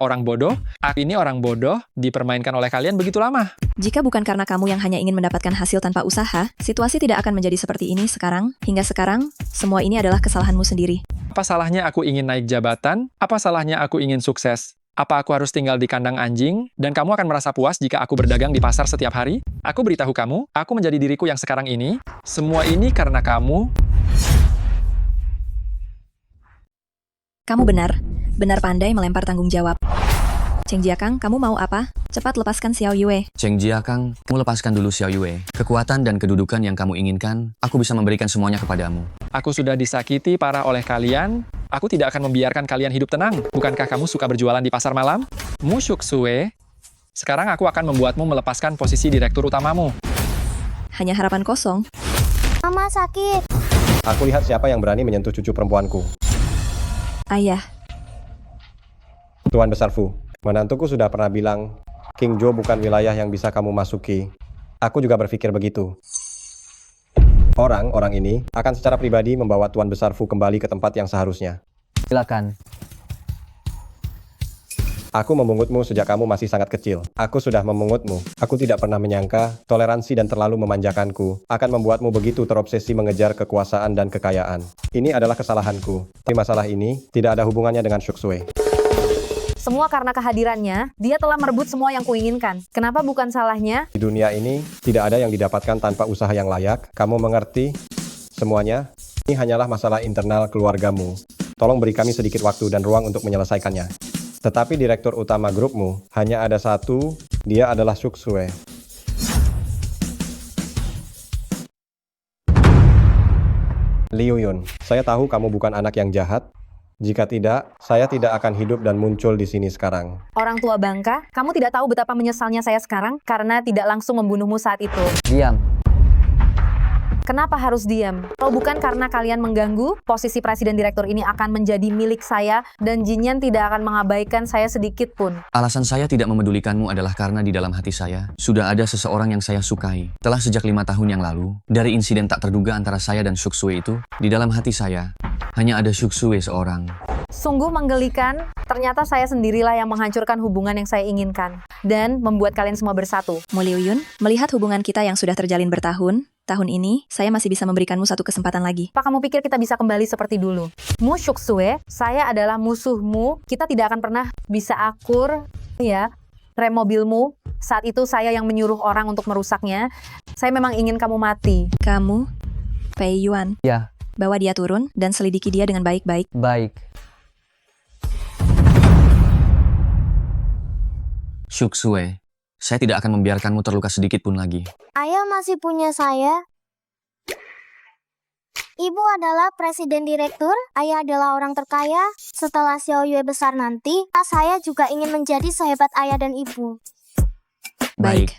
orang bodoh. Aku ini orang bodoh, dipermainkan oleh kalian begitu lama. Jika bukan karena kamu yang hanya ingin mendapatkan hasil tanpa usaha, situasi tidak akan menjadi seperti ini sekarang. Hingga sekarang, semua ini adalah kesalahanmu sendiri. Apa salahnya aku ingin naik jabatan? Apa salahnya aku ingin sukses? Apa aku harus tinggal di kandang anjing? Dan kamu akan merasa puas jika aku berdagang di pasar setiap hari? Aku beritahu kamu, aku menjadi diriku yang sekarang ini. Semua ini karena kamu. Kamu benar pandai melempar tanggung jawab. Cheng Jiakang, kamu mau apa? Cepat lepaskan Xiao Yue. Cheng Jiakang, kamu lepaskan dulu Xiao Yue. Kekuatan dan kedudukan yang kamu inginkan, aku bisa memberikan semuanya kepadamu. Aku sudah disakiti parah oleh kalian. Aku tidak akan membiarkan kalian hidup tenang. Bukankah kamu suka berjualan di pasar malam? Mu Shuksue, sekarang aku akan membuatmu melepaskan posisi direktur utamamu. Hanya harapan kosong. Mama sakit. Aku lihat siapa yang berani menyentuh cucu perempuanku. Ayah. Tuan Besar Fu, menantuku sudah pernah bilang, Qingzhou bukan wilayah yang bisa kamu masuki. Aku juga berpikir begitu. Orang ini akan secara pribadi membawa Tuan Besar Fu kembali ke tempat yang seharusnya. Silakan. Aku memungutmu sejak kamu masih sangat kecil. Aku sudah memungutmu. Aku tidak pernah menyangka toleransi dan terlalu memanjakanku akan membuatmu begitu terobsesi mengejar kekuasaan dan kekayaan. Ini adalah kesalahanku. Tapi masalah ini tidak ada hubungannya dengan Shuksue. Semua karena kehadirannya, dia telah merebut semua yang kuinginkan. Kenapa bukan salahnya? Di dunia ini tidak ada yang didapatkan tanpa usaha yang layak. Kamu mengerti? Semuanya, ini hanyalah masalah internal keluargamu. Tolong beri kami sedikit waktu dan ruang untuk menyelesaikannya. Tetapi direktur utama grupmu hanya ada satu, dia adalah Shuksue. Liu Yun, saya tahu kamu bukan anak yang jahat. Jika tidak, saya tidak akan hidup dan muncul di sini sekarang. Orang tua bangka, kamu tidak tahu betapa menyesalnya saya sekarang karena tidak langsung membunuhmu saat itu. Diam. Kenapa harus diam? Kalau bukan karena kalian mengganggu, posisi presiden direktur ini akan menjadi milik saya dan Jinyan tidak akan mengabaikan saya sedikit pun. Alasan saya tidak memedulikanmu adalah karena di dalam hati saya sudah ada seseorang yang saya sukai. Telah sejak 5 tahun yang lalu, dari insiden tak terduga antara saya dan Shuksue itu, di dalam hati saya hanya ada Shuksue seorang. Sungguh menggelikan, ternyata saya sendirilah yang menghancurkan hubungan yang saya inginkan dan membuat kalian semua bersatu. Mu Liu Yun, melihat hubungan kita yang sudah terjalin bertahun, tahun ini, saya masih bisa memberikanmu satu kesempatan lagi. Apa kamu pikir kita bisa kembali seperti dulu? Mu Shuksue, saya adalah musuhmu. Kita tidak akan pernah bisa akur, ya. Rem mobilmu, saat itu saya yang menyuruh orang untuk merusaknya. Saya memang ingin kamu mati. Kamu, Pei Yuan. Ya. Bawa dia turun dan selidiki dia dengan baik-baik. Baik. Shuksue, saya tidak akan membiarkanmu terluka sedikit pun lagi. Ayah masih punya saya. Ibu adalah presiden direktur, ayah adalah orang terkaya. Setelah Xiao Yue besar nanti, saya juga ingin menjadi sehebat ayah dan ibu. Baik.